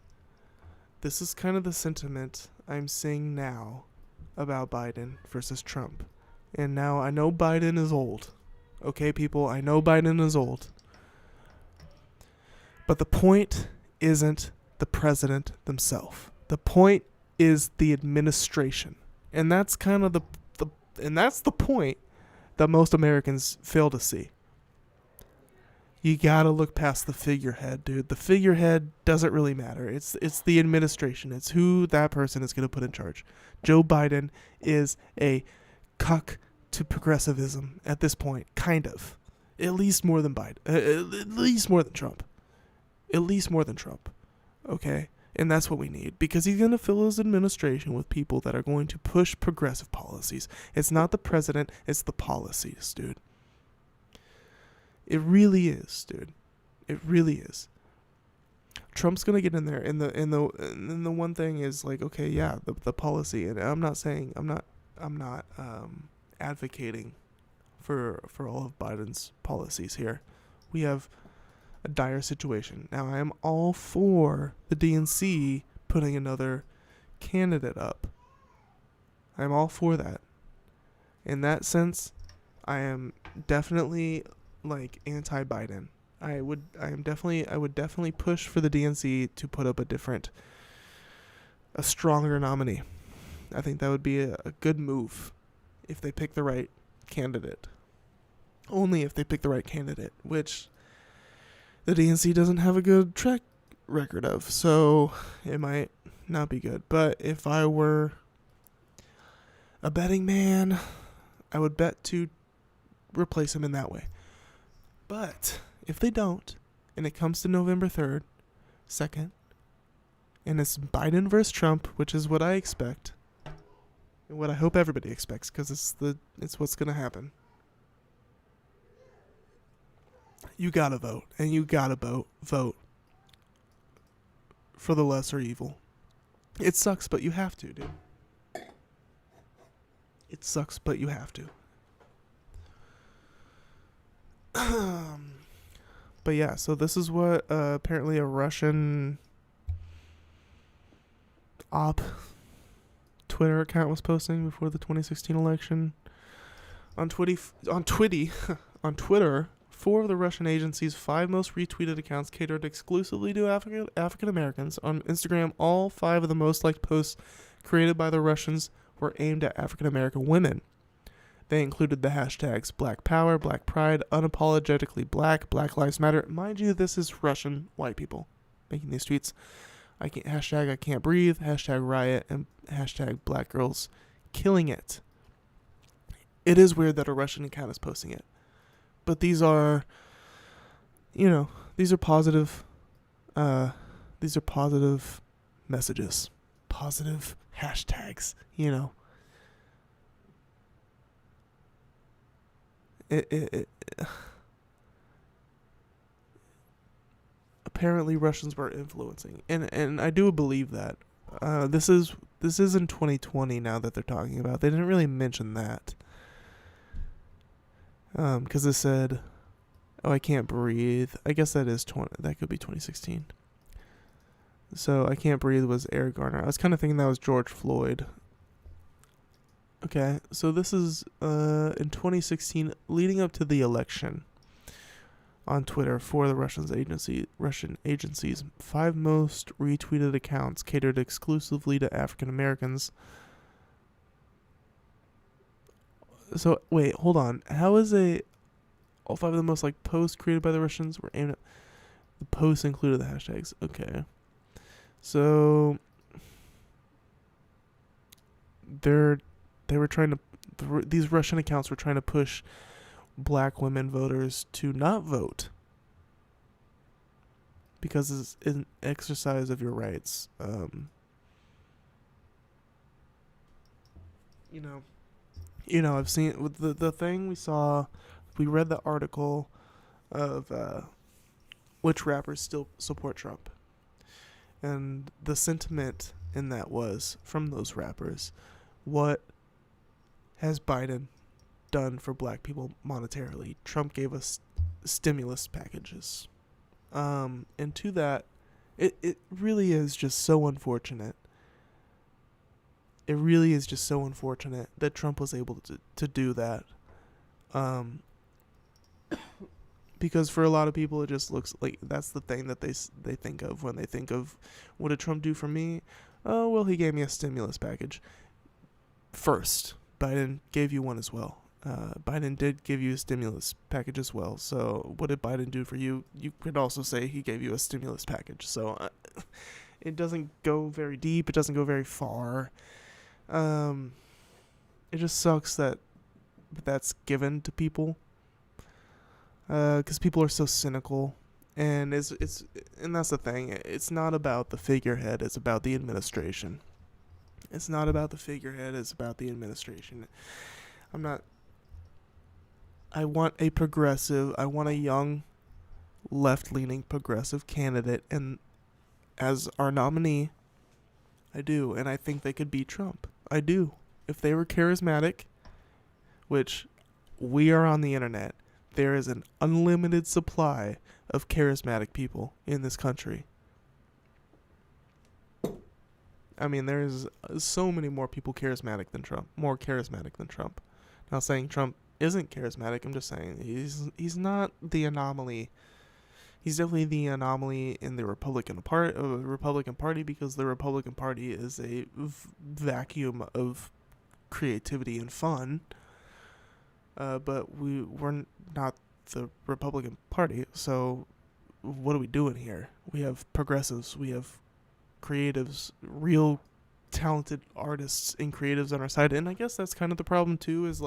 S1: This is kind of the sentiment I'm seeing now about Biden versus Trump. And now I know Biden is old. Okay, people, I know Biden is old. But the point isn't the president themselves. The point is the administration. And that's kind of that's the point that most Americans fail to see. You gotta look past the figurehead, dude. The figurehead doesn't really matter. It's the administration. It's who that person is gonna put in charge. Joe Biden is a cuck to progressivism at this point, kind of. At least more than Biden. At least more than Trump. At least more than Trump. Okay? And that's what we need. Because he's going to fill his administration with people that are going to push progressive policies. It's not the president, it's the policies, dude. It really is, dude. It really is. Trump's going to get in there. And the one thing is like, okay, yeah, the policy. And I'm not saying, I'm not advocating for all of Biden's policies here. We have a dire situation. Now, I am all for the DNC putting another candidate up. I'm all for that. In that sense, I am definitely like anti-Biden. I would definitely push for the DNC to put up a stronger nominee. I think that would be a good move if they pick the right candidate. Only if they pick the right candidate, which the DNC doesn't have a good track record of, so it might not be good. But if I were a betting man, I would bet to replace him in that way. But if they don't, and it comes to November 3rd, 2nd, and it's Biden versus Trump, which is what I expect, and what I hope everybody expects, because it's what's going to happen. You gotta vote, and you gotta vote for the lesser evil. It sucks, but you have to, dude. It sucks, but you have to. But yeah, so this is what apparently a Russian Twitter account was posting before the 2016 election. On Twitty, on Twitter, 4 of the Russian agency's 5 most retweeted accounts catered exclusively to African Americans. On Instagram, all 5 of the most liked posts created by the Russians were aimed at African American women. They included the hashtags Black Power, Black Pride, Unapologetically Black, Black Lives Matter. Mind you, this is Russian white people making these tweets. Hashtag I can't breathe, hashtag riot, and hashtag Black girls killing it. It is weird that a Russian account is posting it. But these are, these are positive messages. Positive hashtags, Apparently Russians were influencing. And I do believe that. This is in 2020 now that they're talking about. They didn't really mention that. Because it said, "Oh, I can't breathe." I guess that could be 2016. So I can't breathe was Eric Garner. I was kind of thinking that was George Floyd. Okay, so this is in 2016, leading up to the election. On Twitter, for the Russian agency's 5 most retweeted accounts catered exclusively to African Americans. So wait, hold on. How is all 5 of the most posts created by the Russians were aimed at the posts included the hashtags? Okay, so these Russian accounts were trying to push black women voters to not vote because it's an exercise of your rights. I've seen with the thing we read the article of which rappers still support Trump, and the sentiment in that was from those rappers, what has Biden done for black people monetarily? Trump gave us stimulus packages. And to that, it really is just so unfortunate. It really is just so unfortunate that Trump was able to do that. Because for a lot of people, it just looks like that's the thing that they think of when they think of, what did Trump do for me? Oh, well, he gave me a stimulus package. First, Biden gave you one as well. Biden did give you a stimulus package as well. So what did Biden do for you? You could also say he gave you a stimulus package. So it doesn't go very deep. It doesn't go very far. It just sucks that that's given to people. Because people are so cynical. And and that's the thing. It's not about the figurehead. It's about the administration. It's not about the figurehead. It's about the administration. I want a young, left-leaning progressive candidate, and as our nominee, I do, and I think they could beat Trump. I do. If they were charismatic, which we are on the internet, there is an unlimited supply of charismatic people in this country. I mean, there's so many more people more charismatic than Trump. Not saying Trump isn't charismatic. I'm just saying he's not the anomaly. He's definitely the anomaly in the Republican Party, because the Republican Party is a vacuum of creativity and fun. But we're not the Republican Party. So what are we doing here? We have progressives. We have creatives, real talented artists and creatives on our side. And I guess that's kind of the problem too, is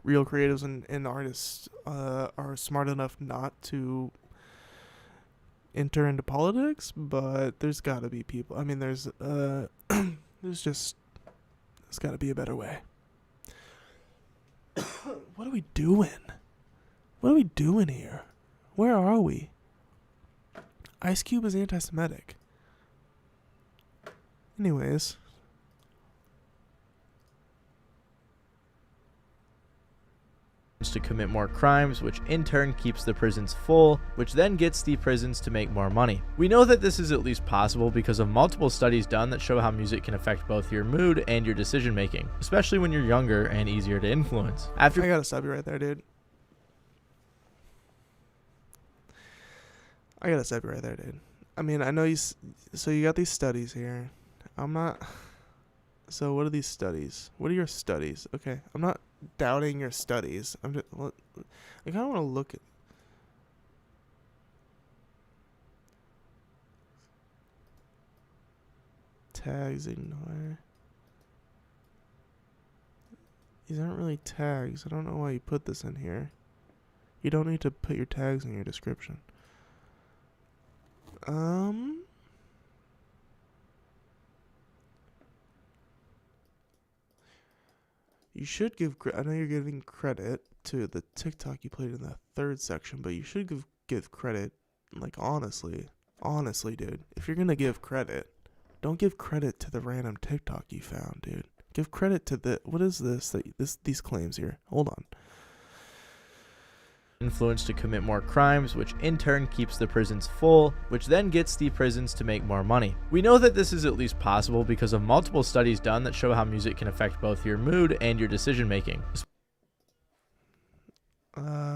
S1: real creatives and artists are smart enough not to enter into politics, but there's got to be people. I mean, there's got to be a better way. What are we doing? What are we doing here? Where are we? Ice Cube is anti-Semitic. Anyways.
S10: to commit more crimes, which in turn keeps the prisons full, which then gets the prisons to make more money. We know that this is at least possible because of multiple studies done that show how music can affect both your mood and your decision making, especially when you're younger and easier to influence.
S1: I gotta stop you right there, dude. I mean, I know so you got these studies here. So what are these studies? What are your studies? Okay, I'm not doubting your studies. I kind of want to look at. Tags, ignore. These aren't really tags. I don't know why you put this in here. You don't need to put your tags in your description. You should give. I know you're giving credit to the TikTok you played in the third section, but you should give credit. Like honestly, dude. If you're gonna give credit, don't give credit to the random TikTok you found, dude. Give credit to the. What is this? These claims here. Hold on.
S10: Influence to commit more crimes, which in turn keeps the prisons full, which then gets the prisons to make more money. We know that this is at least possible because of multiple studies done that show how music can affect both your mood and your decision making.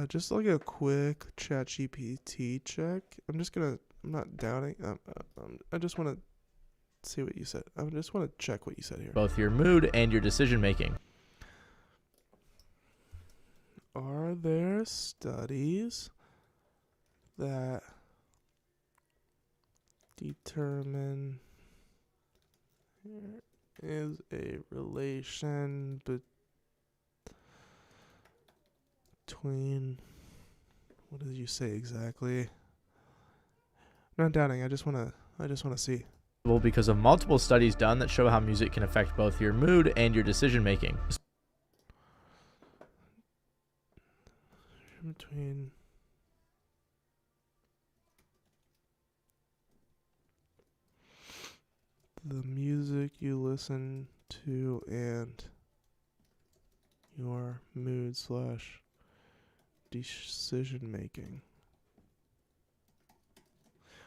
S1: Just like a quick ChatGPT check. I'm not doubting. I just want to see what you said. I just want to check what you said here.
S10: Both your mood and your decision making.
S1: Are there studies that determine there is a relation between, what did you say exactly? I'm not doubting. I just want to see.
S10: Well, because of multiple studies done that show how music can affect both your mood and your decision making.
S1: Between the music you listen to and your mood / decision making.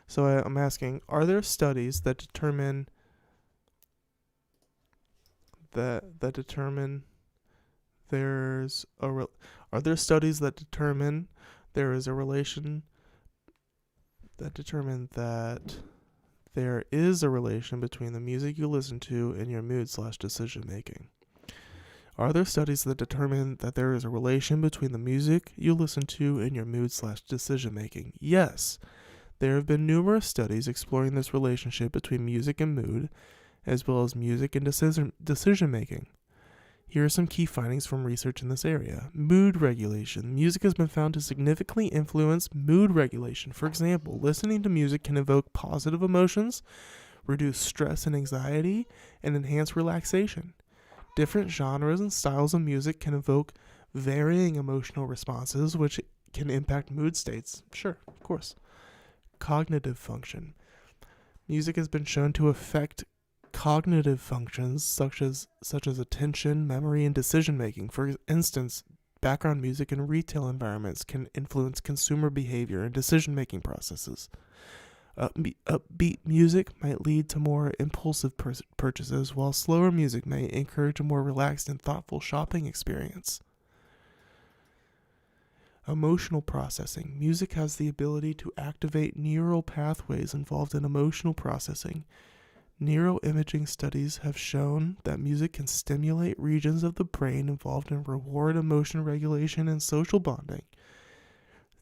S1: So I'm asking, are there studies that determine are there studies that determine there is a relation that determine that there is a relation between the music you listen to and your mood / decision making? Are there studies that determine that there is a relation between the music you listen to and your mood / decision making? Yes. There have been numerous studies exploring this relationship between music and mood, as well as music and decision making. Here are some key findings from research in this area. Mood regulation. Music has been found to significantly influence mood regulation. For example, listening to music can evoke positive emotions, reduce stress and anxiety, and enhance relaxation. Different genres and styles of music can evoke varying emotional responses, which can impact mood states. Sure, of course. Cognitive function. Music has been shown to affect cognitive functions such as attention, memory, and decision making. For instance, background music in retail environments can influence consumer behavior and decision making processes. Upbeat music might lead to more impulsive purchases, while slower music may encourage a more relaxed and thoughtful shopping experience. Emotional processing. Music has the ability to activate neural pathways involved in emotional processing. Neuroimaging studies have shown that music can stimulate regions of the brain involved in reward, emotion regulation, and social bonding.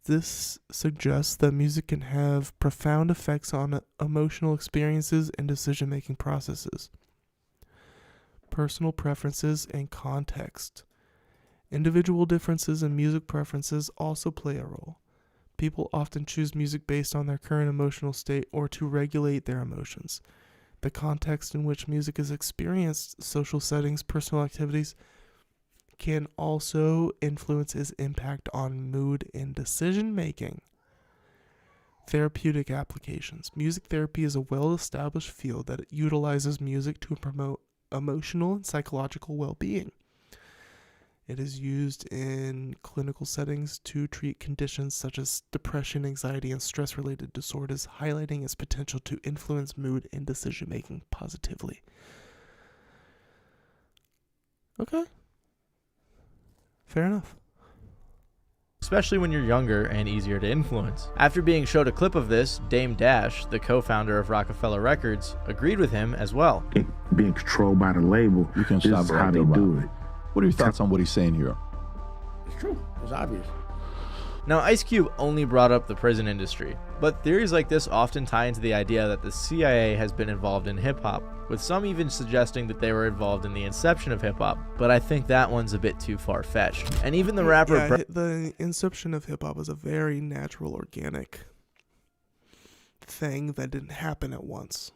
S1: This suggests that music can have profound effects on emotional experiences and decision-making processes. Personal preferences and context. Individual differences in music preferences also play a role. People often choose music based on their current emotional state or to regulate their emotions. The context in which music is experienced, social settings, personal activities, can also influence its impact on mood and decision making. Therapeutic applications. Music therapy is a well-established field that utilizes music to promote emotional and psychological well-being. It is used in clinical settings to treat conditions such as depression, anxiety, and stress-related disorders, highlighting its potential to influence mood and decision-making positively. Okay. Fair enough.
S10: Especially when you're younger and easier to influence. After being showed a clip of this, Dame Dash, the co-founder of Rockefeller Records, agreed with him as well.
S11: Being controlled by the label,
S14: You can
S11: this
S14: stop
S11: is
S14: right
S11: how they
S14: there, Rob.
S11: do it.
S14: What are your thoughts on what he's saying here?
S15: It's true. It's obvious.
S10: Now, Ice Cube only brought up the prison industry, but theories like this often tie into the idea that the CIA has been involved in hip-hop, with some even suggesting that they were involved in the inception of hip-hop, but I think that one's a bit too far-fetched. And even the rapper...
S1: Yeah, the inception of hip-hop is a very natural, organic thing that didn't happen at once.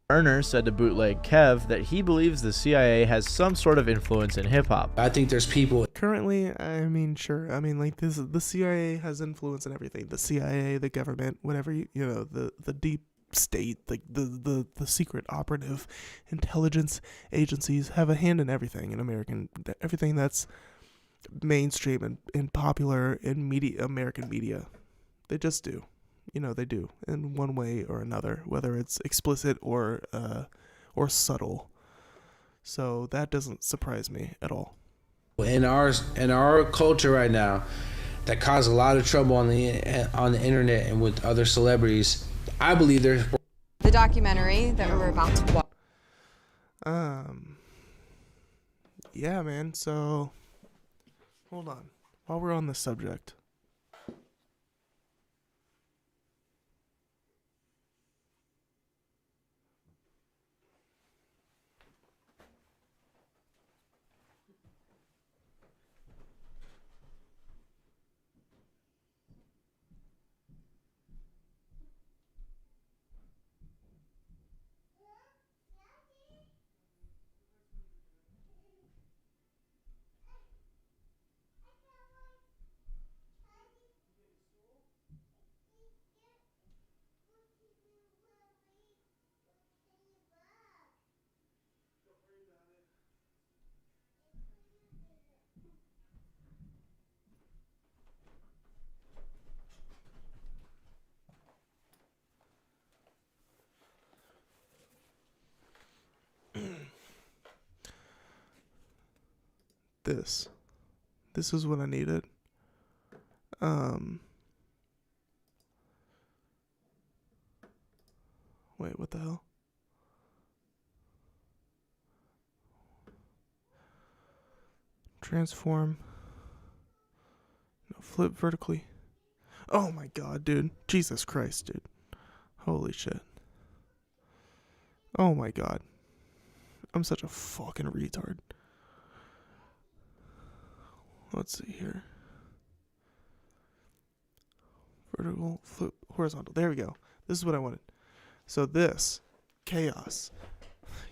S10: Erner said to Bootleg Kev that he believes the CIA has some sort of influence in hip-hop.
S15: I think there's people...
S1: Currently, I mean, sure. I mean, like, this, the CIA has influence in everything. The CIA, the government, whatever, you know, the deep state, like the secret operative intelligence agencies have a hand in everything in everything that's mainstream and popular in American media. They just do. You know, they do in one way or another, whether it's explicit or subtle. So that doesn't surprise me at all.
S15: In our culture right now, that cause a lot of trouble on the internet and with other celebrities. I believe there's
S16: the documentary that we're about to watch.
S1: Yeah, man. So hold on, while we're on the subject. This is what I needed. Wait, what the hell? Transform. No, flip vertically. Oh my god, dude. Jesus Christ, dude. Holy shit. Oh my god. I'm such a fucking retard. Let's see here. Vertical, flip, horizontal. There we go. This is what I wanted. So this, chaos.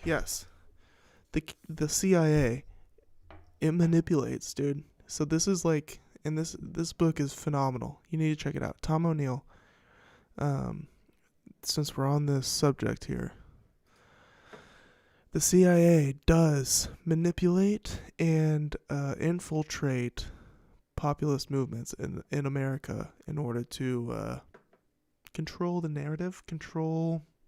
S1: Yes. The CIA, it manipulates, dude. So this is like, and this book is phenomenal. You need to check it out. Tom O'Neill. Since we're on this subject here, the CIA does manipulate and infiltrate populist movements in America in order to control the narrative, control